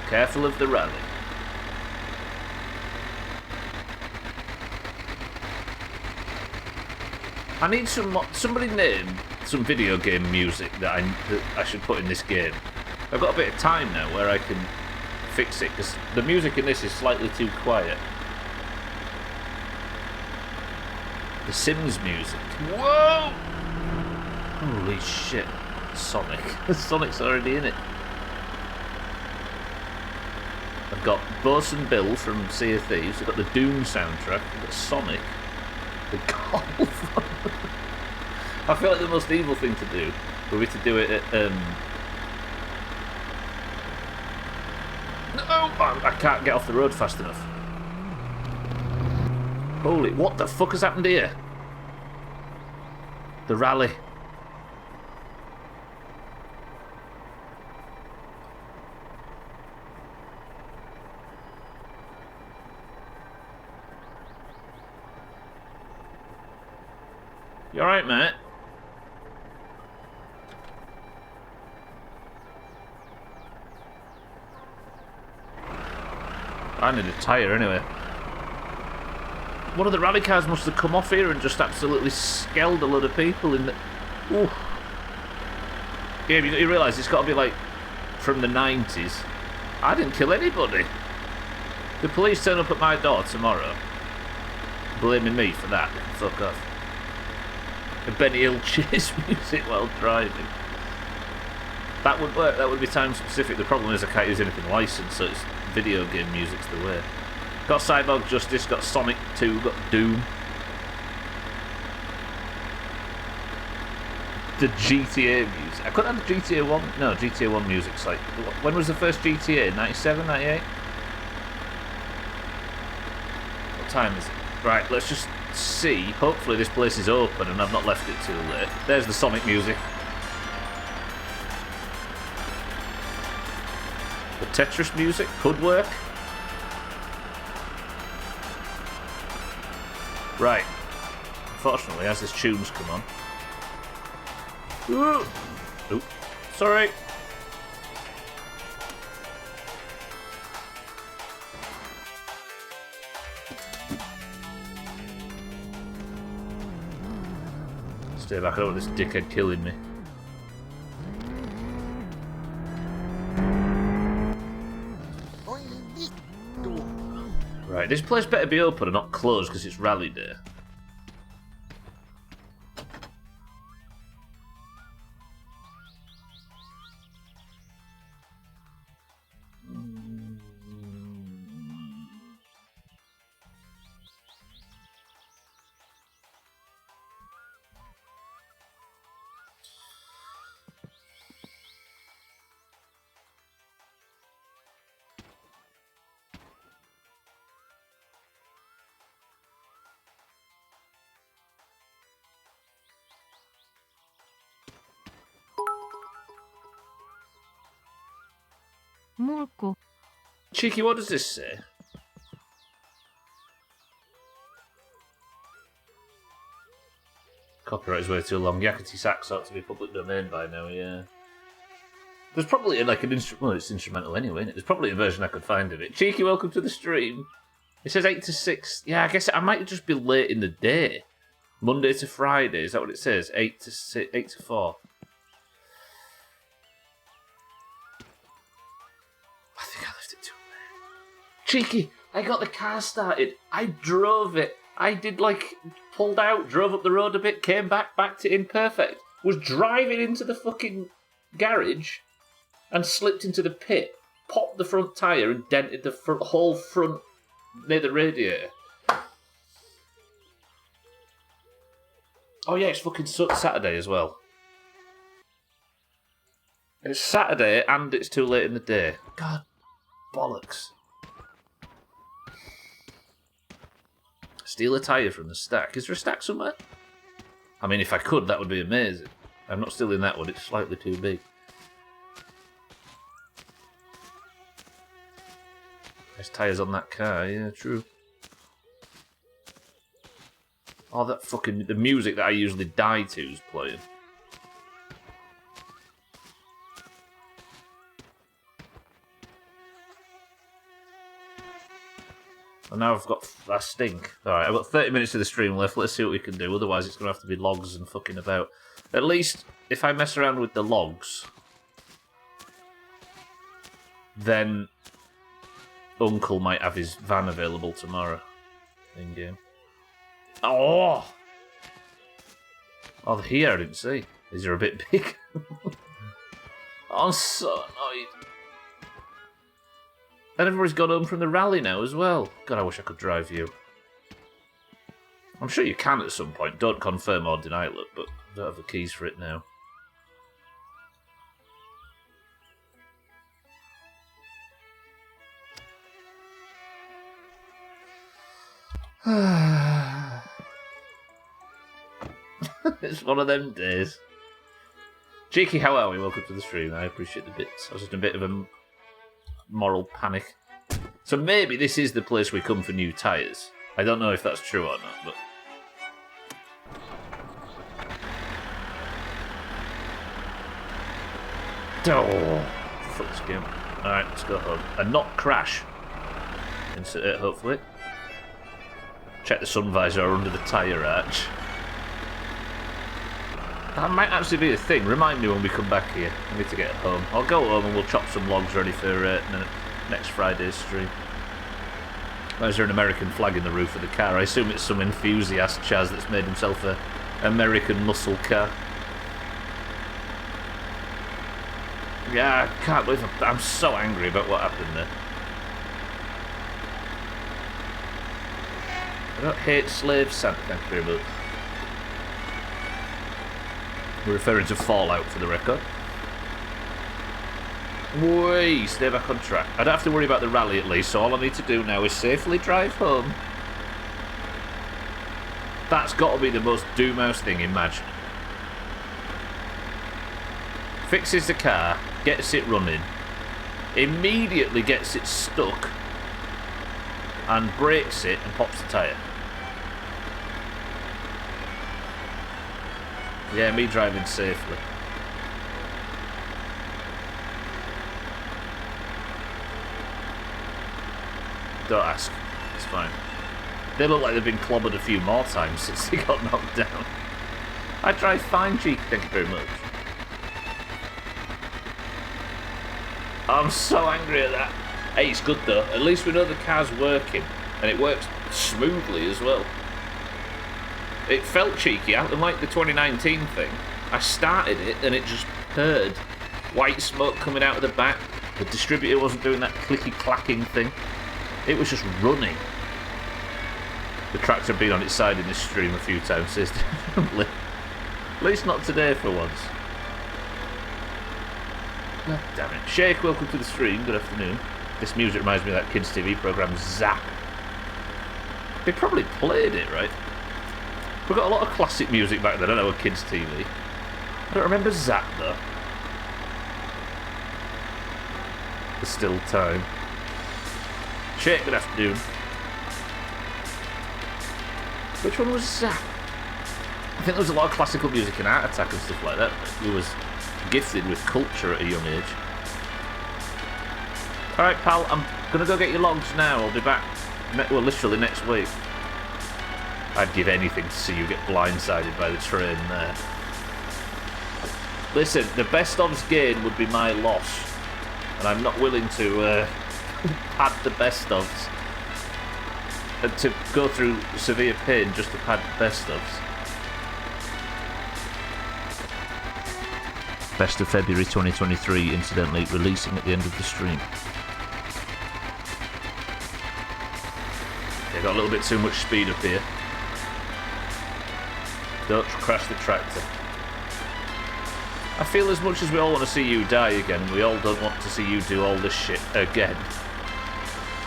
[SPEAKER 1] Careful of the rally. I need somebody name some video game music that I should put in this game. I've got a bit of time now where I can fix it, because the music in this is slightly too quiet. The Sims music. Whoa! Holy shit. Sonic. Sonic's already in it. I've got Bosun Bill from Sea of Thieves. I've got the Doom soundtrack. I've got Sonic. The golf. I feel like the most evil thing to do would be to do it at... No! I can't get off the road fast enough. Holy... What the fuck has happened here? The rally. You alright, mate? I need a tyre anyway. One of the rally cars must have come off here and just absolutely skelled a load of people in the... Ooh. Yeah, you realise it's got to be like from the 90s. I didn't kill anybody. The police turn up at my door tomorrow, blaming me for that. Fuck off. A Benny Hill chase music while driving. That would work, that would be time specific. The problem is I can't use anything licensed, so it's video game music's the way. Got Cyborg Justice, got Sonic 2, got Doom. The GTA music. I couldn't have the GTA 1. No, GTA 1 music's like... When was the first GTA? 97, 98? What time is it? Right, let's just see. Hopefully this place is open and I've not left it too late. There's the Sonic music. The Tetris music could work. Right. Unfortunately, as this tune's come on... Ooh. Ooh. Sorry. Stay back, I don't want this dickhead killing me. Right, this place better be open and not closed because it's rally day.
[SPEAKER 2] Mulkku.
[SPEAKER 1] Cheeky, what does this say? Copyright is way too long. Yakety Sax ought to be public domain by now, yeah. There's probably like an instrument. Well, it's instrumental anyway, isn't it? There's probably a version I could find of it. Cheeky, welcome to the stream. It says 8 to 6. Yeah, I guess I might just be late in the day. Monday to Friday, is that what it says? 8 to 6, 8 to 4. I think I left it too late. Cheeky, I got the car started. I drove it. I did like pulled out, drove up the road a bit, came back, backed it in perfect. Was driving into the fucking garage and slipped into the pit, popped the front tyre and dented the whole front near the radiator. Oh yeah, it's fucking Saturday as well. It's Saturday and it's too late in the day. God, bollocks. Steal a tyre from the stack. Is there a stack somewhere? I mean, if I could, that would be amazing. I'm not stealing that one, it's slightly too big. There's tyres on that car, yeah, true. Oh, that fucking... the music that I usually die to is playing. And now I've got... I stink. Alright, I've got 30 minutes of the stream left. Let's see what we can do. Otherwise, it's going to have to be logs and fucking about. At least, if I mess around with the logs... then Uncle might have his van available tomorrow in game. Oh, they're here. I didn't see. These are a bit big. I'm so annoyed. And everybody's gone home from the rally now as well. God, I wish I could drive you. I'm sure you can at some point. Don't confirm or deny it, but I don't have the keys for it now. It's one of them days. Cheeky, how are we? Welcome to the stream. I appreciate the bits. I was just in a bit of a moral panic. So maybe this is the place we come for new tyres. I don't know if that's true or not, but... Oh, fuck this game. Alright, let's go home. And not crash. Insert it, hopefully. Check the sun visor under the tyre arch. That might actually be a thing. Remind me when we come back here. I need to get home. I'll go home and we'll chop some logs ready for next Friday's stream. Why is there an American flag in the roof of the car? I assume it's some enthusiast Chaz that's made himself a American muscle car. Yeah, I can't believe I'm so angry about what happened there. I don't hate slaves, Santa, thank you very much. We're referring to Fallout for the record. Whee, stay back on track. I don't have to worry about the rally at least, so all I need to do now is safely drive home. That's got to be the most Doomhaus thing imaginable. Fixes the car, gets it running, immediately gets it stuck, and brakes it and pops the tyre. Yeah, me driving safely. Don't ask. It's fine. They look like they've been clobbered a few more times since they got knocked down. I drive fine, Cheek. Thank you very much. I'm so angry at that. Hey, it's good though. At least we know the car's working. And it works smoothly as well. It felt cheeky, unlike the 2019 thing. I started it and it just purred. White smoke coming out of the back. The distributor wasn't doing that clicky clacking thing. It was just running. The tractor been on its side in this stream a few times, says definitely. At least not today for once. God damn it. Shake, welcome to the stream. Good afternoon. This music reminds me of that kids' TV programme Zap. They probably played it, right? We got a lot of classic music back then on our kids' TV. I don't remember Zap though. There's still time. Shake, good afternoon. Which one was Zap? I think there was a lot of classical music in Art Attack and stuff like that. He was gifted with culture at a young age. Alright pal, I'm gonna go get your logs now. I'll be back, well literally next week. I'd give anything to see you get blindsided by the train there. Listen, the best of's gain would be my loss. And I'm not willing to pad the best ofs. And to go through severe pain just to pad the best ofs. Best of February 2023, incidentally, releasing at the end of the stream. Yeah, got a little bit too much speed up here. Don't crash the tractor. I feel as much as we all want to see you die again, we all don't want to see you do all this shit again.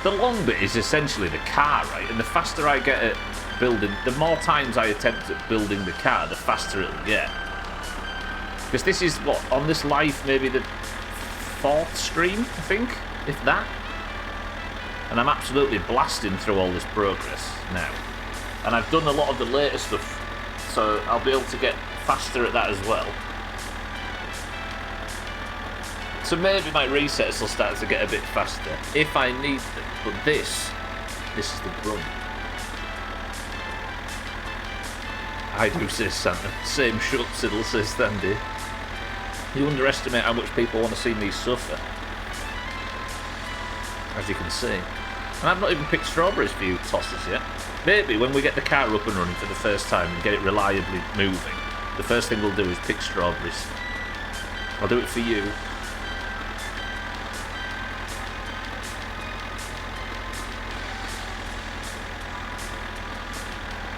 [SPEAKER 1] The long bit is essentially the car, right? And the faster I get at building, the more times I attempt at building the car, the faster it'll get. Because this is, what, on this live, maybe the 4th stream, I think, if that. And I'm absolutely blasting through all this progress now. And I've done a lot of the later stuff, so I'll be able to get faster at that as well. So maybe my resets will start to get a bit faster, if I need them. But this is the run. I do, says Santa. Same shut, Siddle, says Standy. You underestimate how much people want to see me suffer. as you can see. And I've not even picked strawberries for you tossers yet. Maybe when we get the car up and running for the first time and get it reliably moving, the first thing we'll do is pick strawberries. I'll do it for you.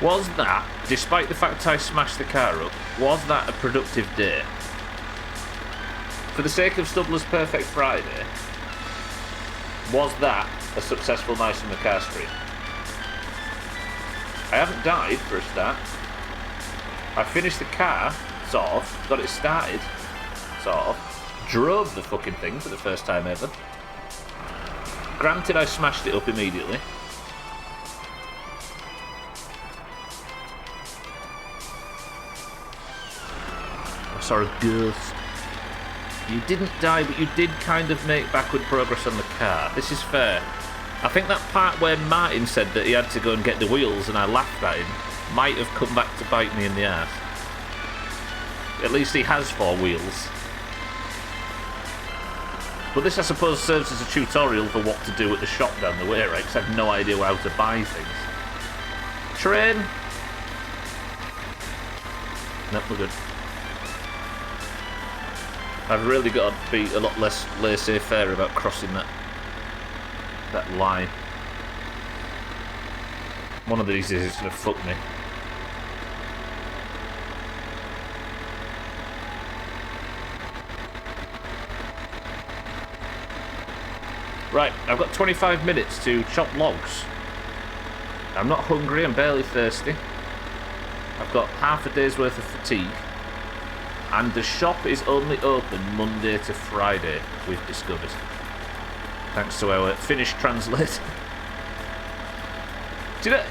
[SPEAKER 1] Was that, despite the fact I smashed the car up, was that a productive day? For the sake of Stubbler's Perfect Friday, was that a successful Nice in the Car stream? I haven't died for a start. I finished the car, sort of, got it started, sort of, drove the fucking thing for the first time ever. Granted, I smashed it up immediately. I saw a ghost. You didn't die, but you did kind of make backward progress on the car. This is fair. I think that part where Martin said that he had to go and get the wheels and I laughed at him might have come back to bite me in the ass. At least he has 4 wheels. But this, I suppose, serves as a tutorial for what to do at the shop down the way, right? Because I have no idea how to buy things. Train! Nope, we're good. I've really got to be a lot less laissez-faire about crossing that line. One of these is going to fuck me. Right, I've got 25 minutes to chop logs. I'm not hungry, I'm barely thirsty. I've got half a day's worth of fatigue. And the shop is only open Monday to Friday, we've discovered. Thanks to our Finnish translator. Do you know,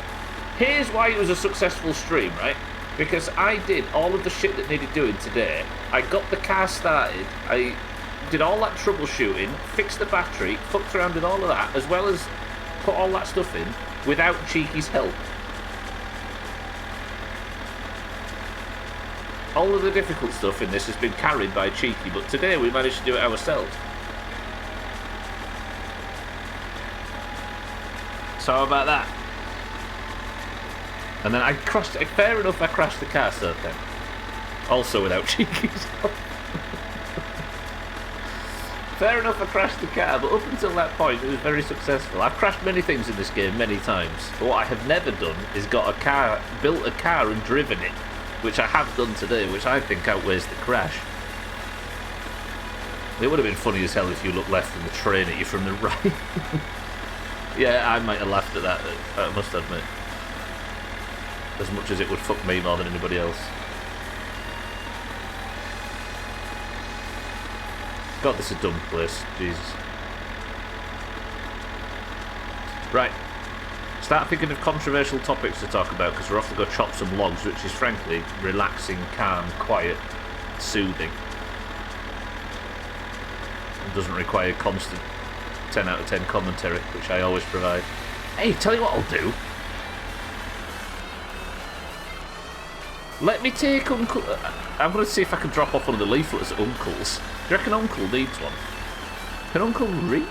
[SPEAKER 1] here's why it was a successful stream, right? Because I did all of the shit that needed doing today. I got the car started, I did all that troubleshooting, fixed the battery, fucked around with all of that, as well as put all that stuff in, without Cheeky's help. All of the difficult stuff in this has been carried by Cheeky, but today we managed to do it ourselves. So how about that? And then I crashed it. Fair enough, I crashed the car so then. Also without Cheeky's help. Fair enough, I crashed the car, but up until that point it was very successful. I've crashed many things in this game many times, but what I have never done is got a car, built a car and driven it. Which I have done today, which I think outweighs the crash. It would have been funny as hell if you looked left and the train at you from the right. Yeah, I might have laughed at that, I must admit. As much as it would fuck me more than anybody else. God, this is a dumb place. Jesus. Right. Start thinking of controversial topics to talk about, because we're off to go chop some logs, which is frankly relaxing, calm, quiet, soothing. It doesn't require constant 10 out of 10 commentary, which I always provide. Hey, tell you what I'll do. Let me take Uncle... I'm going to see if I can drop off one of the leaflets at Uncle's. Do you reckon Uncle needs one? Can Uncle read?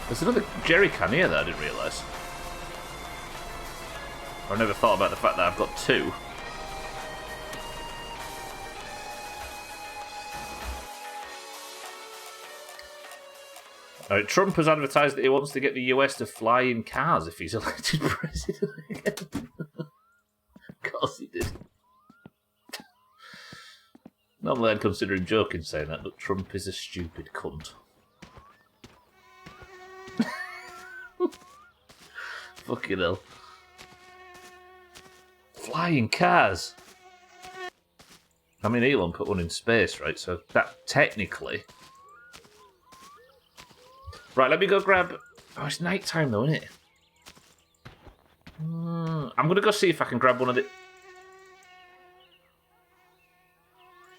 [SPEAKER 1] There's another jerry can here that I didn't realise. I never thought about the fact that I've got 2. Trump has advertised that he wants to get the US to fly in cars if he's elected president again. Of course he did. Normally I'd consider him joking saying that, but Trump is a stupid cunt. Fucking hell. Flying cars. I mean, Elon put one in space, right? So that technically... Right, let me go grab... Oh, it's night time though, isn't it? I'm going to go see if I can grab one of the...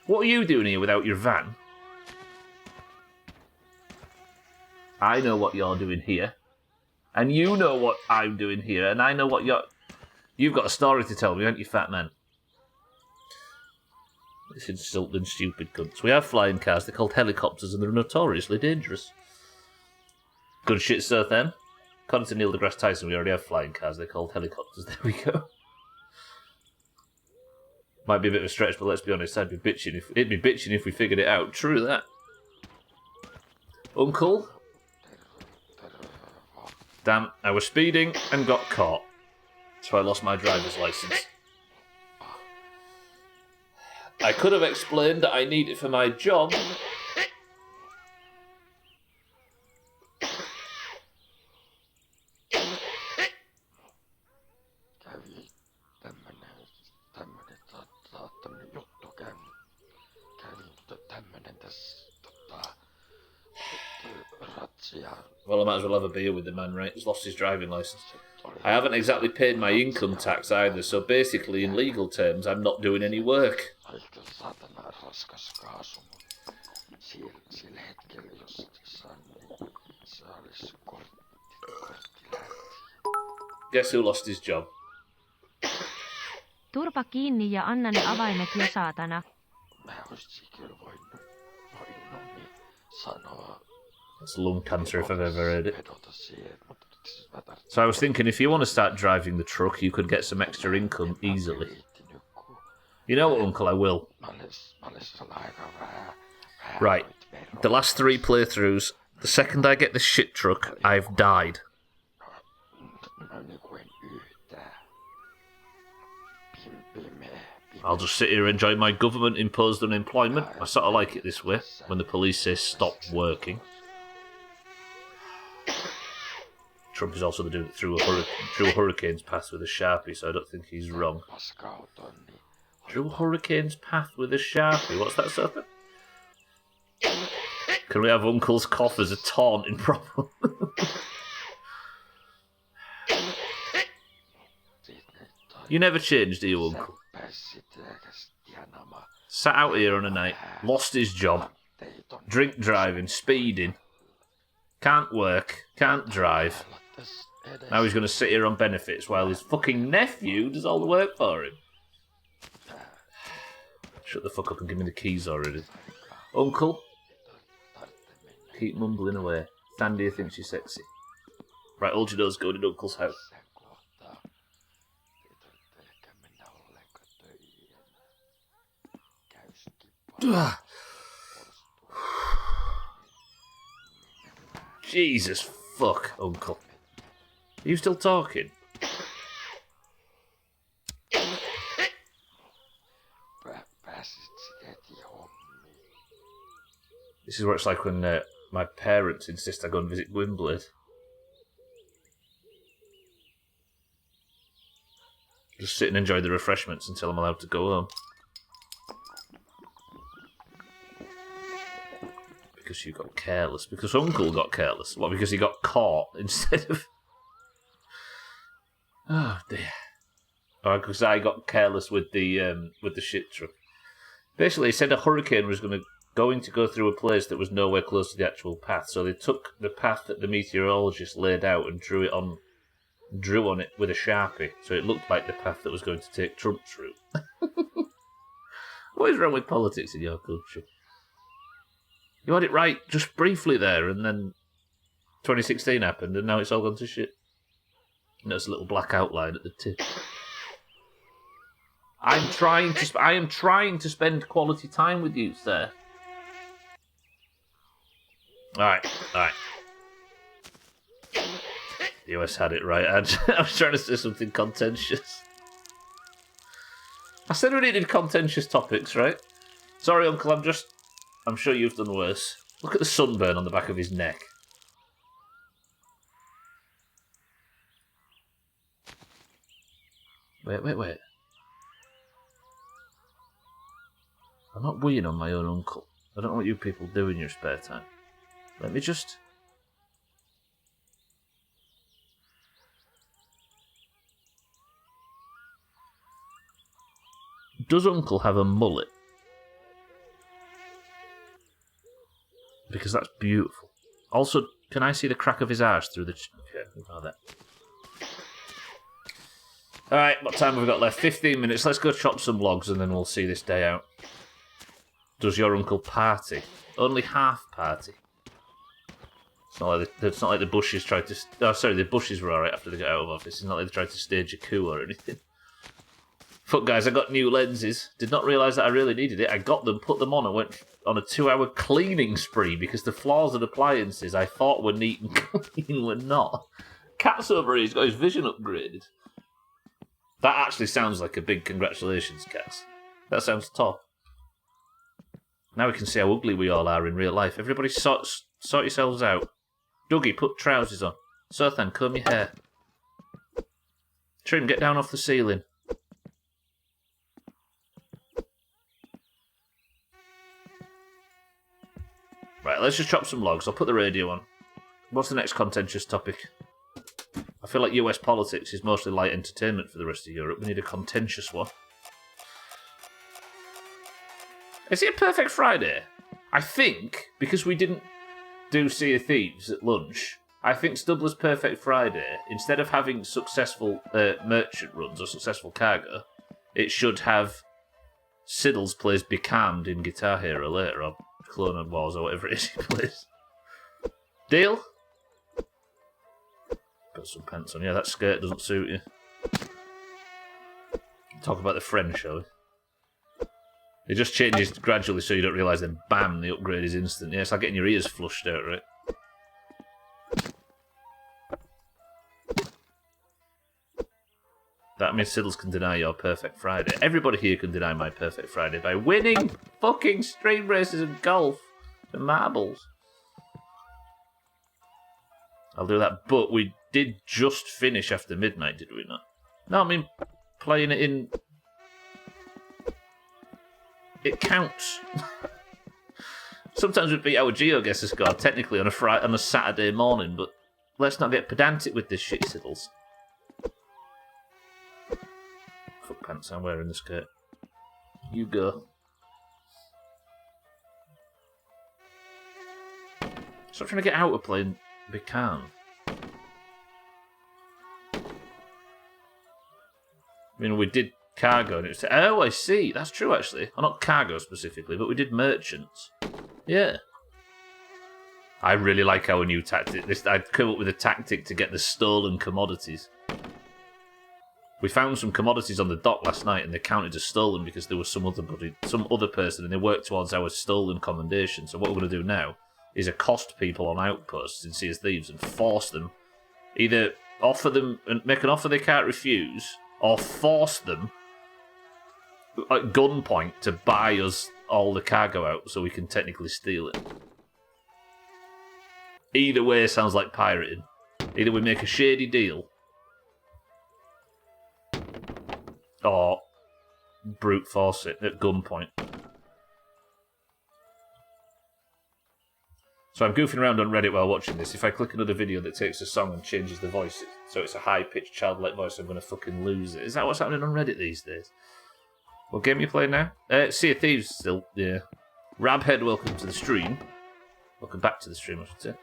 [SPEAKER 1] What are you doing here without your van? I know what you're doing here. And you know what I'm doing here, and I know what you've got a story to tell me, aren't you, fat man? This insulting, stupid cunts. We have flying cars. They're called helicopters, and they're notoriously dangerous. Good shit, Sir then. According to Neil deGrasse Tyson, we already have flying cars. They're called helicopters. There we go. Might be a bit of a stretch, but let's be honest. It'd be bitching if we figured it out. True that. Uncle? Damn, I was speeding and got caught. So I lost my driver's license. I could have explained that I need it for my job. Well, I might as well have a beer with the man, right? He's lost his driving licence. I haven't exactly paid my income tax either, so basically, in legal terms, I'm not doing any work. Guess who lost his job?
[SPEAKER 2] Turpa kiinni ja anna ne avaimet jo saatana.
[SPEAKER 1] That's lung cancer if I've ever heard it. So I was thinking, if you want to start driving the truck, you could get some extra income easily. You know what, Uncle, I will. Right. The last 3 playthroughs, the second I get this shit truck, I've died. I'll just sit here and enjoy my government-imposed unemployment. I sort of like it this way, when the police say stop working. Trump is also the dude that threw a hurricane's path with a Sharpie, so I don't think he's wrong. Drew a hurricane's path with a Sharpie? What's that, sir? Can we have Uncle's cough as a taunting problem? You never changed, do you, Uncle? Sat out here on a night, lost his job, drink driving, speeding, can't work, can't drive. Now he's going to sit here on benefits while his fucking nephew does all the work for him. Shut the fuck up and give me the keys already. Uncle? Keep mumbling away. Sandy thinks you're sexy. Right, hold your nose, go to Uncle's house. Jesus fuck, Uncle. Are you still talking? This is what it's like when my parents insist I go and visit Gwynblade. Just sit and enjoy the refreshments until I'm allowed to go home. Because you got careless. Because Uncle got careless. What, because he got caught instead of... Oh dear. Oh, because I got careless with the shit truck. Basically, he said a hurricane was going to go through a place that was nowhere close to the actual path. So they took the path that the meteorologist laid out and drew on it with a Sharpie. So it looked like the path that was going to take Trump's route. What is wrong with politics in your country? You had it right just briefly there, and then 2016 happened, and now it's all gone to shit. And there's a little black outline at the tip. I am trying to spend quality time with you, sir. Alright. The US had it right. I was trying to say something contentious. I said we needed contentious topics, right? Sorry, Uncle, I'm sure you've done worse. Look at the sunburn on the back of his neck. Wait. I'm not weeing on my own uncle. I don't know what you people do in your spare time. Let me just... Does Uncle have a mullet? Because that's beautiful. Also, Can I see the crack of his arse through the... Okay, ignore that. Alright, what time have we got left? 15 minutes. Let's go chop some logs and then we'll see this day out. Does your uncle party? Only half party. It's not like the Bushes tried to... Oh, sorry, the Bushes were alright after they got out of office. It's not like they tried to stage a coup or anything. Fuck, guys, I got new lenses. Did not realise that I really needed it. I got them, put them on, and went on a 2-hour cleaning spree because the floors and appliances I thought were neat and clean were not. Cat's over here, he's got his vision upgraded. That actually sounds like a big congratulations, Cats. That sounds top. Now we can see how ugly we all are in real life. Everybody sort yourselves out. Dougie, put trousers on. Sothan, comb your hair. Trim, get down off the ceiling. Right, let's just chop some logs. I'll put the radio on. What's the next contentious topic? I feel like US politics is mostly light entertainment for the rest of Europe. We need a contentious one. Is it a perfect Friday? I think, because we didn't do Sea of Thieves at lunch, I think Stubbler's Perfect Friday, instead of having successful merchant runs or successful cargo, it should have Siddles plays Becalmed in Guitar Hero later, or Clone and Wars, or whatever it is he plays. Deal? Put some pants on. Yeah, that skirt doesn't suit you. Talk about the friend, shall we? It just changes gradually so you don't realise then bam, the upgrade is instant. Yeah, it's like getting your ears flushed out, right? That means Siddles can deny your Perfect Friday. Everybody here can deny my Perfect Friday by winning fucking stream races and golf and marbles. I'll do that, but we did just finish after midnight, did we not? No, I mean, playing it in... It counts. Sometimes we beat our GeoGuessr score technically on a Saturday morning, but let's not get pedantic with this shit, Siddles. Fuck pants, I'm wearing the skirt. You go. Stop trying to get out of playing Becalmed. I mean, we did cargo, and it was... Oh, I see. That's true, actually. Well, not cargo specifically, but we did merchants. Yeah. I really like our new tactic. I'd come up with a tactic to get the stolen commodities. We found some commodities on the dock last night, and they counted as stolen because there was some other person, and they worked towards our stolen commendation. So what we're going to do now is accost people on outposts in Sea of Thieves and force them, either offer them and make an offer they can't refuse, or force them at gunpoint to buy us all the cargo out so we can technically steal it. Either way sounds like pirating. Either we make a shady deal, or brute force it at gunpoint. So I'm goofing around on Reddit while watching this. If I click another video that takes a song and changes the voice, so it's a high-pitched, childlike voice, I'm going to fucking lose it. Is that what's happening on Reddit these days? What game are you playing now? Sea of Thieves still, yeah. Rabhead, welcome to the stream. Welcome back to the stream, I should say.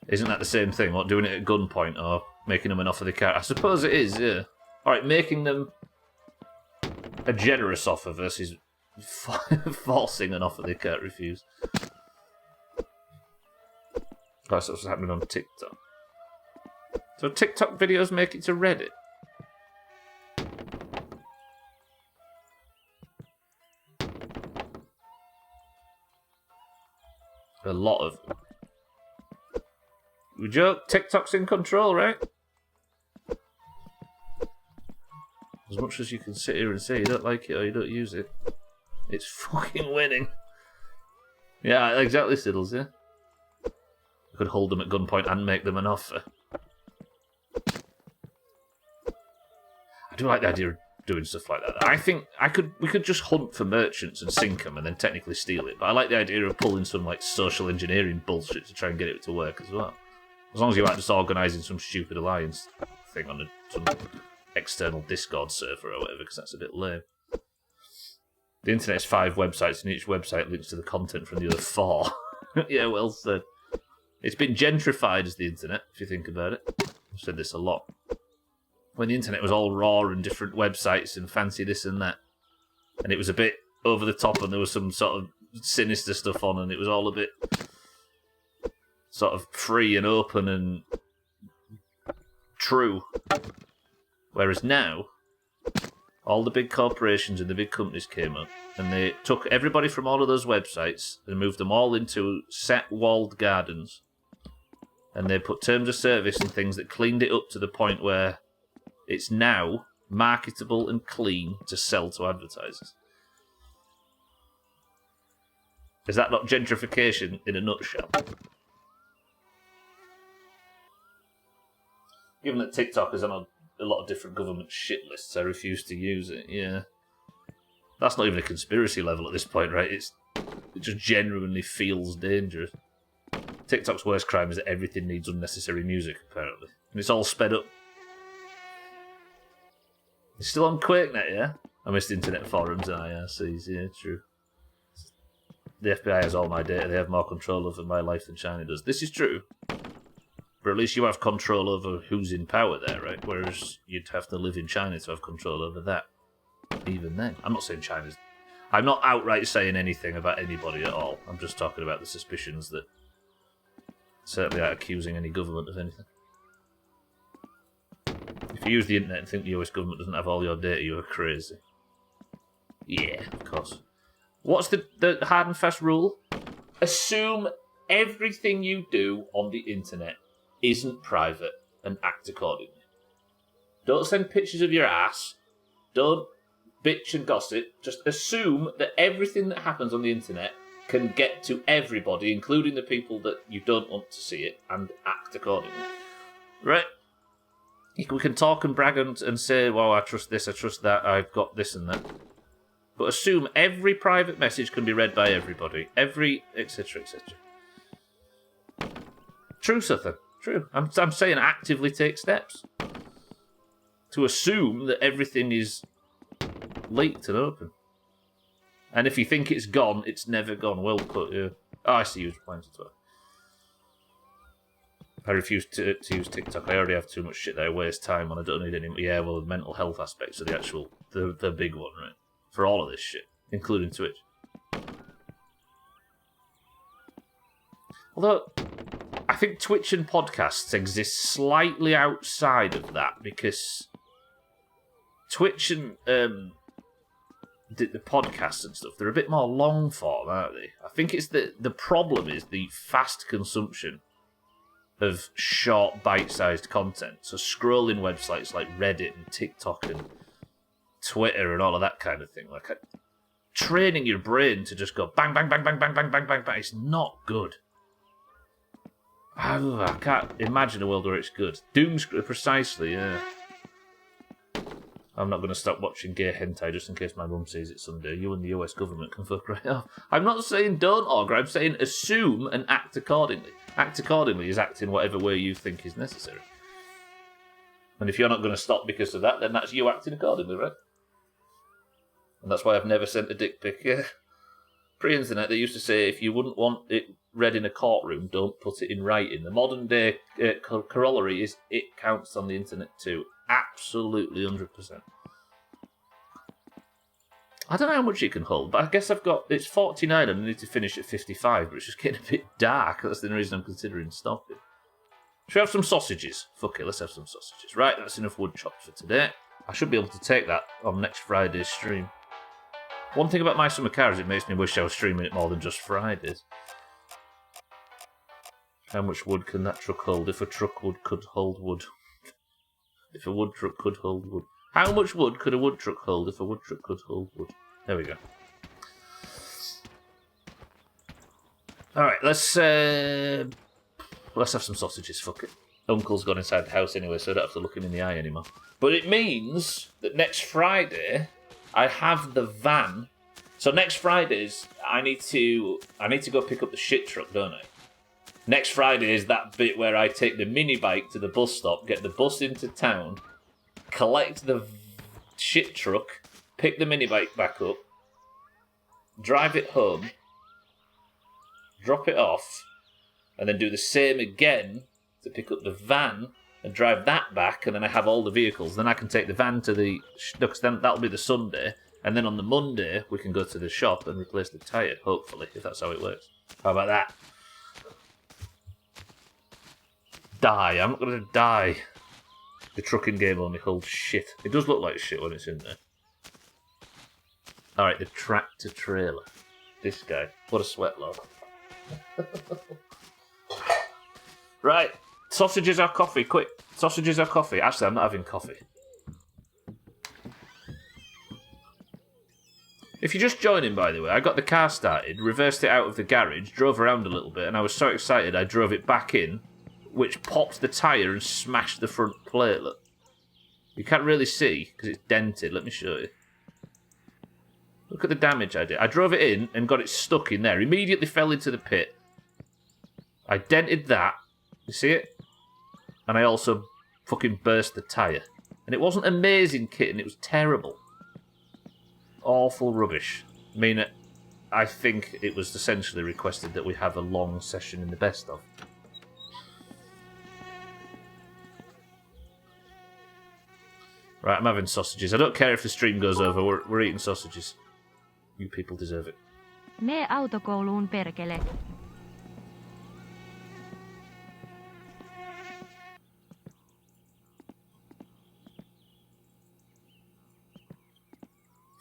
[SPEAKER 1] Isn't that the same thing? What, doing it at gunpoint or making them an offer they can't? I suppose it is, yeah. Alright, making them a generous offer versus forcing an offer they can't refuse. That's what's happening on TikTok. So TikTok videos make it to Reddit. A lot of them. We joke, TikTok's in control, right? As much as you can sit here and say you don't like it or you don't use it, it's fucking winning. Yeah, exactly, Siddles, yeah. I could hold them at gunpoint and make them an offer. I do like the idea of doing stuff like that. I think we could just hunt for merchants and sink them and then technically steal it. But I like the idea of pulling some like social engineering bullshit to try and get it to work as well. As long as you aren't just organising some stupid alliance thing on some external Discord server or whatever, because that's a bit lame. The internet's 5 websites, and each website links to the content from the other 4. Yeah, well said. It's been gentrified as the internet, if you think about it. I've said this a lot. When the internet was all raw and different websites and fancy this and that, and it was a bit over the top and there was some sort of sinister stuff on and it was all a bit sort of free and open and true. Whereas now, all the big corporations and the big companies came up and they took everybody from all of those websites and moved them all into set walled gardens. And they put terms of service and things that cleaned it up to the point where it's now marketable and clean to sell to advertisers. Is that not gentrification in a nutshell? Given that TikTok is on a lot of different government shit lists, I refuse to use it, yeah. That's not even a conspiracy level at this point, right? It just genuinely feels dangerous. TikTok's worst crime is that everything needs unnecessary music, apparently. And it's all sped up. It's still on QuakeNet, yeah? I missed internet forums and IRCs, yeah, true. The FBI has all my data. They have more control over my life than China does. This is true. But at least you have control over who's in power there, right? Whereas you'd have to live in China to have control over that. Even then. I'm not saying China's... I'm not outright saying anything about anybody at all. I'm just talking about the suspicions that certainly aren't accusing any government of anything. If you use the internet and think the US government doesn't have all your data, you are crazy. Yeah, of course. What's the hard and fast rule? Assume everything you do on the internet isn't private and act accordingly. Don't send pictures of your ass. Don't bitch and gossip. Just assume that everything that happens on the internet can get to everybody, including the people that you don't want to see it, and act accordingly. Right? We can talk and brag and say, well, I trust this, I trust that, I've got this and that. But assume every private message can be read by everybody. Every, etc., etc. True, Suther. True. I'm saying actively take steps. To assume that everything is leaked and open. And if you think it's gone, it's never gone. Well put, yeah. Oh, I see you replying to Twitter. I refuse to use TikTok. I already have too much shit that I waste time on. I don't need any... Yeah, well, the mental health aspects are the actual... The big one, right? For all of this shit, including Twitch. Although, I think Twitch and podcasts exist slightly outside of that, because Twitch and the podcasts and stuff, they're a bit more long form, aren't they? I think it's the problem is the fast consumption of short, bite-sized content. So scrolling websites like Reddit and TikTok and Twitter and all of that kind of thing, like training your brain to just go bang, bang, bang, bang, bang, bang, bang, bang, bang, it's not good. I can't imagine a world where it's good. Precisely, yeah. I'm not going to stop watching gay hentai just in case my mum sees it someday. You and the US government can fuck right off. I'm not saying don't augur, I'm saying assume and act accordingly. Act accordingly is acting whatever way you think is necessary. And if you're not going to stop because of that, then that's you acting accordingly, right? And that's why I've never sent a dick pic. Yeah. Pre-internet, they used to say if you wouldn't want it read in a courtroom, don't put it in writing. The modern day corollary is it counts on the internet too. Absolutely 100%. I don't know how much it can hold, but I guess it's 49 and I need to finish at 55, but it's just getting a bit dark. That's the reason I'm considering stopping. Should we have some sausages? Fuck it, let's have some sausages. Right, that's enough wood chops for today. I should be able to take that on next Friday's stream. One thing about My Summer Car is it makes me wish I was streaming it more than just Fridays. How much wood can that truck hold if a truck could hold wood? If a wood truck could hold wood. How much wood could a wood truck hold if a wood truck could hold wood? There we go. Alright, let's have some sausages, fuck it. Uncle's gone inside the house anyway, so I don't have to look him in the eye anymore. But it means that next Friday, I have the van. So next Fridays, I need to go pick up the shit truck, don't I? Next Friday is that bit where I take the mini bike to the bus stop, get the bus into town, collect the shit truck, pick the mini bike back up, drive it home, drop it off, and then do the same again to pick up the van and drive that back, and then I have all the vehicles. Then I can take the van to the... Because then that'll be the Sunday, and then on the Monday we can go to the shop and replace the tyre, hopefully, if that's how it works. How about that? Die. I'm not going to die. The trucking game only holds shit. It does look like shit when it's in there. Alright, the tractor trailer. This guy. What a sweat log. Right. Sausages or coffee? Quick. Sausages or coffee? Actually, I'm not having coffee. If you're just joining, by the way, I got the car started, reversed it out of the garage, drove around a little bit, and I was so excited I drove it back in, which popped the tyre and smashed the front plate. Look. You can't really see, because it's dented. Let me show you. Look at the damage I did. I drove it in and got it stuck in there. Immediately fell into the pit. I dented that. You see it? And I also fucking burst the tyre. And it wasn't amazing kitting, it was terrible. Awful rubbish. I mean, I think it was essentially requested that we have a long session in the best of. Right, I'm having sausages. I don't care if the stream goes over, we're eating sausages. You people deserve it.
[SPEAKER 2] Mee autokouluun perkele.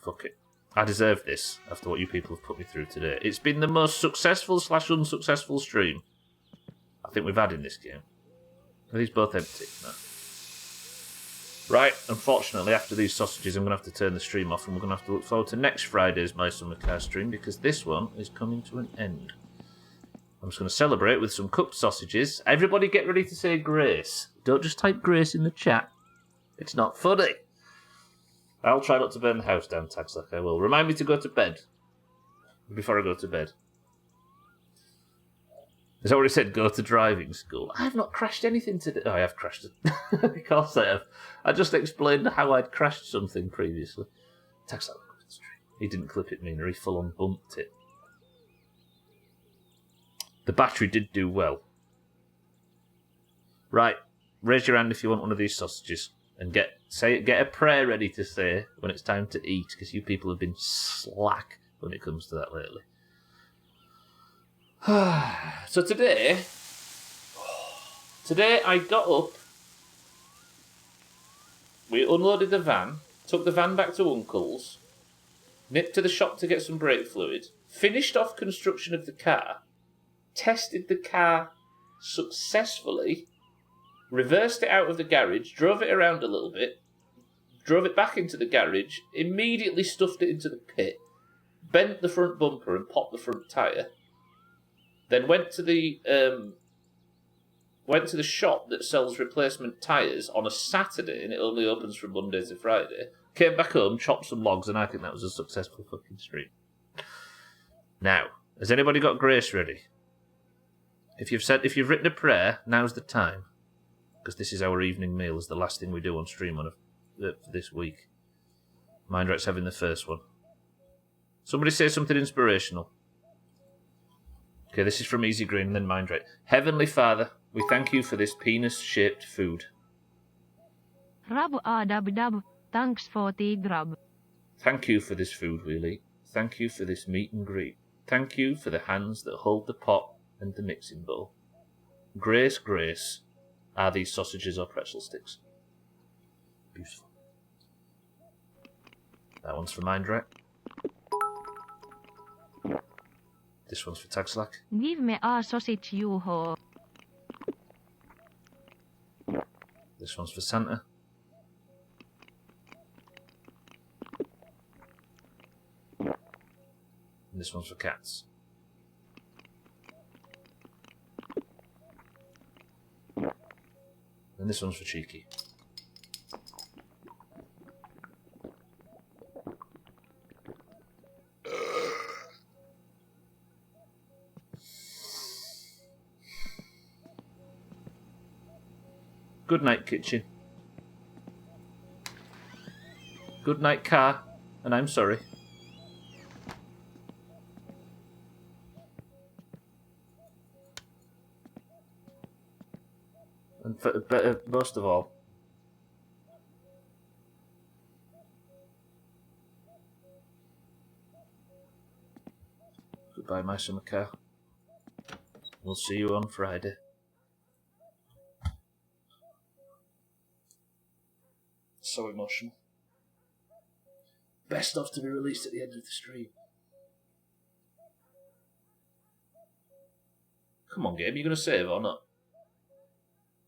[SPEAKER 1] Fuck it. I deserve this after what you people have put me through today. It's been the most successful/unsuccessful stream I think we've had in this game. Are these both empty? No. Right, unfortunately, after these sausages, I'm going to have to turn the stream off, and we're going to have to look forward to next Friday's My Summer Car stream, because this one is coming to an end. I'm just going to celebrate with some cooked sausages. Everybody get ready to say grace. Don't just type grace in the chat. It's not funny. I'll try not to burn the house down, Tagslack, I will. Remind me to go to bed. Before I go to bed. As I already said, go to driving school. I have not crashed anything today. Oh, I have crashed it. Of course I have. I just explained how I'd crashed something previously. Tagslack, he didn't clip it, Mina. He full-on bumped it. The battery did do well. Right, raise your hand if you want one of these sausages. And get a prayer ready to say when it's time to eat, because you people have been slack when it comes to that lately. So today I got up, we unloaded the van, took the van back to Uncle's, nipped to the shop to get some brake fluid, finished off construction of the car, tested the car successfully, reversed it out of the garage, drove it around a little bit, drove it back into the garage, immediately stuffed it into the pit, bent the front bumper and popped the front tyre, then went to the shop that sells replacement tyres on a Saturday, and it only opens from Monday to Friday, came back home, chopped some logs, and I think that was a successful fucking stream. Now, has anybody got grace ready? If you've written a prayer, now's the time. Because this is our evening meal, is the last thing we do on stream for this week. Mindright's having the first one. Somebody say something inspirational. Okay, this is from Easy Green and then Mindright. Heavenly Father, we thank you for this penis-shaped food.
[SPEAKER 2] Rab adab dab, thanks for the grub.
[SPEAKER 1] Thank you for this food we'll eat. Thank you for this meet and greet. Thank you for the hands that hold the pot and the mixing bowl. Grace, grace. Are these sausages or pretzel sticks? Beautiful. That one's for Mindrat. This one's for Tagslack.
[SPEAKER 2] Give me a sausage, you ho.
[SPEAKER 1] This one's for Santa. And this one's for Cats. And this one's for Cheeky. Good night, kitchen. Good night, car. And I'm sorry. And most of all, goodbye, my summer car. We'll see you on Friday. So emotional. Best of to be released at the end of the stream. Come on, game, you going to save or not?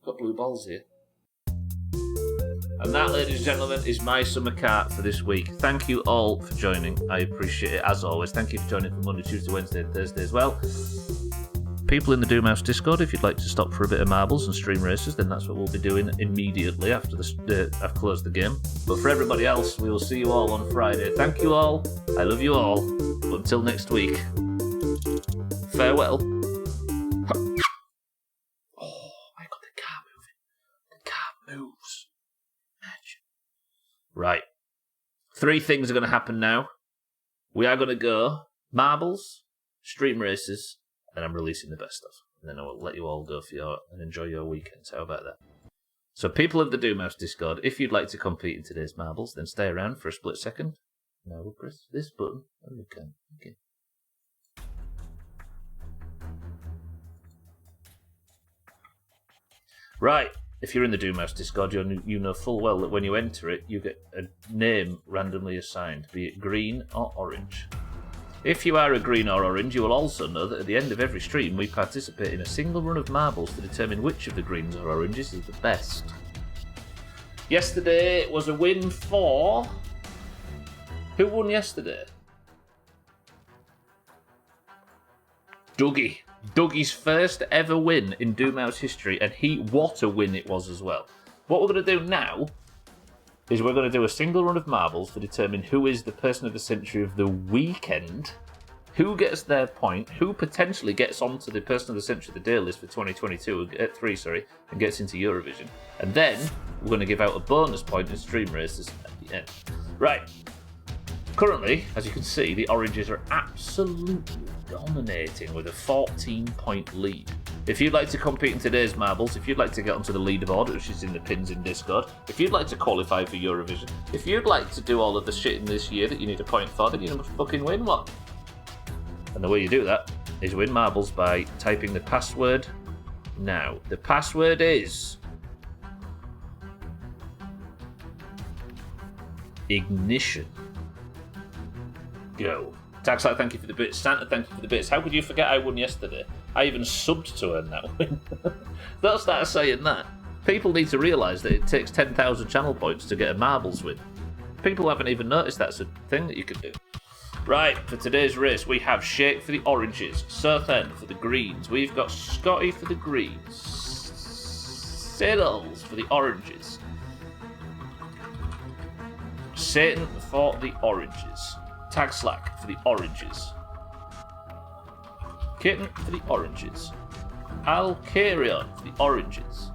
[SPEAKER 1] Got blue balls here. And that, ladies and gentlemen, is my summer cart for this week. Thank you all for joining. I appreciate it, as always. Thank you for joining for Monday, Tuesday, Wednesday and Thursday as well. People in the Doomhaus Discord, if you'd like to stop for a bit of marbles and stream races, then that's what we'll be doing immediately after I've closed the game. But for everybody else, we will see you all on Friday. Thank you all. I love you all. But until next week, farewell. Oh, I got the car moving. The car moves. Magic. Right. 3 things are going to happen now. We are going to go marbles, stream races, and I'm releasing the best stuff. And then I will let you all go for and enjoy your weekends. How about that? So people of the Doomhaus Discord, if you'd like to compete in today's marbles, then stay around for a split second. Now we'll press this button and we can. Okay. Right. If you're in the Doomhaus Discord, you know full well that when you enter it, you get a name randomly assigned, be it green or orange. If you are a green or orange, you will also know that at the end of every stream, we participate in a single run of marbles to determine which of the greens or oranges is the best. Yesterday was a win for... Who won yesterday? Dougie. Dougie's first ever win in Doomhaus history, and what a win it was as well. What we're going to do now is we're going to do a single run of marbles to determine who is the person of the century of the weekend, who gets their point, who potentially gets onto the person of the century of the day list for 2023, and gets into Eurovision. And then we're going to give out a bonus point in stream races at the end. Right. Currently, as you can see, the oranges are absolutely dominating with a 14-point lead. If you'd like to compete in today's marbles, if you'd like to get onto the leaderboard, which is in the pins in Discord, if you'd like to qualify for Eurovision, if you'd like to do all of the shit in this year that you need a point for, then you must fucking win one. And the way you do that is win marbles by typing the password now. The password is... Ignition. Go. Taxlight, thank you for the bits. Santa, thank you for the bits. How could you forget I won yesterday? I even subbed to earn that win. Don't start saying that. People need to realise that it takes 10,000 channel points to get a marbles win. People haven't even noticed that's a thing that you can do. Right, for today's race, we have Shake for the oranges, Southend for the greens, we've got Scotty for the greens, Siddles for the oranges, Satan for the oranges, Tag Slack for the oranges, Kitten for the oranges, Alcarion for the oranges,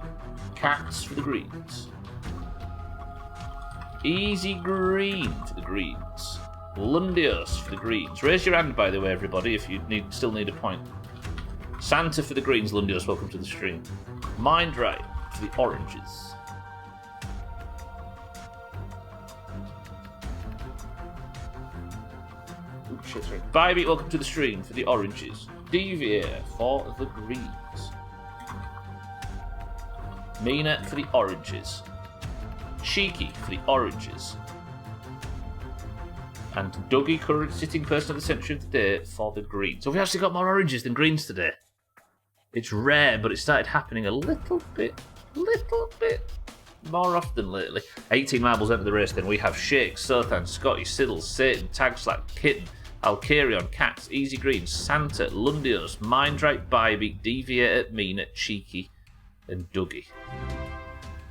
[SPEAKER 1] Cats for the greens, Easy Green for the greens, Lundios for the greens. Raise your hand, by the way, everybody, if you still need a point. Santa for the greens, Lundios, welcome to the stream. Mind Right for the oranges. Ooh, shit, sorry. Bybee, welcome to the stream for the oranges. Devier for the greens. Mina for the oranges. Cheeky for the oranges. And Dougie, current sitting person of the century of the day, for the greens. So we've actually got more oranges than greens today. It's rare, but it started happening a little bit more often lately. 18 marbles enter the race, then we have Shake, Sothan, Scotty, Siddles, Satan, Tag Slack, Kitten, Alcarion, Cats, Easy Green, Santa, Lundios, Mindright, Bybee, Deviator, Mina, Cheeky, and Dougie.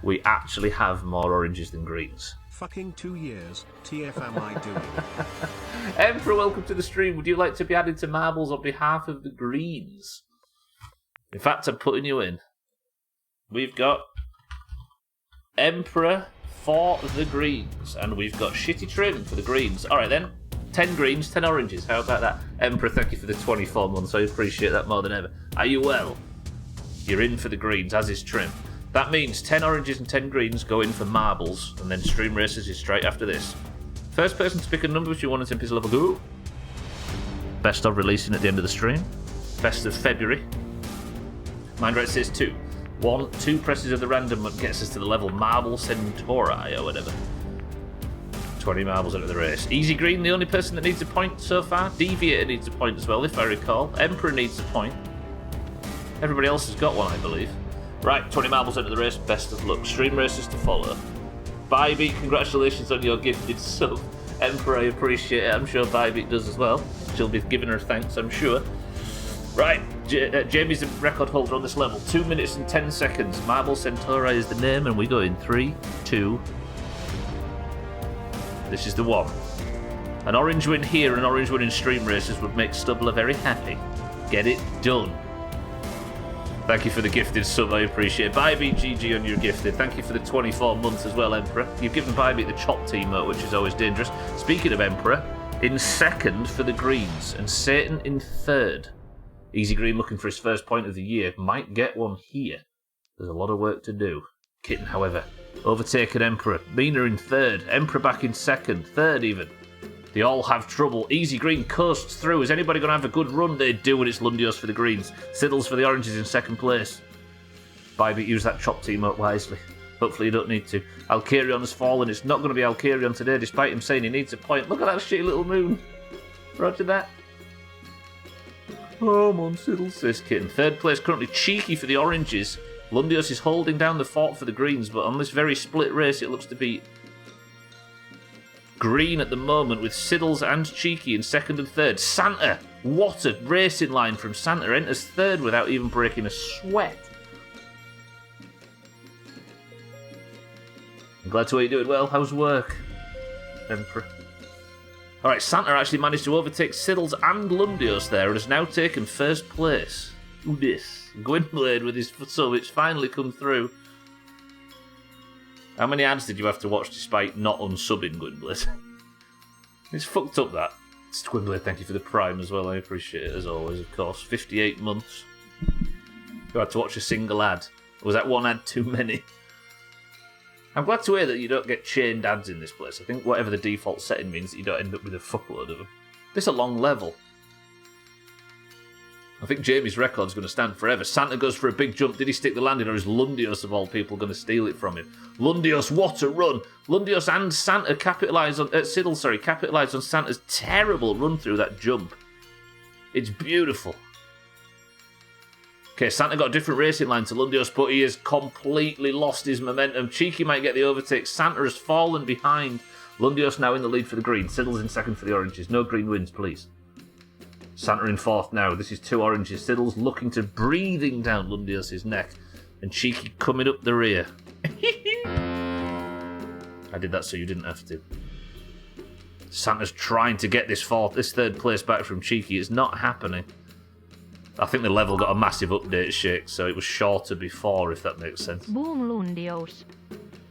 [SPEAKER 1] We actually have more oranges than greens.
[SPEAKER 9] Fucking 2 years, TF am I doing?
[SPEAKER 1] Emperor, welcome to the stream. Would you like to be added to marbles on behalf of the greens? In fact, I'm putting you in. We've got Emperor for the greens, and we've got Shitty Trim for the greens. Alright then, 10 greens, 10 oranges. How about that? Emperor, thank you for the 24 months. I appreciate that more than ever. Are you well? You're in for the greens, as is Trim. That means 10 oranges and 10 greens go in for marbles, and then stream races is straight after this. First person to pick a number between 1 and 10 pieces level, go. Best of releasing at the end of the stream. Best of February. Mindright says 2. 2 presses of the random gets us to the level Marble Centauri or whatever. 20 marbles into the race. Easy Green, the only person that needs a point so far. Deviator needs a point as well, if I recall. Emperor needs a point. Everybody else has got one, I believe. Right, 20 marbles into the race. Best of luck. Stream races to follow. Bybeat, congratulations on your gifted sub. Emperor, I appreciate it. I'm sure Bybeat does as well. She'll be giving her thanks, I'm sure. Right, Jamie's the record holder on this level. 2 minutes and 10 seconds. Marble Centauri is the name, and we go in 3, 2. This is the one. An orange win here and an orange win in stream races would make Stubbler very happy. Get it done. Thank you for the gifted sub, I appreciate it. Bybeat GG on your gifted. Thank you for the 24 months as well, Emperor. You've given Bybeat the chop team, which is always dangerous. Speaking of Emperor, in second for the Greens, and Satan in third. Easy Green looking for his first point of the year. Might get one here. There's a lot of work to do. Kitten, however, overtaken Emperor. Mina in third. Emperor back in second. Third even. They all have trouble. Easy Green coasts through. Is anybody going to have a good run? They do, and it's Lundios for the Greens. Siddles for the Oranges in second place. Bybeat, use that chop team up wisely. Hopefully you don't need to. Alcarion has fallen. It's not going to be Alcarion today, despite him saying he needs a point. Look at that shitty little moon. Roger that. Oh, man, Siddles, says Kitten. Third place currently Cheeky for the Oranges. Lundios is holding down the fort for the Greens, but on this very split race, it looks to be Green at the moment, with Siddles and Cheeky in second and third. Santa, what a racing line from Santa. Enters third without even breaking a sweat. I'm glad to hear you're doing well. How's work, Emperor? Alright, Santa actually managed to overtake Siddles and Lundios there and has now taken first place. Who this? Gwynblade with his sub, it's finally come through. How many ads did you have to watch despite not unsubbing Gwynblade? It's fucked up, that. It's Gwynblade, thank you for the Prime as well, I appreciate it as always, of course. 58 months. You had to watch a single ad. Or was that one ad too many? I'm glad to hear that you don't get chained ads in this place. I think whatever the default setting means that you don't end up with a fuckload of them. This is a long level. I think Jamie's record's going to stand forever. Santa goes for a big jump. Did he stick the landing, or is Lundios, of all people, going to steal it from him? Lundios, what a run! Lundios and Santa capitalise on... Siddle, capitalise on Santa's terrible run through that jump. It's beautiful. Okay, Santa got a different racing line to Lundios, but he has completely lost his momentum. Cheeky might get the overtake. Santa has fallen behind. Lundios now in the lead for the green. Siddle's in second for the oranges. No green wins, please. Santa in fourth now. This is 2 oranges. Siddle's looking to breathing down Lundios' neck. And Cheeky coming up the rear. I did that so you didn't have to. Santa's trying to get this third place back from Cheeky. It's not happening. I think the level got a massive update, Shake, so it was shorter before, if that makes sense.
[SPEAKER 2] Boom Lundios.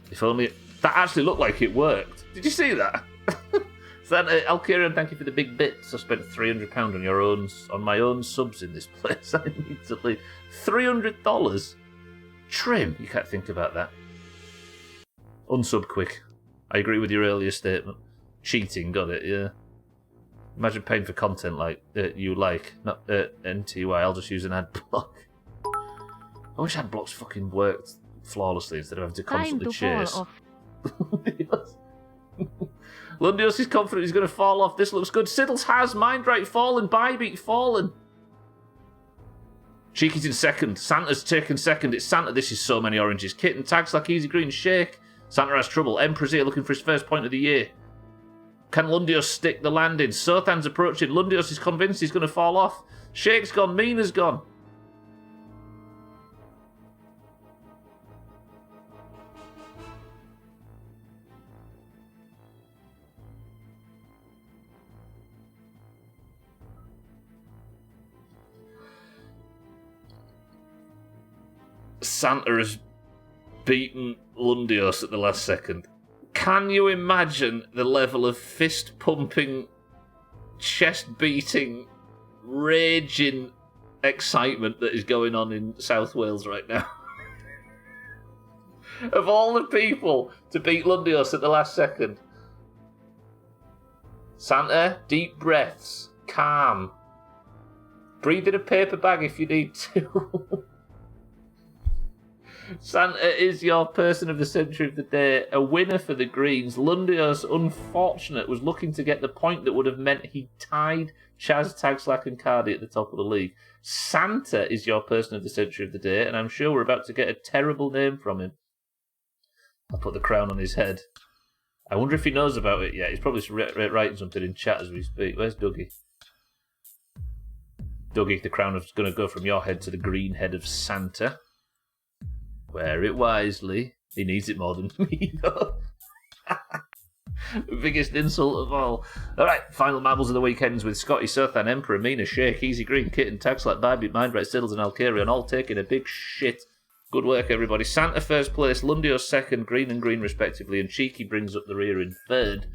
[SPEAKER 1] If only... That actually looked like it worked. Did you see that? Alcarion, thank you for the big bits. I spent £300 on my own subs in this place. I need to leave. $300? Trim. You can't think about that. Unsub quick. I agree with your earlier statement. Cheating, got it, yeah. Imagine paying for content like you like, not NTY. I'll just use an ad block. I wish ad blocks fucking worked flawlessly instead of having to constantly chase.
[SPEAKER 2] Fall off.
[SPEAKER 1] Lundios is confident he's going to fall off. This looks good. Siddles has. Mindright fallen. Bybeat fallen. Cheeky's in second. Santa's taken second. It's Santa. This is so many oranges. Kitten tags like Easy Green. Shake. Santa has trouble. Emperor's here looking for his first point of the year. Can Lundios stick the landing? Sothan's approaching. Lundios is convinced he's going to fall off. Shake's gone. Mina's gone. Santa has beaten Lundios at the last second. Can you imagine the level of fist-pumping, chest-beating, raging excitement that is going on in South Wales right now? Of all the people to beat Lundios at the last second. Santa, deep breaths. Calm. Breathe in a paper bag if you need to. Santa is your person of the century of the day. A winner for the Greens. Lundios, unfortunate, was looking to get the point that would have meant he tied Chaz, Tagslack and Cardi at the top of the league. Santa is your person of the century of the day, and I'm sure we're about to get a terrible name from him. I'll put the crown on his head. I wonder if he knows about it yet. He's probably writing something in chat as we speak. Where's Dougie? Dougie, the crown is going to go from your head to the green head of Santa. Wear it wisely. He needs it more than me, though. The biggest insult of all. Alright, final marbles of the weekends with Scotty, Sothan, Emperor, Mina, Shake, Easy Green, Kitten, Taxlat, Barbie, Mindright, Siddles and Alcarion all taking a big shit. Good work, everybody. Santa first place, Lundio second, Green and Green respectively, and Cheeky brings up the rear in third.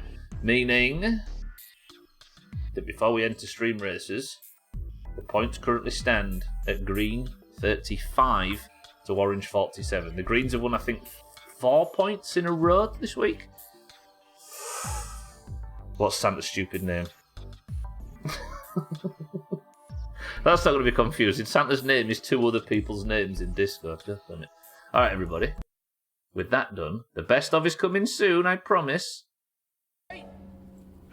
[SPEAKER 1] Meaning that before we enter stream races, the points currently stand at Green 35 to Orange 47. The Greens have won, I think, 4 points in a row this week. What's Santa's stupid name? That's not going to be confusing. Santa's name is two other people's names in Discord. Alright, everybody. With that done, the best of is coming soon, I promise.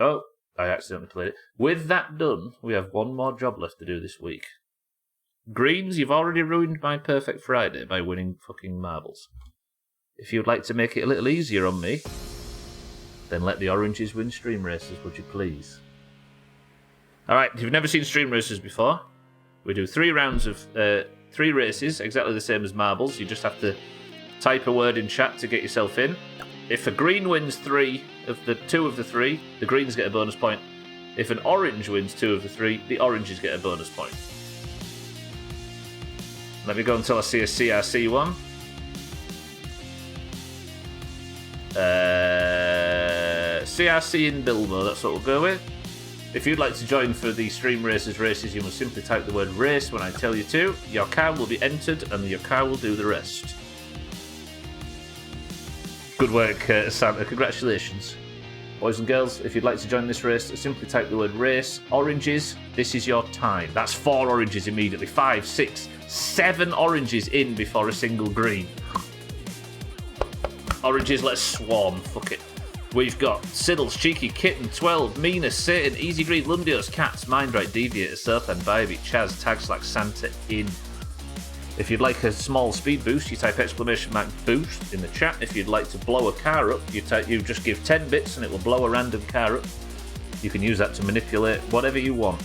[SPEAKER 1] Oh, I accidentally played it. With that done, we have one more job left to do this week. Greens, you've already ruined my perfect Friday by winning fucking marbles. If you'd like to make it a little easier on me, then let the oranges win stream races, would you please? Alright, if you've never seen stream races before, we do 3 rounds of 3 races, exactly the same as marbles. You just have to type a word in chat to get yourself in. If a green wins 2 of the 3, the greens get a bonus point. If an orange wins 2 of the 3, the oranges get a bonus point. Let me go until I see a CRC one. CRC in Bilbo, that's what we'll go with. If you'd like to join for the stream races, you must simply type the word race when I tell you to. Your car will be entered and your car will do the rest. Good work, Santa. Congratulations. Boys and girls, if you'd like to join this race, simply type the word race. Oranges, this is your time. That's 4 oranges immediately. 5, 6, 7 oranges in before a single green. Oranges, let's swarm. Fuck it. We've got Siddles, Cheeky, Kitten, 12, Mina, Satan, Easy Green, Lundios, Cats, Mindright, Deviator, Surfan, Bybee, Chaz, Tagslack, Santa in. If you'd like a small speed boost, you type !boost in the chat. If you'd like to blow a car up, you just give 10 bits and it will blow a random car up. You can use that to manipulate whatever you want.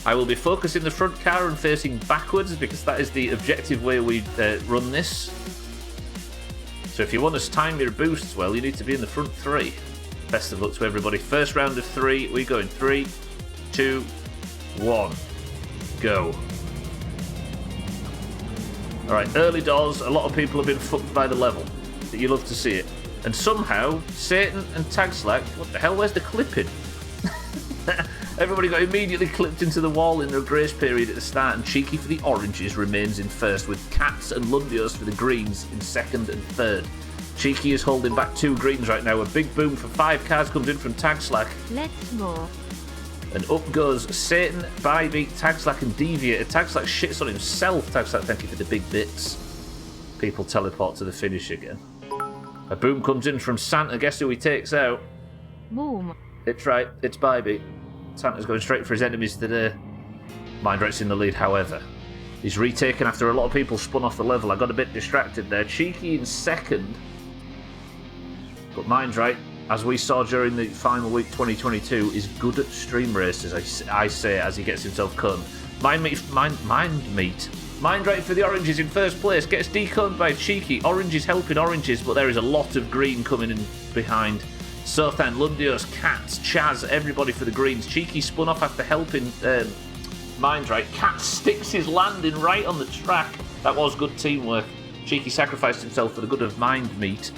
[SPEAKER 1] I will be focusing the front car and facing backwards because that is the objective way we run this. So if you want to time your boosts well, you need to be in the front 3. Best of luck to everybody. First round of 3, we go in 3, 2, 1, go. Alright, early doors, a lot of people have been fucked by the level. But you love to see it. And somehow, Satan and Tagslack, what the hell, where's the clipping? Everybody got immediately clipped into the wall in their grace period at the start, and Cheeky for the oranges remains in first, with Cats and Lundios for the greens in second and third. Cheeky is holding back 2 greens right now. A big boom for 5 cars comes in from Tagslack.
[SPEAKER 2] Let's go.
[SPEAKER 1] And up goes Satan, Bybee, Tagslack and Deviator. Tagslack shits on himself. Tagslack, thank you for the big bits. People teleport to the finish again. A boom comes in from Santa. Guess who he takes out?
[SPEAKER 2] Boom.
[SPEAKER 1] It's right, it's Bybee. Santa's going straight for his enemies today. Mindright's in the lead, however. He's retaken after a lot of people spun off the level. I got a bit distracted there. Cheeky in second. But Mindright, as we saw during the final week 2022, is good at stream races, I say, as he gets himself conned. Mindright for the oranges in first place. Gets deconed by Cheeky. Oranges helping oranges, but there is a lot of green coming in behind. Sothan, Lundios, Cats, Chaz, everybody for the greens. Cheeky spun off after helping Mindright. Cat sticks his landing right on the track. That was good teamwork. Cheeky sacrificed himself for the good of Mindmeat.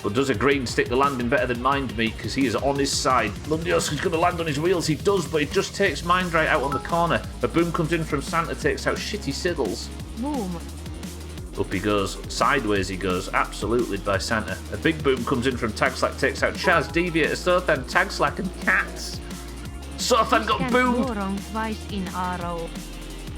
[SPEAKER 1] But does a green stick the landing better than Mindmeat because he is on his side? Lundios is going to land on his wheels. He does, but he just takes Mindright out on the corner. A boom comes in from Santa, takes out Shitty Siddles.
[SPEAKER 2] Boom.
[SPEAKER 1] Up he goes. Sideways he goes. Absolutely by Santa. A big boom comes in from Tagslack, takes out Chaz, Deviator, Sothan, Tagslack and Cats. Sothan got boomed.
[SPEAKER 2] Go wrong twice in a row.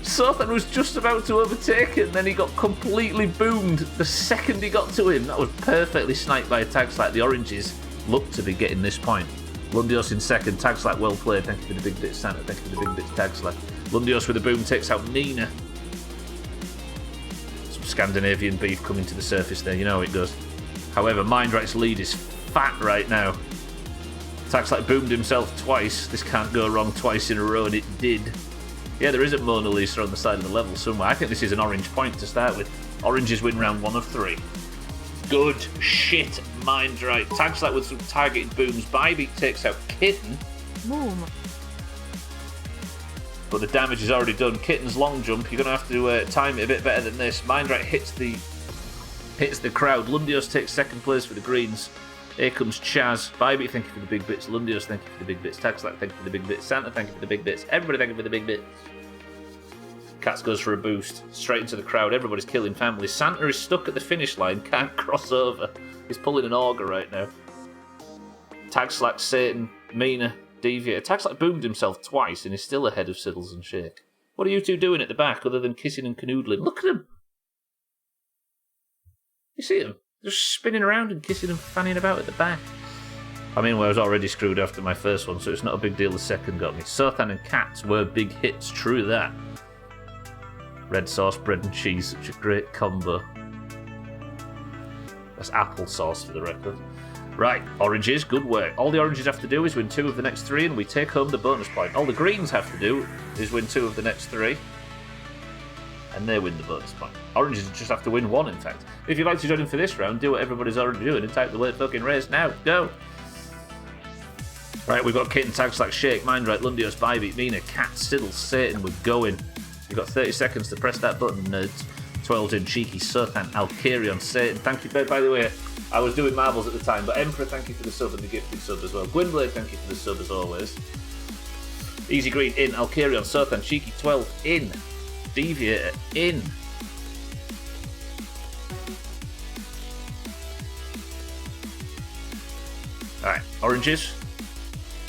[SPEAKER 1] Sothan was just about to overtake it, and then he got completely boomed the second he got to him. That was perfectly sniped by Tagslack. The oranges look to be getting this point. Lundios in second. Tagslack well played. Thank you for the big bits, Santa. Thank you for the big bits, Tagslack. Lundios with a boom takes out Nina. Some Scandinavian beef coming to the surface there. You know how it goes. However, Mindright's lead is fat right now. Tagslack boomed himself twice. This can't go wrong twice in a row, and it did. Yeah, there is a Mona Lisa on the side of the level somewhere. I think this is an orange point to start with. Oranges win round 1 of 3. Good shit, Mindright. Tagslack with some targeted booms. Bybeat takes out Kitten.
[SPEAKER 2] Boom.
[SPEAKER 1] But the damage is already done. Kitten's long jump, you're going to have to time it a bit better than this. Mindright hits the crowd. Lundios takes second place for the Greens. Here comes Chaz. Bybeat, thank you for the big bits. Lundios, thank you for the big bits. Tagslack, thank you for the big bits. Santa, thank you for the big bits. Everybody, thank you for the big bits. Cats goes for a boost. Straight into the crowd. Everybody's killing families. Santa is stuck at the finish line. Can't cross over. He's pulling an auger right now. Tagslack, Satan, Mina, Deviator. Tagslack boomed himself twice and is still ahead of Siddles and Shake. What are you two doing at the back other than kissing and canoodling? Look at them. You see them? Just spinning around and kissing and fanning about at the back. I mean, I was already screwed after my first one, so it's not a big deal the second got me. Sothan and Cats were big hits, true that. Red sauce, bread and cheese, such a great combo. That's applesauce for the record. Right, oranges, good work. All the oranges have to do is win 2 of the next 3 and we take home the bonus point. All the greens have to do is win 2 of the next 3 and they win the bonus point. Oranges just have to win 1, in fact. If you'd like to join in for this round, do what everybody's already doing and type the word fucking race now. Go! Right, we've got Kitten, Tagslack, Shake, Mindright, Lundios, Bybeat, Mina, Cat, Siddle, Satan. We're going. You've got 30 seconds to press that button, nerds. 12's in Cheeky, Sothan, Alkarion, Satan. Thank you, by the way, I was doing marbles at the time, but Emperor, thank you for the sub and the gifted sub as well. Gwynblade, thank you for the sub as always. Easy Green in, Alkarion, Sothan, Cheeky, 12 in. Deviator in. Alright, oranges.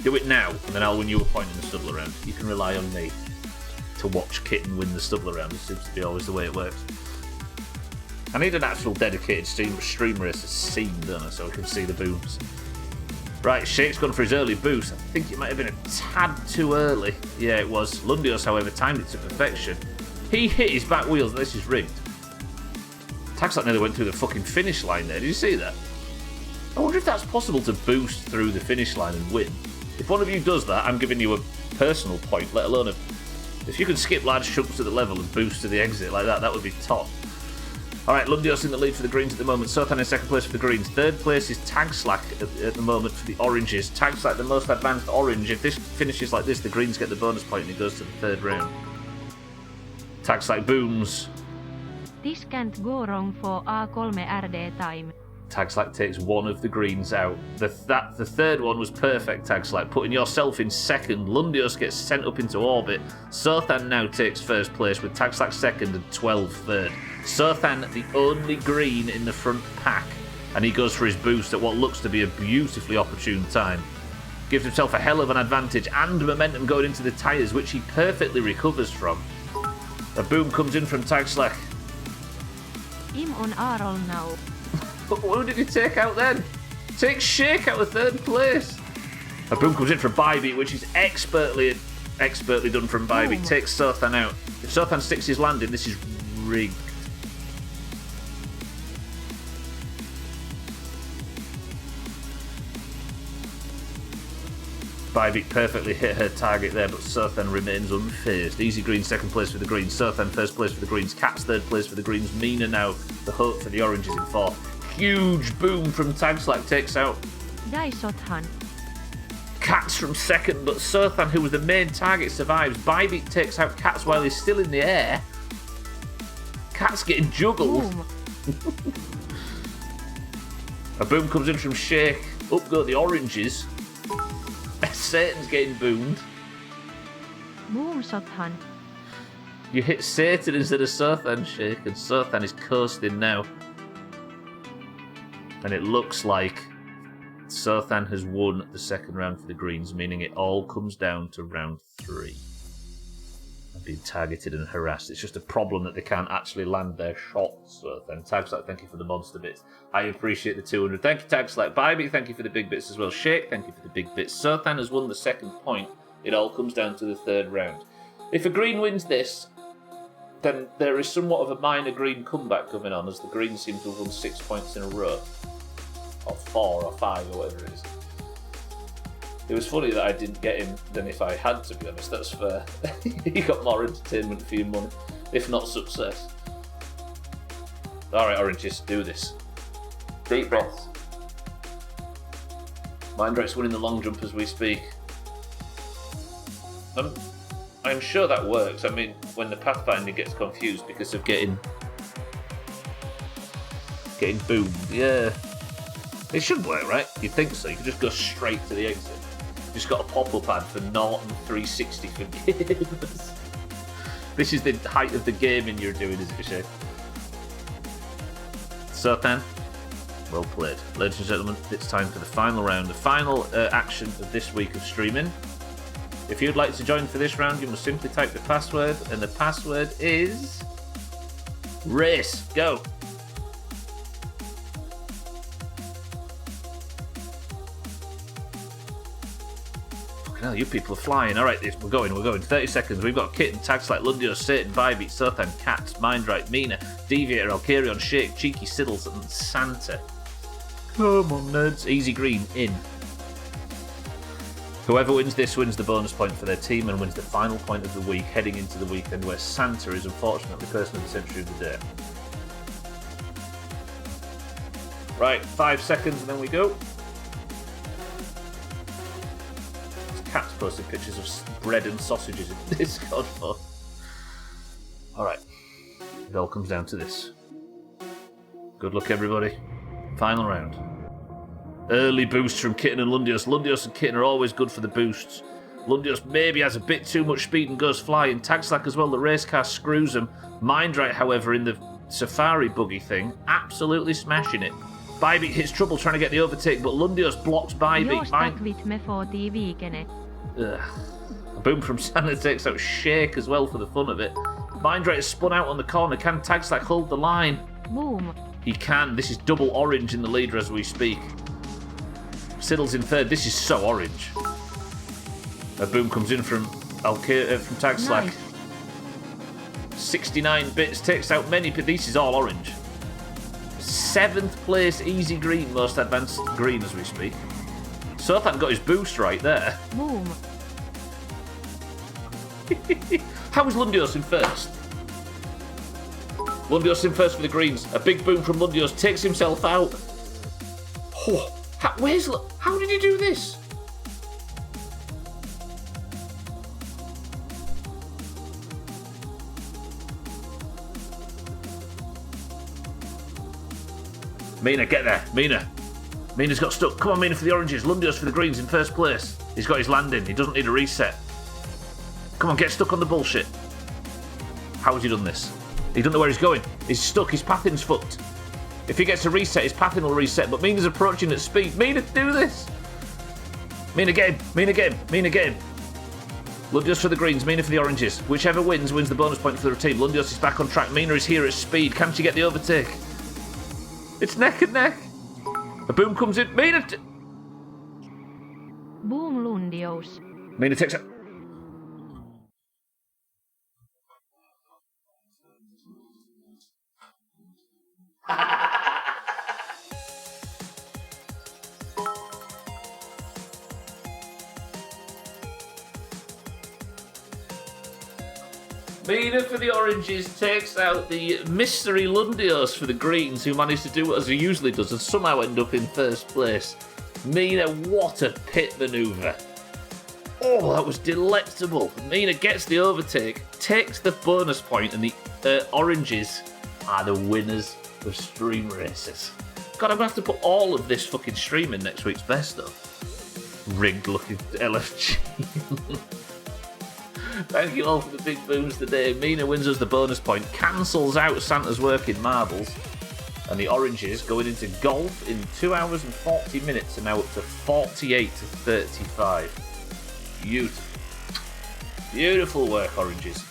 [SPEAKER 1] Do it now, and then I'll win you a point in the Stubbler round. You can rely on me to watch Kitten win the Stubbler round. It seems to be always the way it works. I need an actual dedicated stream racer scene, don't I, so I can see the booms. Right, Shake's gone for his early boost. I think it might have been a tad too early. Yeah, it was. Lundios, however, timed it to perfection. He hit his back wheels, and this is rigged. Tagslack nearly went through the fucking finish line there. Did you see that? I wonder if that's possible to boost through the finish line and win. If one of you does that, I'm giving you a personal point, let alone if you can skip large chunks of the level and boost to the exit like that, that would be top. Alright, Lundios in the lead for the Greens at the moment. Sothan in second place for the Greens. Third place is Tagslack at the moment for the Oranges. Tagslack, the most advanced orange. If this finishes like this, the Greens get the bonus point and it goes to the third round. Tagslack booms.
[SPEAKER 2] This can't go wrong for A3 RD time.
[SPEAKER 1] Tagslack takes 1 of the Greens out. The third one was perfect, Tagslack, putting yourself in second. Lundios gets sent up into orbit. Sothan now takes first place with Tagslack second and 12 third. Sothan, the only green in the front pack, and he goes for his boost at what looks to be a beautifully opportune time. Gives himself a hell of an advantage and momentum going into the tyres, which he perfectly recovers from. A boom comes in from Tagslack.
[SPEAKER 2] I'm on Arol now.
[SPEAKER 1] But who did he take out then? Takes Shake out of third place. A boom comes in from Bybeat, which is expertly done from Bybeat. Takes Sothan out. If Sothan sticks his landing, this is rigged. Bybeat perfectly hit her target there, but Sothan remains unfazed. Easy Green second place for the Greens. Sothan first place for the Greens. Cat's third place for the Greens. Mina now the hope for the Oranges in fourth. Huge boom from Tagslack takes out
[SPEAKER 2] Die Sothan.
[SPEAKER 1] Cats from second, but Sothan, who was the main target, survives. Bybeat takes out Cats while he's still in the air. Cats getting juggled. A boom comes in from Shake. Up go the Oranges. Satan's getting boomed.
[SPEAKER 2] Boom Sothan.
[SPEAKER 1] You hit Satan instead of Sothan, Shake, and Sothan is coasting now. And it looks like Sothan has won the second round for the Greens, meaning it all comes down to round 3. And being targeted and harassed. It's just a problem that they can't actually land their shots, Sothan. Tagslack, thank you for the monster bits. I appreciate the 200. Thank you, Tagslack. Bybee, thank you for the big bits as well. Shake, thank you for the big bits. Sothan has won the second point. It all comes down to the third round. If a Green wins this, then there is somewhat of a minor Green comeback going on, as the Greens seem to have won 6 points in a row. Or 4 or 5 or whatever it is. It was funny that I didn't get him than if I had, to be honest. That's fair. He got more entertainment for your money, if not success. Alright, Oranges, do this. Deep breaths. Mindright's winning the long jump as we speak. I'm sure that works. I mean, when the pathfinder gets confused because of getting boomed, yeah. It should work, right? You'd think so. You could just go straight to the exit. You just got a pop-up ad for Norton 360 for gamers. This is the height of the gaming you're doing, isn't it, Shay? Sothan, well played. Ladies and gentlemen, it's time for the final round, the final action of this week of streaming. If you'd like to join for this round, you must simply type the password, and the password is... race. Go! Fucking hell, you people are flying. Alright, we're going. 30 seconds. We've got Kitten, Tagslack, Lundio, Satan, Bybee, Sothan, Cats, Mindright, Mina, Deviator, Alkarion, Shake, Cheeky, Siddles, and Santa. Come on, nerds. Easy Green, in. Whoever wins this wins the bonus point for their team and wins the final point of the week, heading into the weekend where Santa is unfortunately person of the century of the day. Right, 5 seconds and then we go. Cat's posting pictures of bread and sausages in Discord for. Alright, it all comes down to this. Good luck, everybody. Final round. Early boost from Kitten and Lundios. Lundios and Kitten are always good for the boosts. Lundios maybe has a bit too much speed and goes flying. Tagslack as well, the race car screws him. Mindright, however, in the safari buggy thing, absolutely smashing it. Bybee hits trouble trying to get the overtake, but Lundios blocks Bybee. A boom from Santa takes out Shake as well for the fun of it. Mindright has spun out on the corner. Can Tagslack hold the line?
[SPEAKER 2] Boom.
[SPEAKER 1] He can. This is double orange in the leader as we speak. Siddle's in third. This is so orange. A boom comes in from Tagslack. Nice. 69 bits takes out many, but this is all orange. 7th place, easy green, most advanced green as we speak. Sothan got his boost right there.
[SPEAKER 2] Boom.
[SPEAKER 1] How is Lundios in first? Lundios in first for the greens. A big boom from Lundios takes himself out. Oh. How did he do this? Mina, get there. Mina's got stuck. Come on, Mina for the oranges. Lundios for the greens in first place. He's got his landing. He doesn't need a reset. Come on, get stuck on the bullshit. How has he done this? He doesn't know where he's going. He's stuck. His pathing's fucked. If he gets a reset, his pathing will reset, but Mina's approaching at speed. Mina, do this! Mina, get him! Lundios for the greens, Mina for the oranges. Whichever wins the bonus point for the team. Lundios is back on track. Mina is here at speed. Can she get the overtake? It's neck and neck. A boom comes in. Mina...
[SPEAKER 2] Boom, Lundios.
[SPEAKER 1] Mina takes it. Mina for the oranges takes out the mystery Lundios for the greens, who managed to do as he usually does and somehow end up in first place. Mina, what a pit manoeuvre. Oh, that was delectable. Mina gets the overtake, takes the bonus point, and the oranges are the winners of stream races. God, I'm going to have to put all of this fucking stream in next week's best, though. Rigged looking LFG. Thank you all for the big booms today. Mina wins us the bonus point, cancels out Santa's work in marbles, and the oranges going into golf in 2 hours and 40 minutes are now up to 48 to 35. Beautiful. Beautiful work, oranges.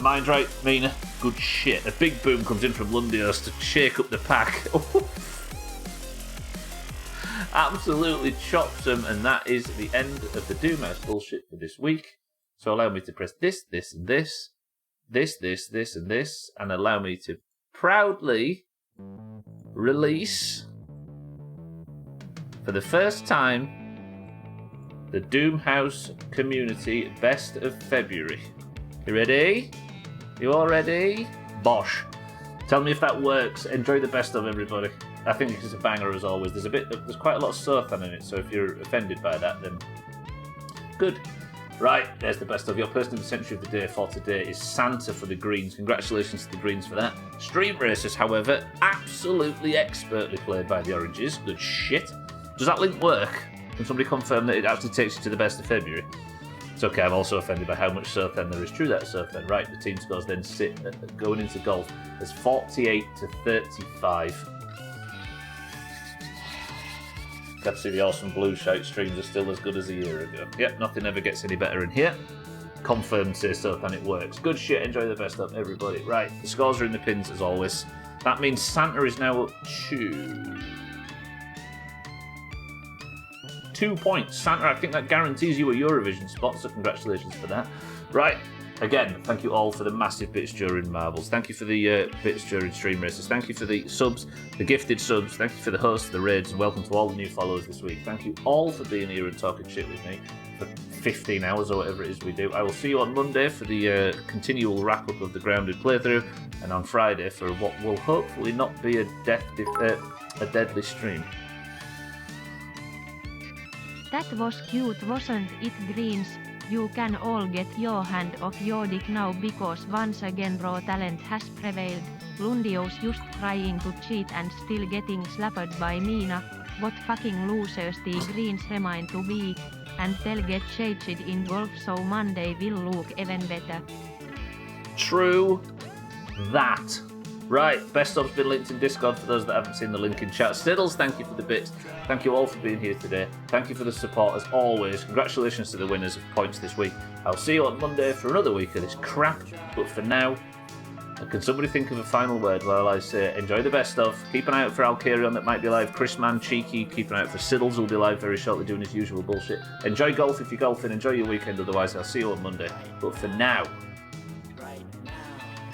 [SPEAKER 1] Mind right, Mina. Good shit. A big boom comes in from Lundios to shake up the pack. Absolutely chops them, and that is the end of the Doomhaus bullshit for this week. So allow me to press this, this, and this, this, and this, and allow me to proudly release, for the first time, the Doomhaus Community Best of February. You ready? You all ready? Bosh. Tell me if that works. Enjoy the best of, everybody. I think it's a banger as always. There's quite a lot of Sothan in it, so if you're offended by that, then good. Right, there's the best of. Your person of the century of the day for today is Santa for the Greens. Congratulations to the Greens for that. Stream Racers, however, absolutely expertly played by the Oranges. Good shit. Does that link work? Can somebody confirm that it actually takes you to the best of February? It's okay, I'm also offended by how much Sothan there is. True, that's Sothan. Right, the team scores then sit going into golf as 48 to 35. Glad to see the awesome Blue Shout streams are still as good as a year ago. Yep, nothing ever gets any better in here. Confirmed, says Sothan, it works. Good shit, enjoy the best of, everybody. Right, the scores are in the pins as always. That means Santa is now up to 2 points. Santa, I think that guarantees you a Eurovision spot, so congratulations for that. Right, again, thank you all for the massive bits during Marbles. Thank you for the bits during Stream Races. Thank you for the subs, the gifted subs. Thank you for the hosts, the raids, and welcome to all the new followers this week. Thank you all for being here and talking shit with me for 15 hours or whatever it is we do. I will see you on Monday for the continual wrap-up of the Grounded playthrough, and on Friday for what will hopefully not be a deadly stream.
[SPEAKER 2] That was cute, wasn't it, Greens? You can all get your hand off your dick now because once again raw talent has prevailed. Lundios just trying to cheat and still getting slapped by Mina. What fucking losers the Greens remind to be. And they'll get changed in golf so Monday will look even better.
[SPEAKER 1] True that. Right, best of's been linked in Discord for those that haven't seen the link in chat. Stiddles, thank you for the bits. Thank you all for being here today. Thank you for the support as always. Congratulations to the winners of points this week. I'll see you on Monday for another week of this crap. But for now, can somebody think of a final word while I say enjoy the best of. Keep an eye out for Alcarion that might be live. Chris Man, Cheeky, keep an eye out for Siddles who'll be live very shortly doing his usual bullshit. Enjoy golf if you're golfing. Enjoy your weekend otherwise. I'll see you on Monday. But for now,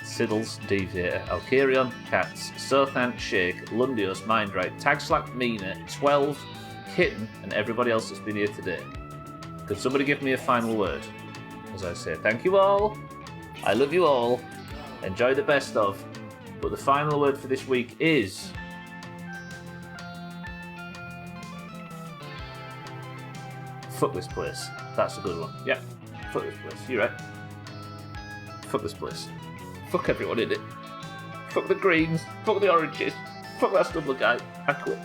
[SPEAKER 1] Siddles, Deviator, Alcarion, Cats, Sothan, Shake, Lundios, Mindright, Tagslack, Mina, 12, Kitten, and everybody else that's been here today. Could somebody give me a final word? As I say, thank you all. I love you all. Enjoy the best of. But the final word for this week is... fuck this place. That's a good one. Yeah, fuck this place. You're right. Fuck this place. Fuck everyone in it. Fuck the Greens. Fuck the Oranges. Fuck that Stubbler guy. I quit.